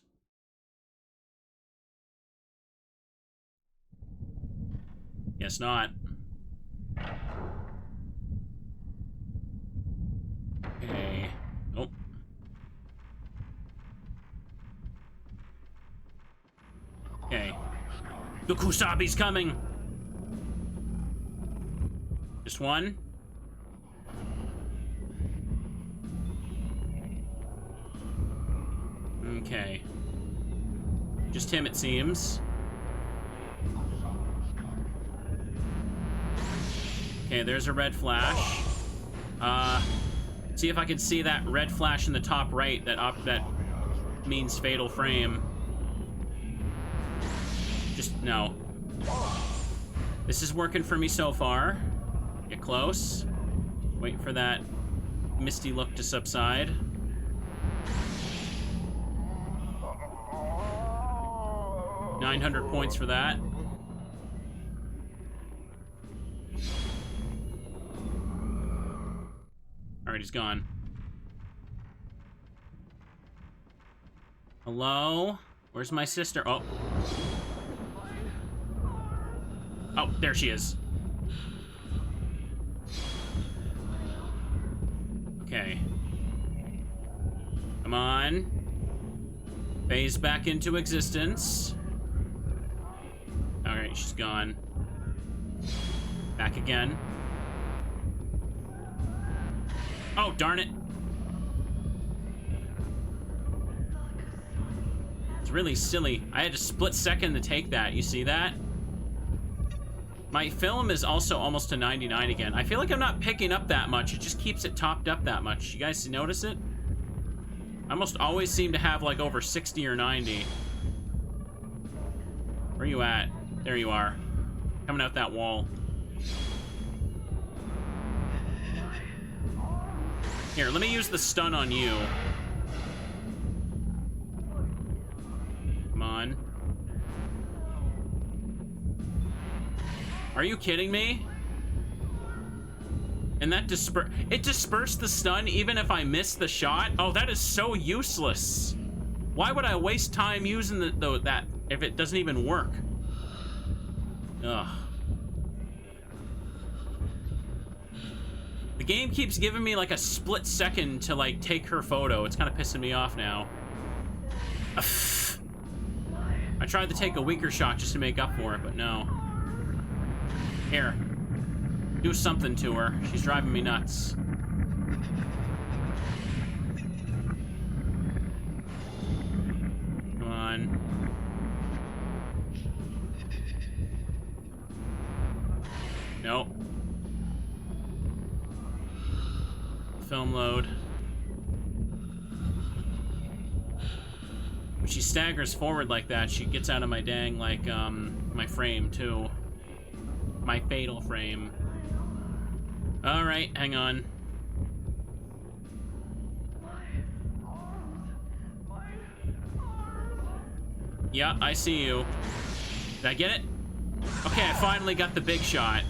Guess not. Okay. Nope. Okay. The Kusabi's coming! Just one? Okay. Just him, it seems. Okay, there's a red flash. See if I can see that red flash in the top right that means fatal frame. Just, no. This is working for me so far. Get close. Wait for that misty look to subside. $900 points for that. Alright, he's gone. Hello? Where's my sister? Oh. Oh, there she is. Okay. Come on. Phase back into existence. Alright, she's gone. Back again. Oh, darn it. It's really silly. I had a split second to take that. You see that? My film is also almost to 99 again. I feel like I'm not picking up that much. It just keeps it topped up that much. You guys notice it? I almost always seem to have like over 60 or 90. Where are you at? There you are. Coming out that wall. Here, let me use the stun on you. Come on. Are you kidding me? And that it dispersed the stun even if I missed the shot? Oh, that is so useless. Why would I waste time using that if it doesn't even work? Ugh. The game keeps giving me like a split second to like take her photo. It's kind of pissing me off now. I tried to take a weaker shot just to make up for it, but no. Here. Do something to her. She's driving me nuts. Come on. Nope. Film load. When she staggers forward like that, she gets out of my dang, like, my frame, too. My fatal frame. Alright, hang on. Yeah, I see you. Did I get it? Okay, I finally got the big shot.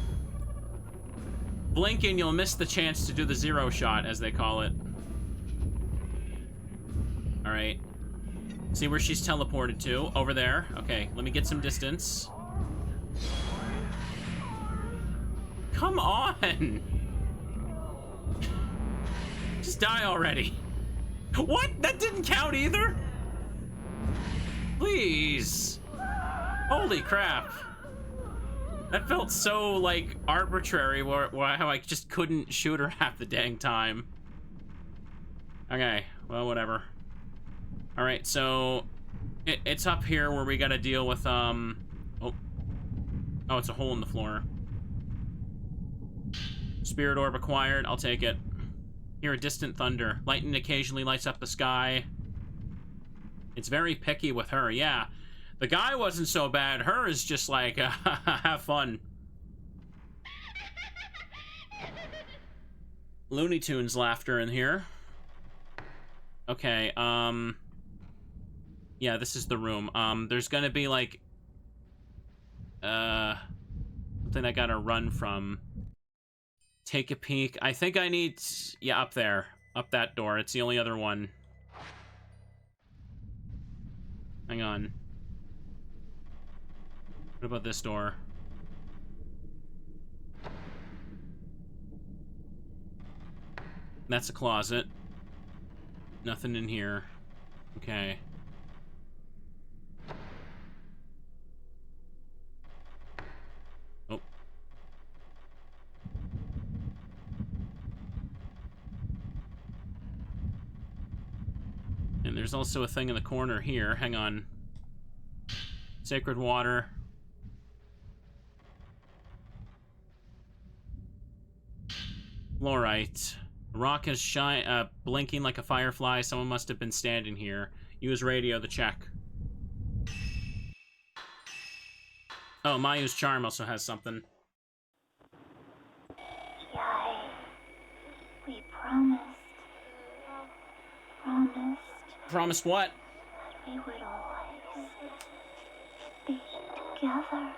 Blink and you'll miss the chance to do the zero shot, as they call it. Alright. See where she's teleported to? Over there. Okay, let me get some distance. Come on! Just die already. What? That didn't count either? Please. Holy crap. That felt so, like, arbitrary, how I just couldn't shoot her half the dang time. Okay, well, whatever. Alright, so... It's up here where we gotta deal with, Oh, it's a hole in the floor. Spirit orb acquired, I'll take it. Hear a distant thunder. Lightning occasionally lights up the sky. It's very picky with her, yeah. The guy wasn't so bad. Her is just like, have fun. Looney Tunes laughter in here. Okay, yeah, this is the room. There's gonna be like, something I gotta run from. Take a peek. I think I need, yeah, up there. Up that door. It's the only other one. Hang on. What about this door? That's a closet. Nothing in here. Okay. Oh. And there's also a thing in the corner here. Hang on. Sacred water. Fluorite. The rock is blinking like a firefly. Someone must have been standing here. Use radio to check. Oh, Mayu's charm also has something. Yai, we promised. Promised what? That we would always be together.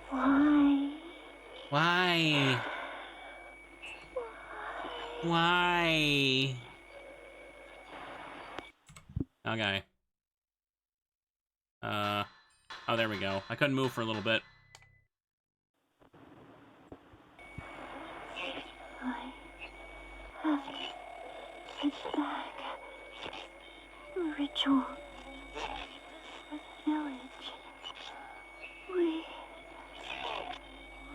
Why? Why? Why? Okay. Oh, there we go. I couldn't move for a little bit. I have to get back. Ritual for the village.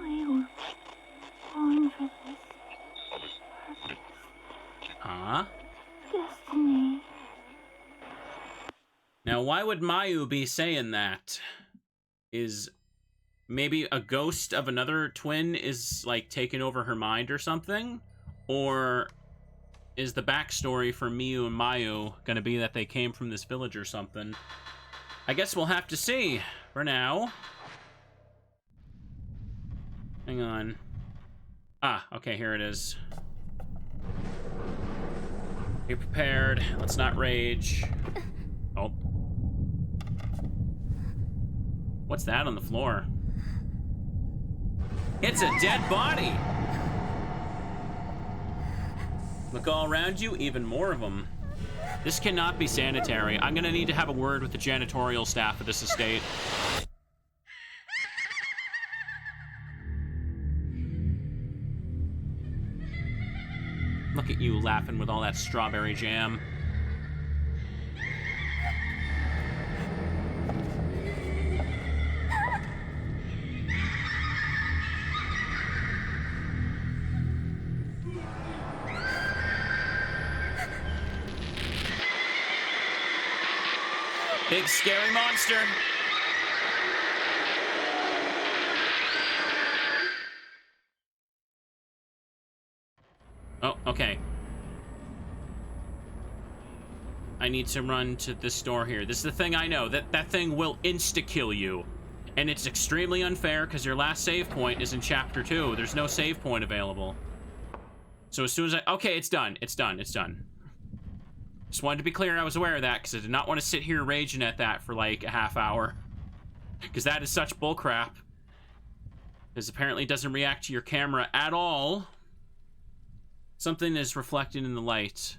We were born for this purpose. Huh? Destiny. Now, why would Mayu be saying that? Is maybe a ghost of another twin is, like, taking over her mind or something? Or is the backstory for Miyu and Mayu gonna be that they came from this village or something? I guess we'll have to see. For now. Hang on. Ah, okay, here it is. Be prepared. Let's not rage. Oh. What's that on the floor? It's a dead body! Look all around you, even more of them. This cannot be sanitary. I'm gonna need to have a word with the janitorial staff of this estate. Look at you laughing with all that strawberry jam. Big scary monster. Oh, okay. I need to run to this door here. This is the thing I know. That thing will insta-kill you. And it's extremely unfair because your last save point is in Chapter 2. There's no save point available. So as soon as I... Okay, it's done. It's done. It's done. Just wanted to be clear I was aware of that because I did not want to sit here raging at that for like a half hour. Because that is such bullcrap. Because apparently it doesn't react to your camera at all. Something is reflected in the light.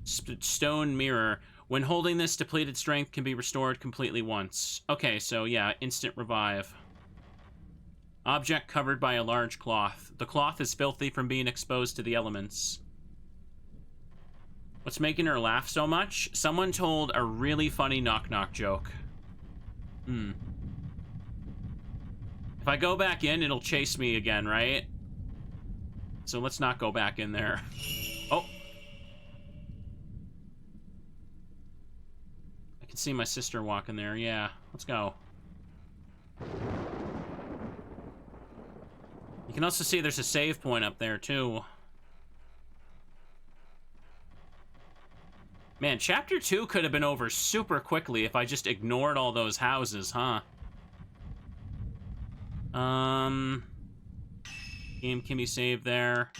Stone mirror. When holding this, depleted strength can be restored completely once. Okay, so yeah, instant revive. Object covered by a large cloth. The cloth is filthy from being exposed to the elements. What's making her laugh so much? Someone told a really funny knock-knock joke. If I go back in, it'll chase me again, right? So let's not go back in there. Oh. I can see my sister walking there. Yeah, let's go. You can also see there's a save point up there, too. Man, Chapter 2 could have been over super quickly if I just ignored all those houses, huh? Game can be saved there.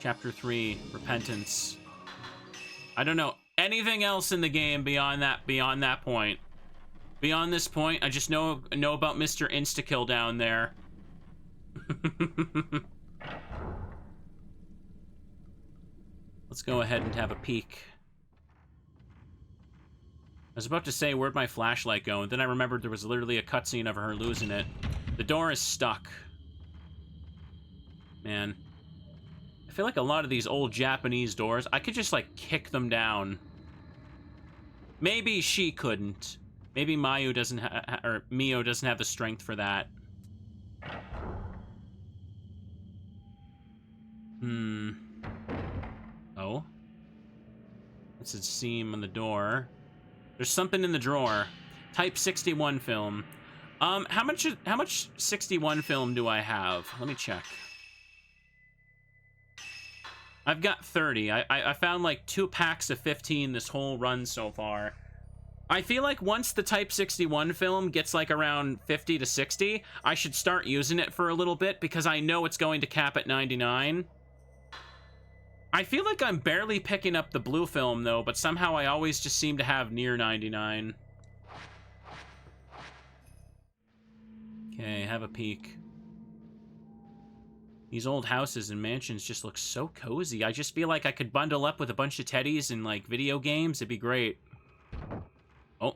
Chapter 3, Repentance. I don't know anything else in the game beyond that point. Beyond this point, I just know about Mr. Instakill down there. Let's go ahead and have a peek. I was about to say, where'd my flashlight go? And then I remembered there was literally a cutscene of her losing it. The door is stuck. Man. I feel like a lot of these old Japanese doors, I could just, like, kick them down. Maybe she couldn't. Maybe Mayu doesn't or Mio doesn't have the strength for that. Oh. That's a seam on the door. There's something in the drawer. Type 61 film. How much 61 film do I have? Let me check. I've got 30. I found like 2 packs of 15 this whole run so far. I feel like once the Type 61 film gets like around 50 to 60, I should start using it for a little bit because I know it's going to cap at 99. I feel like I'm barely picking up the blue film, though, but somehow I always just seem to have near 99. Okay, have a peek. These old houses and mansions just look so cozy. I just feel like I could bundle up with a bunch of teddies and, like, video games. It'd be great. Oh.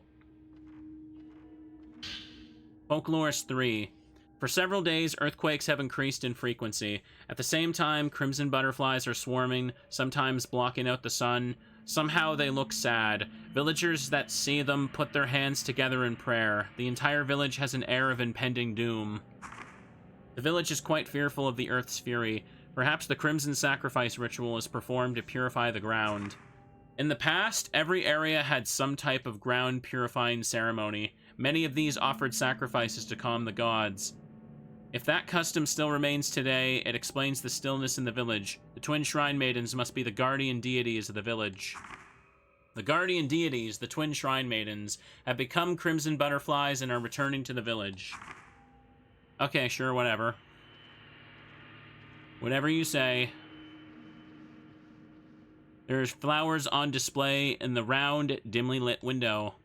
Folklorist 3. For several days, earthquakes have increased in frequency. At the same time, crimson butterflies are swarming, sometimes blocking out the sun. Somehow they look sad. Villagers that see them put their hands together in prayer. The entire village has an air of impending doom. The village is quite fearful of the earth's fury. Perhaps the crimson sacrifice ritual is performed to purify the ground. In the past, every area had some type of ground purifying ceremony. Many of these offered sacrifices to calm the gods. If that custom still remains today, it explains the stillness in the village. The twin shrine maidens must be the guardian deities of the village. The guardian deities, the twin shrine maidens, have become crimson butterflies and are returning to the village. Okay, sure, whatever. Whatever you say. There's flowers on display in the round, dimly lit window.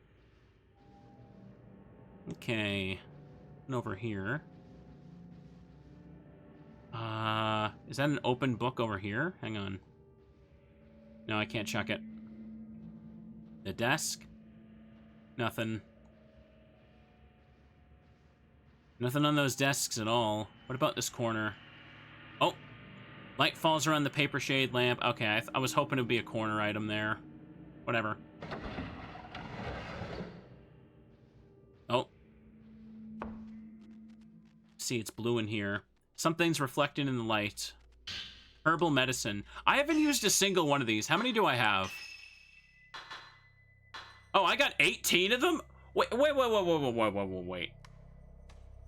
Okay. And over here. Is that an open book over here? Hang on. No, I can't check it. The desk? Nothing. Nothing on those desks at all. What about this corner? Oh! Light falls around the paper shade lamp. Okay, I was hoping it would be a corner item there. Whatever. Oh. See, it's blue in here. Something's reflected in the light. Herbal medicine. I haven't used a single one of these. How many do I have? Oh, I got 18 of them? Wait.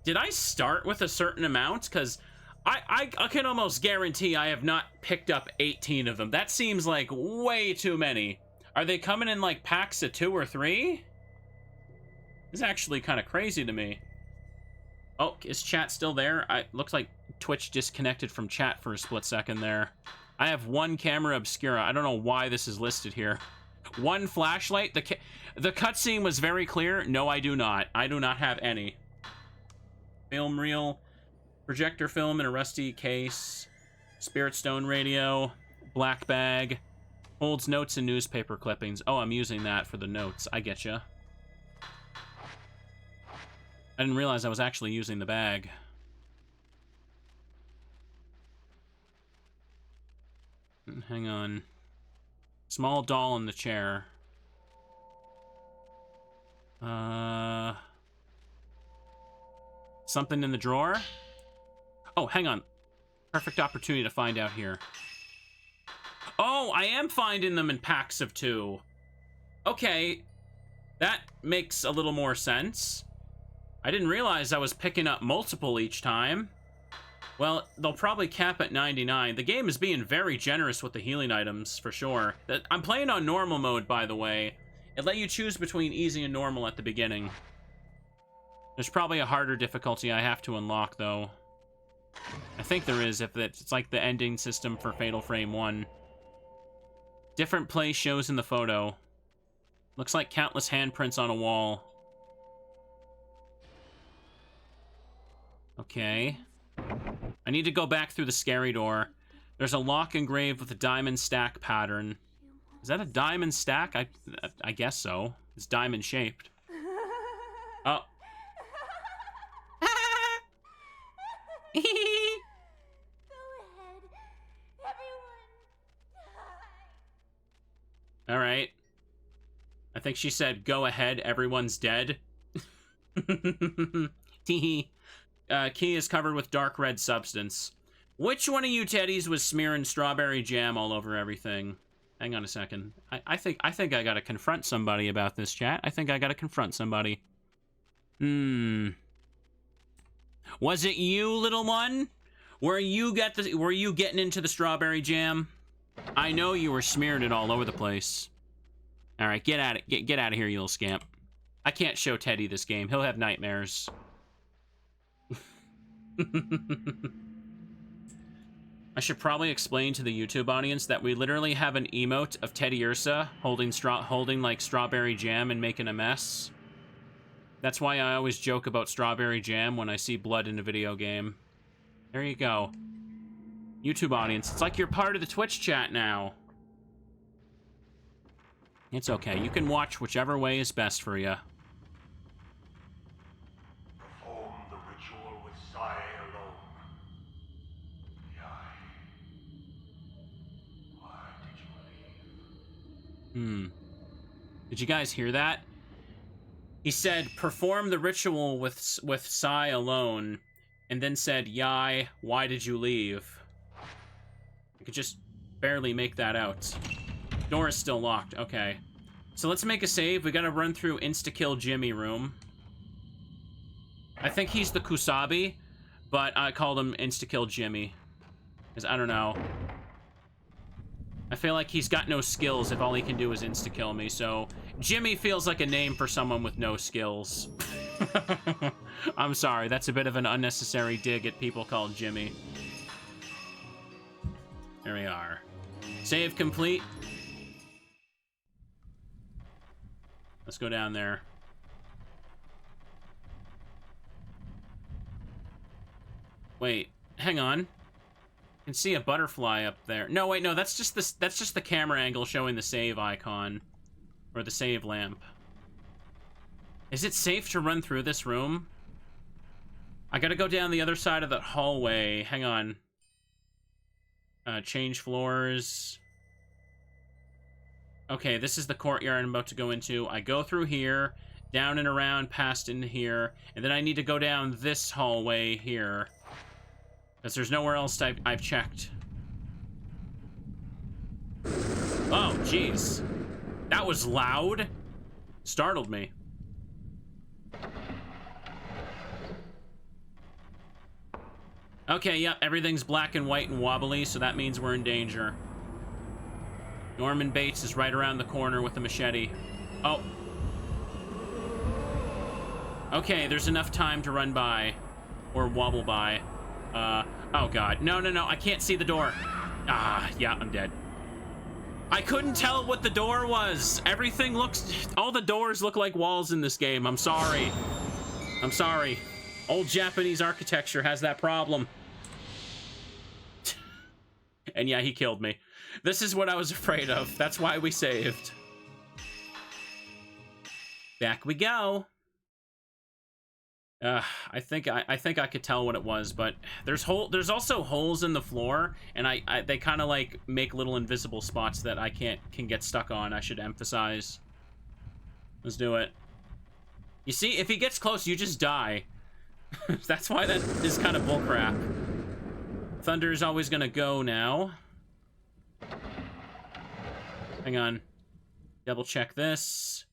Did I start with a certain amount? Because I can almost guarantee I have not picked up 18 of them. That seems like way too many. Are they coming in like packs of 2 or 3? It's actually kind of crazy to me. Oh, is chat still there? Looks like Twitch disconnected from chat for a split second there. I have 1 camera Obscura. I don't know why this is listed here. 1 flashlight. The cutscene was very clear. No, I do not. I do not have any. Film reel. Projector film in a rusty case. Spirit stone radio. Black bag. Holds notes and newspaper clippings. Oh, I'm using that for the notes. I getcha. I didn't realize I was actually using the bag. Hang on. Small doll in the chair. Something in the drawer? Oh, hang on. Perfect opportunity to find out here. Oh, I am finding them in packs of 2. Okay. That makes a little more sense. I didn't realize I was picking up multiple each time. Well, they'll probably cap at 99. The game is being very generous with the healing items, for sure. I'm playing on normal mode, by the way. It let you choose between easy and normal at the beginning. There's probably a harder difficulty I have to unlock, though. I think there is, if it's like the ending system for Fatal Frame 1. Different play shows in the photo. Looks like countless handprints on a wall. Okay. I need to go back through the scary door. There's a lock engraved with a diamond stack pattern. Is that a diamond stack? I guess so. It's diamond shaped. Oh. Go ahead, everyone. Die. All right. I think she said, "Go ahead, everyone's dead." Teehee. Key is covered with dark red substance. Which one of you teddies was smearing strawberry jam all over everything? Hang on a second. I think I gotta confront somebody about this, chat. I think I gotta confront somebody. Was it you, little one? Were you getting into the strawberry jam? I know you were smearing it all over the place. All right, get at it. Get out of here, you little scamp. I can't show Teddy this game. He'll have nightmares. I should probably explain to the YouTube audience that we literally have an emote of Teddy Ursa holding like strawberry jam and making a mess. That's why I always joke about strawberry jam when I see blood in a video game. There you go. YouTube audience, it's like you're part of the Twitch chat now. It's okay. You can watch whichever way is best for you. Perform the ritual with Sai alone. Yai. Why did you leave? Did you guys hear that? He said, perform the ritual with Sai alone, and then said, Yai, why did you leave? I could just barely make that out. Door is still locked. Okay. So let's make a save. We gotta run through Instakill Jimmy room. I think he's the Kusabi, but I called him Instakill Jimmy. Because I don't know. I feel like he's got no skills if all he can do is insta-kill me, so Jimmy feels like a name for someone with no skills. I'm sorry, that's a bit of an unnecessary dig at people called Jimmy. There we are. Save complete. Let's go down there. Wait, hang on. I can see a butterfly up there. No, wait, no, that's just the camera angle showing the save icon. Or the save lamp. Is it safe to run through this room? I gotta go down the other side of that hallway. Hang on. Change floors. Okay, this is the courtyard I'm about to go into. I go through here, down and around, past in here, and then I need to go down this hallway here. Because there's nowhere else I've checked. Oh, jeez. That was loud. Startled me. Okay, yep, everything's black and white and wobbly, so that means we're in danger. Norman Bates is right around the corner with the machete. Oh. Okay, there's enough time to run by. Or wobble by. Oh god. No, no, no, I can't see the door. Ah, yeah, I'm dead. I couldn't tell what the door was. Everything looks... All the doors look like walls in this game. I'm sorry. I'm sorry. Old Japanese architecture has that problem. And yeah, he killed me. This is what I was afraid of. That's why we saved. Back we go. I think I could tell what it was, but there's also holes in the floor, and they kind of like make little invisible spots that I can get stuck on. I should emphasize. Let's do it. You see, if he gets close, you just die. That's why that is kind of bullcrap. Thunder is always gonna go now. Hang on. Double check this.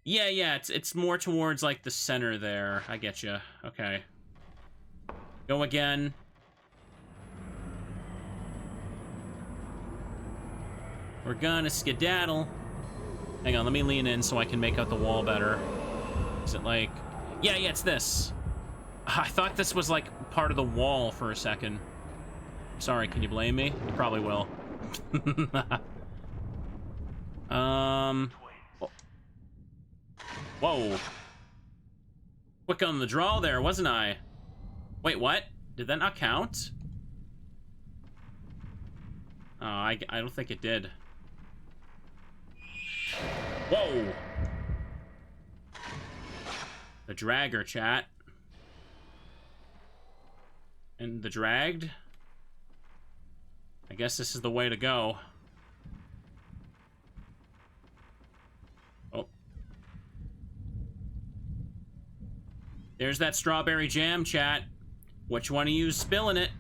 Yeah, it's more towards, like, the center there. I get you. Okay. Go again. We're gonna skedaddle. Hang on, let me lean in so I can make out the wall better. Is it like... Yeah, it's this. I thought this was, like, part of the wall for a second. Sorry, can you blame me? You probably will. Whoa. Quick on the draw there, wasn't I? Wait, what? Did that not count? Oh, I don't think it did. Whoa! The dragger, chat. And the dragged? I guess this is the way to go. There's that strawberry jam, chat. Which one of you's spilling it?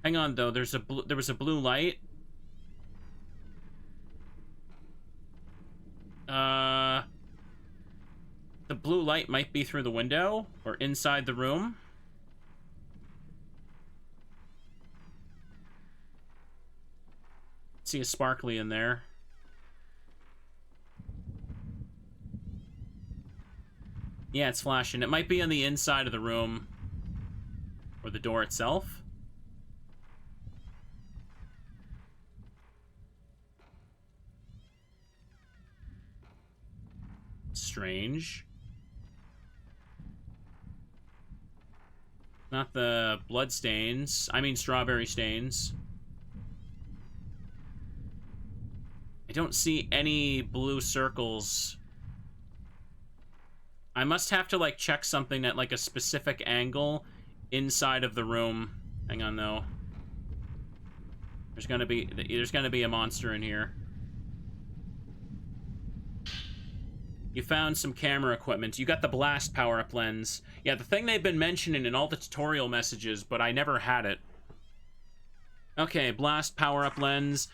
Hang on, though. There was a blue light. The blue light might be through the window or inside the room. See a sparkly in there. Yeah, it's flashing. It might be on the inside of the room. Or the door itself. Strange. Not the blood stains. I mean strawberry stains. I don't see any blue circles. I must have to, like, check something at, like, a specific angle inside of the room. Hang on, though. There's gonna be a monster in here. You found some camera equipment. You got the blast power-up lens. Yeah, the thing they've been mentioning in all the tutorial messages, but I never had it. Okay, blast power-up lens.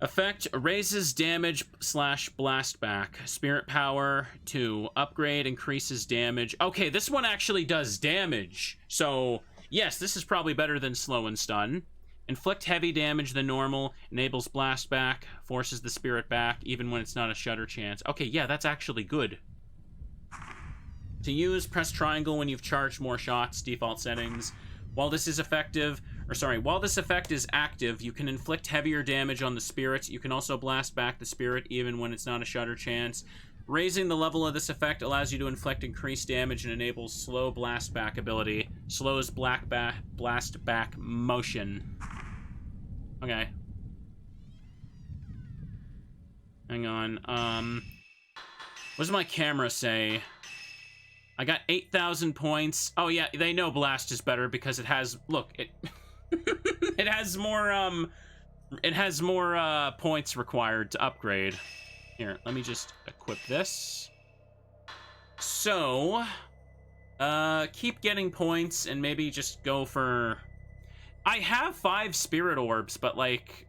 Effect, raises damage / blast back. Spirit power 2. Upgrade, increases damage. Okay, this one actually does damage. So, yes, this is probably better than slow and stun. Inflict heavy damage than normal. Enables blast back. Forces the spirit back, even when it's not a shutter chance. Okay, yeah, that's actually good. To use, press triangle when you've charged more shots. Default settings. While this is effective... while this effect is active, you can inflict heavier damage on the spirit. You can also blast back the spirit even when it's not a shutter chance. Raising the level of this effect allows you to inflict increased damage and enables slow blast back ability. Slows blast back motion. Okay. Hang on. What does my camera say? I got 8,000 points. Oh yeah, they know blast is better because it has, look, it it has more points required to upgrade. Here, let me just equip this. So, keep getting points and maybe just go for... I have 5 spirit orbs, but like,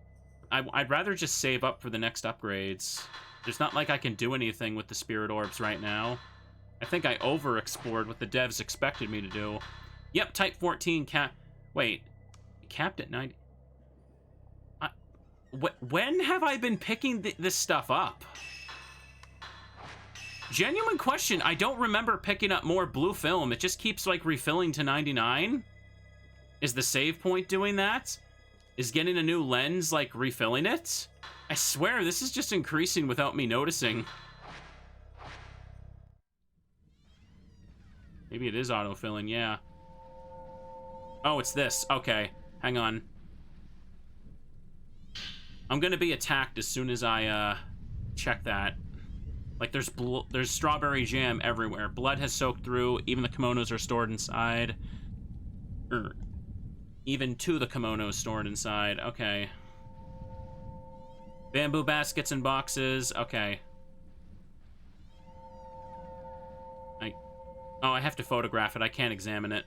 I'd rather just save up for the next upgrades. There's not like I can do anything with the spirit orbs right now. I think I overexplored what the devs expected me to do. Yep, type 14 wait, capped at 90. When have I been picking this stuff up? Genuine question, I don't remember picking up more blue film. It just keeps, like, refilling to 99. Is the save point doing that? Is getting a new lens, like, refilling it? I swear, this is just increasing without me noticing. Maybe it is autofilling, yeah. Oh, it's this. Okay, hang on. I'm gonna be attacked as soon as I, check that. Like, there's strawberry jam everywhere. Blood has soaked through. Even the kimonos are stored inside. Even 2 the kimonos stored inside. Okay. Bamboo baskets and boxes. Okay. Oh, I have to photograph it. I can't examine it.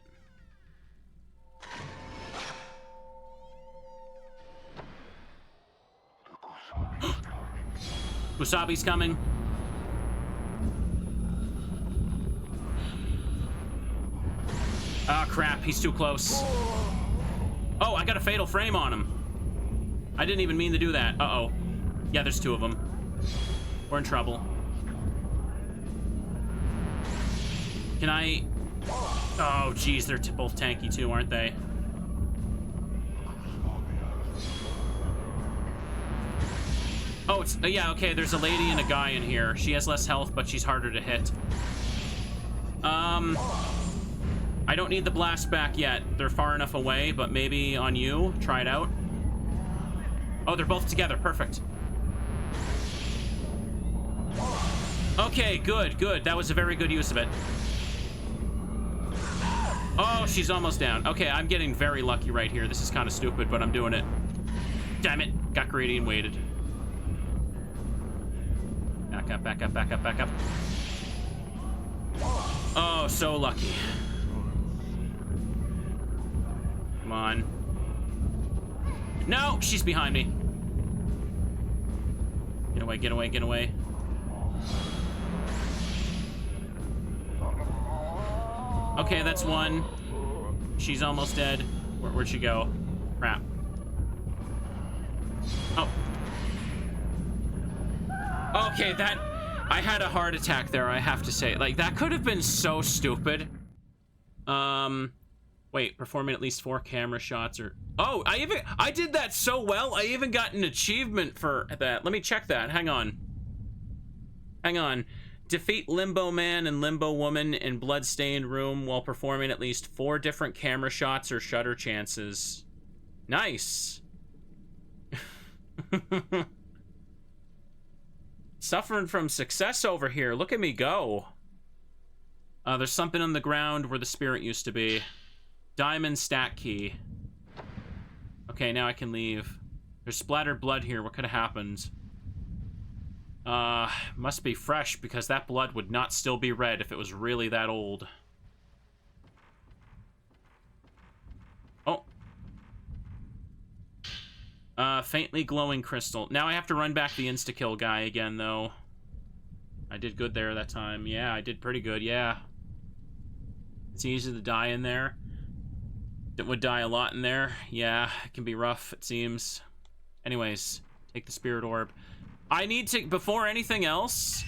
Kusabi's coming. Ah, crap. He's too close. Oh, I got a fatal frame on him. I didn't even mean to do that. Uh-oh. Yeah, there's 2 of them. We're in trouble. Can I... Oh, geez. They're both tanky, too, aren't they? Oh, it's... yeah, okay. There's a lady and a guy in here. She has less health, but she's harder to hit. I don't need the blast back yet. They're far enough away, but maybe on you. Try it out. Oh, they're both together. Perfect. Okay, good, good. That was a very good use of it. Oh, she's almost down. Okay, I'm getting very lucky right here. This is kind of stupid, but I'm doing it. Damn it. Got greedy and waited. Back up, back up, back up, back up. Oh, so lucky. Come on. No, she's behind me. Get away, get away, get away. Okay, that's 1. She's almost dead. Where'd she go? Crap. Oh. Okay, that... I had a heart attack there, I have to say. Like, that could have been so stupid. Wait, performing at least 4 camera shots or... Oh, I did that so well, I even got an achievement for that. Let me check that. Hang on. Hang on. Defeat Limbo Man and Limbo Woman in Bloodstained Room while performing at least 4 different camera shots or shutter chances. Nice. Suffering from success over here. Look at me go. There's something on the ground where the spirit used to be. Diamond stat key. Okay, now I can leave. There's splattered blood here. What could have happened? Must be fresh because that blood would not still be red if it was really that old. Oh. Faintly glowing crystal. Now I have to run back the insta-kill guy again, though. I did good there that time. Yeah, I did pretty good, yeah. It's easy to die in there. It would die a lot in there. Yeah, it can be rough, it seems. Anyways, take the spirit orb. I need to, before anything else,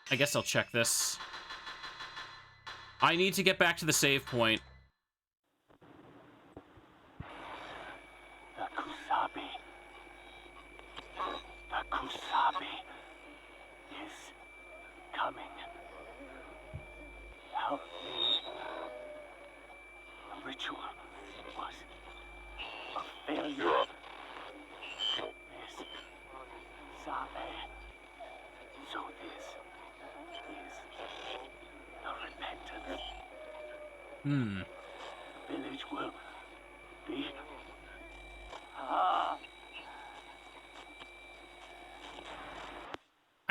I guess I'll check this. I need to get back to the save point. The Kusabi is Hmm. The village will be...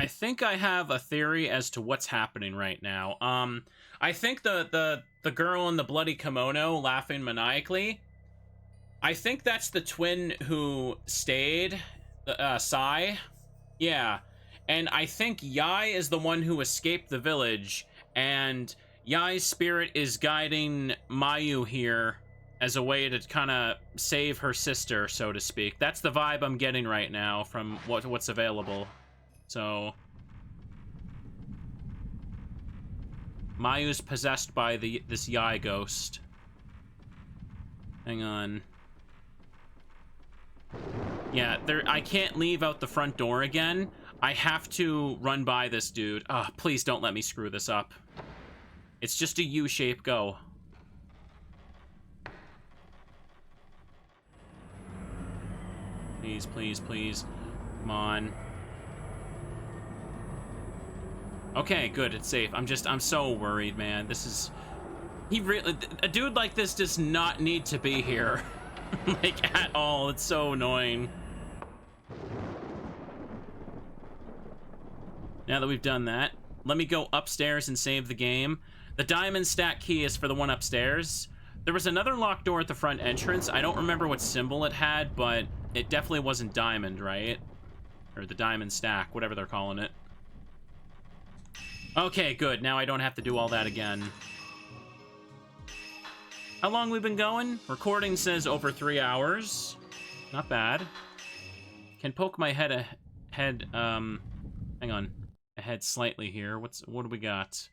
I think I have a theory as to what's happening right now. I think the girl in the bloody kimono laughing maniacally, I think that's the twin who stayed, Sai. Yeah. And I think Yai is the one who escaped the village, and Yai's spirit is guiding Mayu here as a way to kind of save her sister, so to speak. That's the vibe I'm getting right now from what's available. So Mayu's possessed by this Yai ghost. Hang on. Yeah, I can't leave out the front door again. I have to run by this dude. Ah, please don't let me screw this up. It's just a U-shape go. Please, please, please. Come on. Okay, good, it's safe. I'm so worried, man. This is... a dude like this does not need to be here. Like, at all. It's so annoying. Now that we've done that, let me go upstairs and save the game. The diamond stack key is for the one upstairs. There was another locked door at the front entrance. I don't remember what symbol it had, but it definitely wasn't diamond, right? Or the diamond stack, whatever they're calling it. Okay, good. Now I don't have to do all that again. How long we been going? Recording says over 3 hours. Not bad. Can poke my head hang on. Ahead slightly here. What do we got?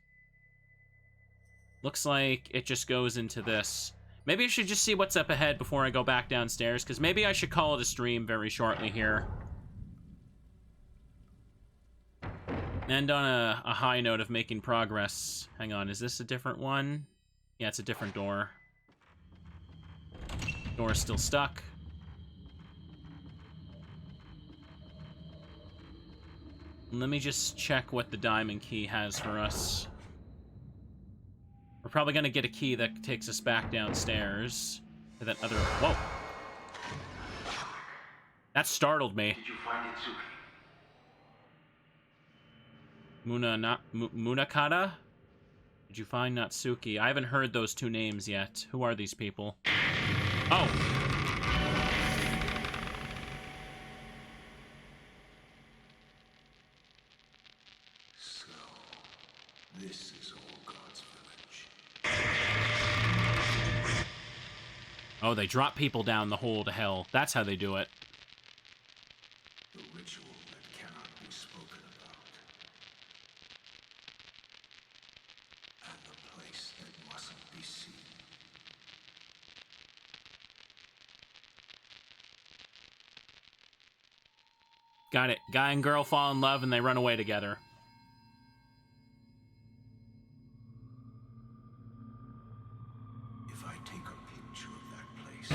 Looks like it just goes into this. Maybe I should just see what's up ahead before I go back downstairs, because maybe I should call it a stream very shortly here. End on a high note of making progress. Hang on, is this a different one? Yeah, it's a different door. Door is still stuck. Let me just check what the diamond key has for us. We're probably gonna get a key that takes us back downstairs to that other... Whoa! That startled me. Did you find it, Suki? Munakata? Did you find Natsuki? I haven't heard those two names yet. Who are these people? Oh! So, this is all God's village. Oh, they drop people down the hole to hell. That's how they do it. The ritual that cannot be spoken about. And the place that mustn't be seen. Got it. Guy and girl fall in love and they run away together. If I take a picture of that place...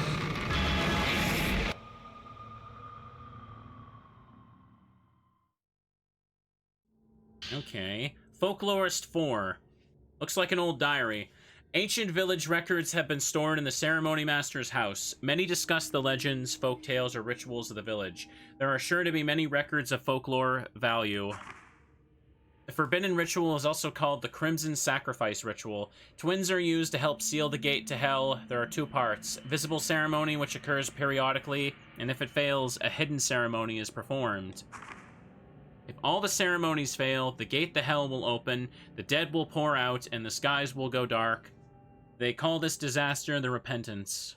Okay. Folklorist 4. Looks like an old diary. Ancient village records have been stored in the ceremony master's house. Many discuss the legends, folk tales, or rituals of the village. There are sure to be many records of folklore value. The forbidden ritual is also called the Crimson Sacrifice Ritual. Twins are used to help seal the gate to hell. There are 2 parts. Visible ceremony, which occurs periodically, and if it fails, a hidden ceremony is performed. If all the ceremonies fail, the gate to hell will open, the dead will pour out, and the skies will go dark. They call this disaster the Repentance.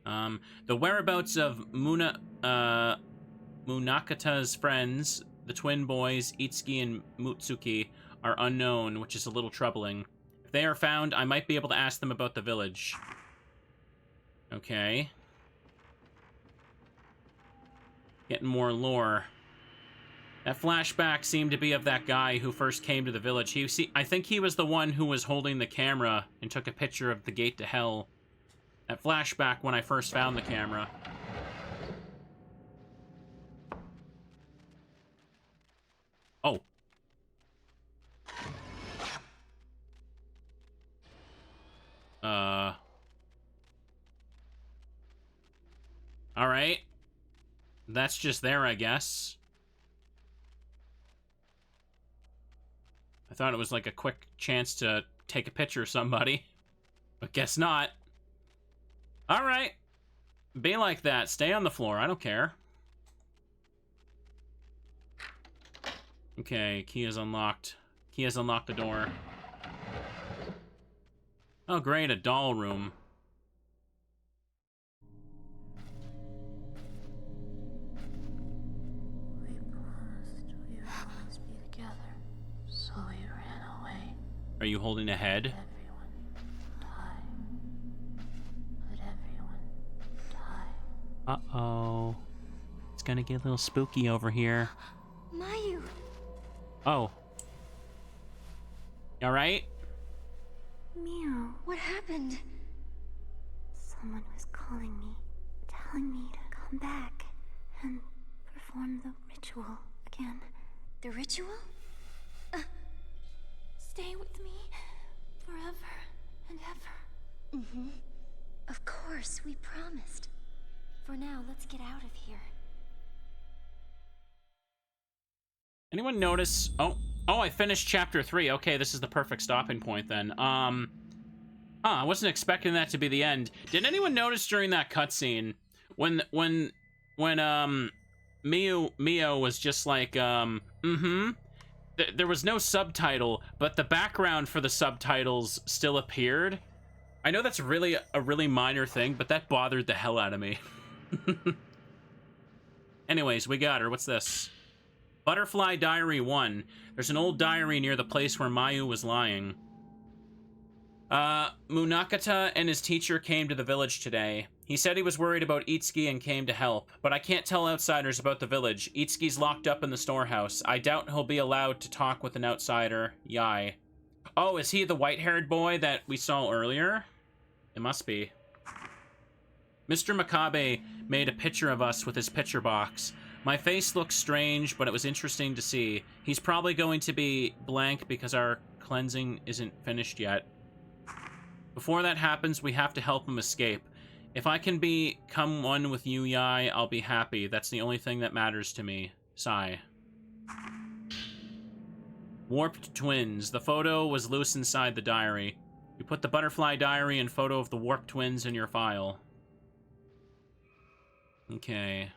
The whereabouts of Munakata's friends, the twin boys, Itsuki and Mutsuki, are unknown, which is a little troubling. If they are found, I might be able to ask them about the village. Okay. Getting more lore. That flashback seemed to be of that guy who first came to the village. I think he was the one who was holding the camera and took a picture of the gate to hell. That flashback when I first found the camera. Oh. That's just there, I guess. I thought it was like a quick chance to take a picture of somebody, but guess not. All right. Be like that. Stay on the floor. I don't care. Okay, key is unlocked. Key has unlocked the door. Oh, great, a doll room. We promised we would always be together, so we ran away. Are you holding a head? Everyone die. Let everyone die. Uh-oh. It's gonna get a little spooky over here. Mayu! Oh. You alright? Meow. What happened? Someone was calling me, telling me to come back and perform the ritual again. The ritual? Stay with me forever and ever. Mm-hmm. Of course, we promised. For now, let's get out of here. Anyone notice? Oh, I finished chapter 3. Okay, this is the perfect stopping point then. I wasn't expecting that to be the end. Did anyone notice during that cutscene when Mio was just like, there was no subtitle, but the background for the subtitles still appeared? I know that's really a really minor thing, but that bothered the hell out of me. Anyways, we got her. What's this? Butterfly Diary 1. There's an old diary near the place where Mayu was lying. Munakata and his teacher came to the village today. He said he was worried about Itsuki and came to help, but I can't tell outsiders about the village. Itsuki's locked up in the storehouse. I doubt he'll be allowed to talk with an outsider. Yai. Oh, is he the white-haired boy that we saw earlier? It must be. Mr. Makabe made a picture of us with his picture box. My face looks strange, but it was interesting to see. He's probably going to be blank because our cleansing isn't finished yet. Before that happens, we have to help him escape. If I can become one with you, Yai, I'll be happy. That's the only thing that matters to me. Sigh. Warped twins. The photo was loose inside the diary. You put the butterfly diary and photo of the warped twins in your file. Okay.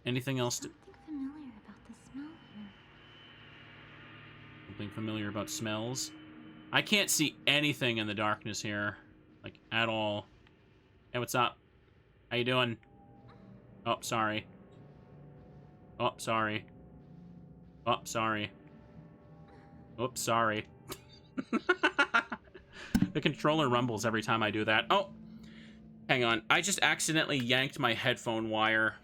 Anything else to... Something familiar about the smell here. Something familiar about smells? I can't see anything in the darkness here. Like, at all. Hey, what's up? How you doing? Oh, sorry. Oh, sorry. Oh, sorry. Oops, sorry. The controller rumbles every time I do that. Oh! Hang on. I just accidentally yanked my headphone wire.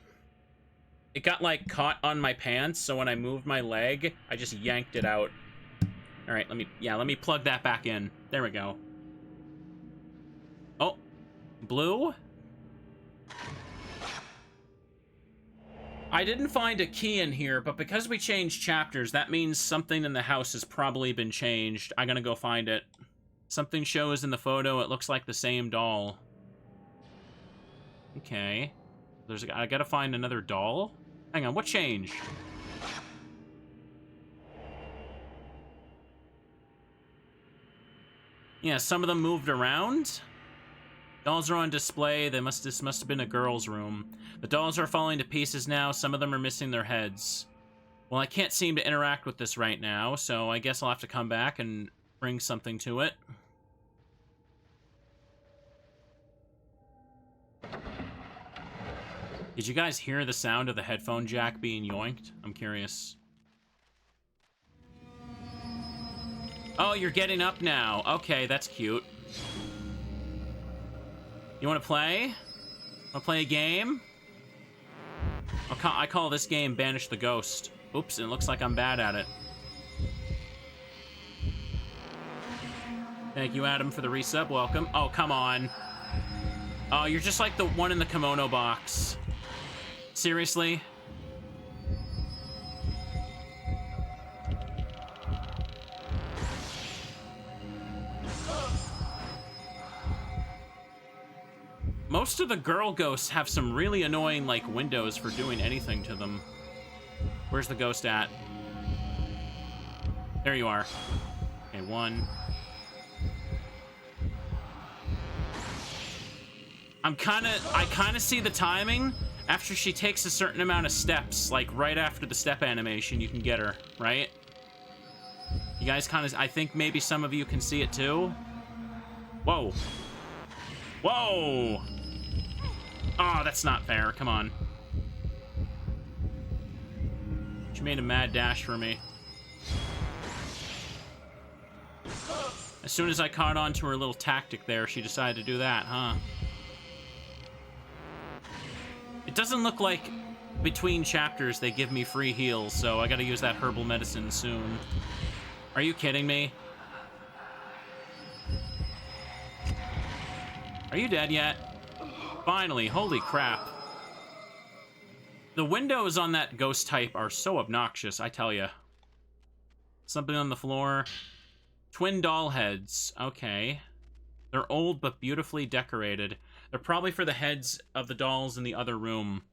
It got, like, caught on my pants, so when I moved my leg, I just yanked it out. Alright, let me plug that back in. There we go. Oh. Blue? I didn't find a key in here, but because we changed chapters, that means something in the house has probably been changed. I'm gonna go find it. Something shows in the photo, it looks like the same doll. Okay. I gotta find another doll? Hang on, what changed? Yeah, some of them moved around. Dolls are on display. This must have been a girl's room. The dolls are falling to pieces now. Some of them are missing their heads. Well, I can't seem to interact with this right now, so I guess I'll have to come back and bring something to it. Did you guys hear the sound of the headphone jack being yoinked? I'm curious. Oh, you're getting up now. Okay, that's cute. You want to play? Want to play a game? I call this game Banish the Ghost. Oops, it looks like I'm bad at it. Thank you, Adam, for the resub. Welcome. Oh, come on. Oh, you're just like the one in the kimono box. Seriously? Most of the girl ghosts have some really annoying, like, windows for doing anything to them. Where's the ghost at? There you are. Okay, one. I kind of see the timing. After she takes a certain amount of steps, like right after the step animation, you can get her, right? You guys kind of, I think maybe some of you can see it too. Whoa. Whoa! Oh, that's not fair. Come on. She made a mad dash for me. As soon as I caught on to her little tactic there, she decided to do that, huh? It doesn't look like between chapters they give me free heals, so I gotta use that herbal medicine soon. Are you kidding me? Are you dead yet? Finally, holy crap. The windows on that ghost type are so obnoxious, I tell ya. Something on the floor. Twin doll heads, okay. They're old but beautifully decorated. They're probably for the heads of the dolls in the other room.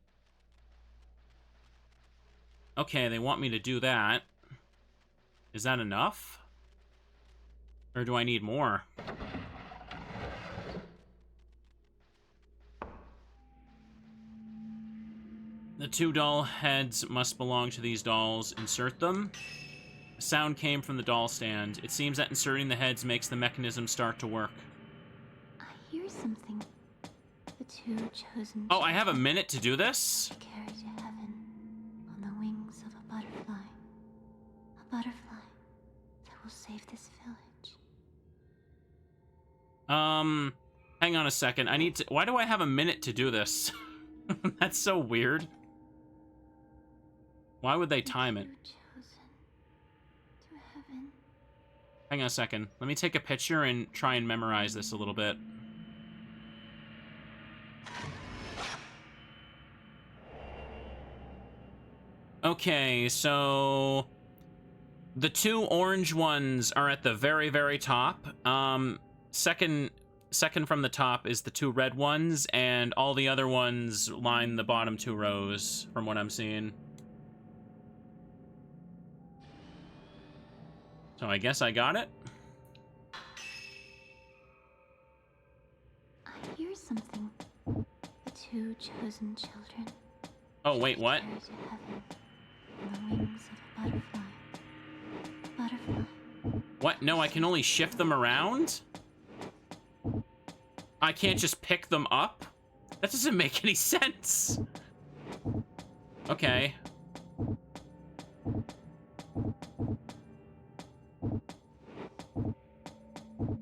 Okay, they want me to do that. Is that enough? Or do I need more? The two doll heads must belong to these dolls. Insert them. A sound came from the doll stand. It seems that inserting the heads makes the mechanism start to work. I hear something. The two chosen. Oh, I have a minute to do this? Carried to heaven on the wings of a butterfly. A butterfly that will save this village. Hang on a second. I need to... Why do I have a minute to do this? That's so weird. Why would they time it? Hang on a second. Let me take a picture and try and memorize this a little bit. Okay, so... The two orange ones are at the very, very top. Second from the top is the two red ones, and all the other ones line the bottom two rows, from what I'm seeing. So I guess I got it. I hear something. The two chosen children. Oh, wait, what? Carried to heaven on the wings of a butterfly. A butterfly. What? No, I can only shift them around? I can't just pick them up? That doesn't make any sense. Okay.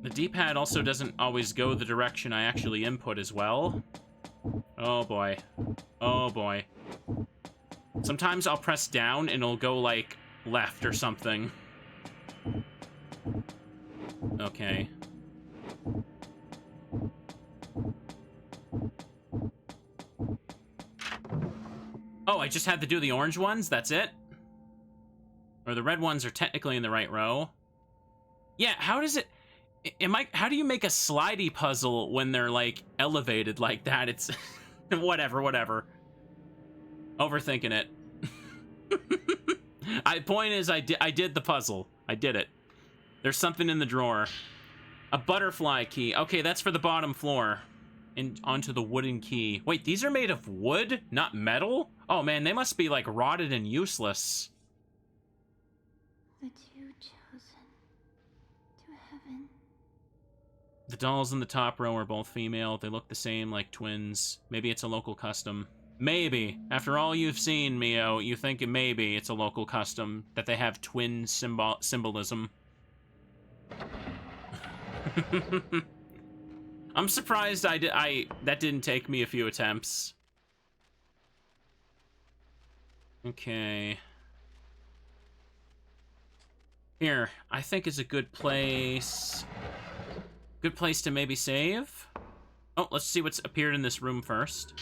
The D-pad also doesn't always go the direction I actually input as well. Oh boy. Oh boy. Sometimes I'll press down and it'll go like left or something. Okay. Oh, I just had to do the orange ones? That's it? Or the red ones are technically in the right row. Yeah, how does it... How do you make a slidey puzzle when they're, like, elevated like that? It's... whatever. Overthinking it. Point is, I did the puzzle. I did it. There's something in the drawer. A butterfly key. Okay, that's for the bottom floor. And onto the wooden key. Wait, these are made of wood, not metal? Oh man, they must be like rotted and useless. The two chosen to heaven. The dolls in the top row are both female. They look the same, like twins. Maybe it's a local custom. Maybe. After all you've seen, Mio, you think maybe it's a local custom, that they have twin symbolism. I'm surprised that didn't take me a few attempts. Okay. Here, I think is a good place. Good place to maybe save. Oh, let's see what's appeared in this room first.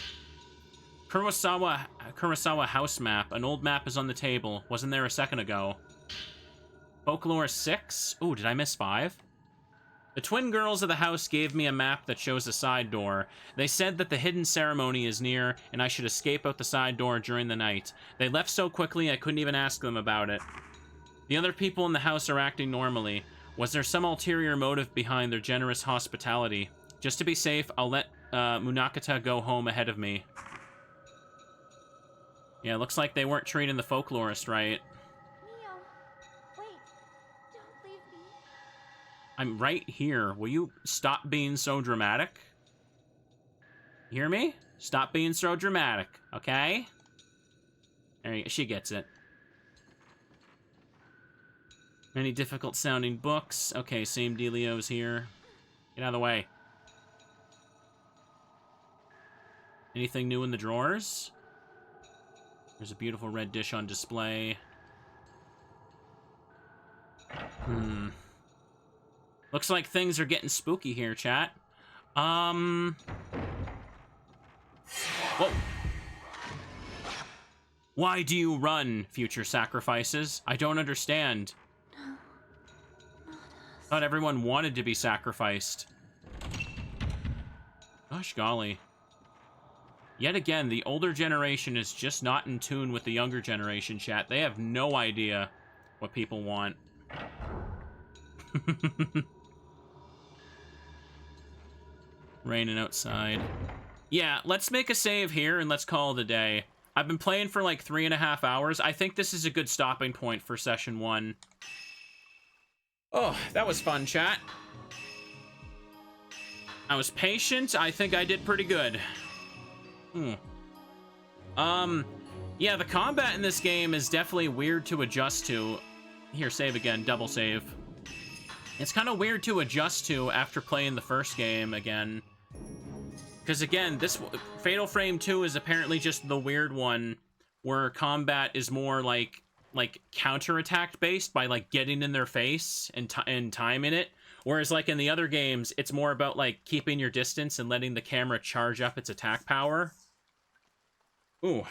Kurasawa house map. An old map is on the table. Wasn't there a second ago. Folklore 6. Ooh, did I miss 5? The twin girls of the house gave me a map that shows a side door. They said that the hidden ceremony is near, and I should escape out the side door during the night. They left so quickly I couldn't even ask them about it. The other people in the house are acting normally. Was there some ulterior motive behind their generous hospitality? Just to be safe, I'll let Munakata go home ahead of me. Yeah, looks like they weren't treating the folklorist right. Mio, wait, don't leave me. I'm right here. Will you stop being so dramatic? You hear me? Stop being so dramatic, okay? There you go. She gets it. Many difficult sounding books. Okay, same dealio's here. Get out of the way. Anything new in the drawers? There's a beautiful red dish on display. Looks like things are getting spooky here, chat. Whoa. Why do you run, future sacrifices? I don't understand. Thought everyone wanted to be sacrificed. Gosh golly. Yet again, the older generation is just not in tune with the younger generation, chat. They have no idea what people want. Raining outside. Yeah, let's make a save here and let's call it a day. I've been playing for like 3.5 hours. I think this is a good stopping point for session 1. Oh, that was fun, chat. I was patient. I think I did pretty good. Yeah, the combat in this game is definitely weird to adjust to. Here, save again, double save. It's kind of weird to adjust to after playing the first game again. Because again, this Fatal Frame 2 is apparently just the weird one where combat is more like counterattack based by like getting in their face and timing it. Whereas like in the other games, it's more about like keeping your distance and letting the camera charge up its attack power. Ooh.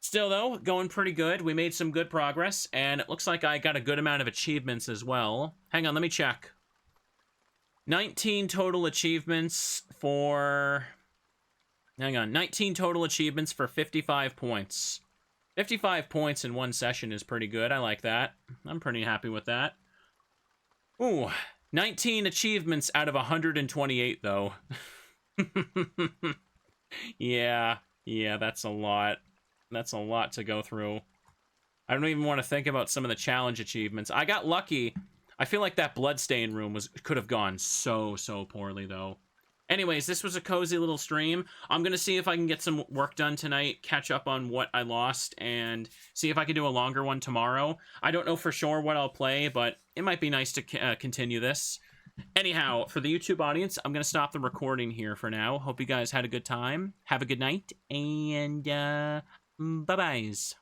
Still though, going pretty good. We made some good progress, and it looks like I got a good amount of achievements as well. Hang on, let me check. 19 total achievements for... Hang on, 19 total achievements for 55 points. 55 points in one session is pretty good. I like that. I'm pretty happy with that. Ooh, 19 achievements out of 128, though. Yeah, that's a lot. That's a lot to go through. I don't even want to think about some of the challenge achievements. I got lucky. I feel like that bloodstain room could have gone so poorly, though. Anyways, this was a cozy little stream. I'm going to see if I can get some work done tonight, catch up on what I lost, and see if I can do a longer one tomorrow. I don't know for sure what I'll play, but it might be nice to continue this. Anyhow, for the YouTube audience, I'm going to stop the recording here for now. Hope you guys had a good time. Have a good night, and bye-byes.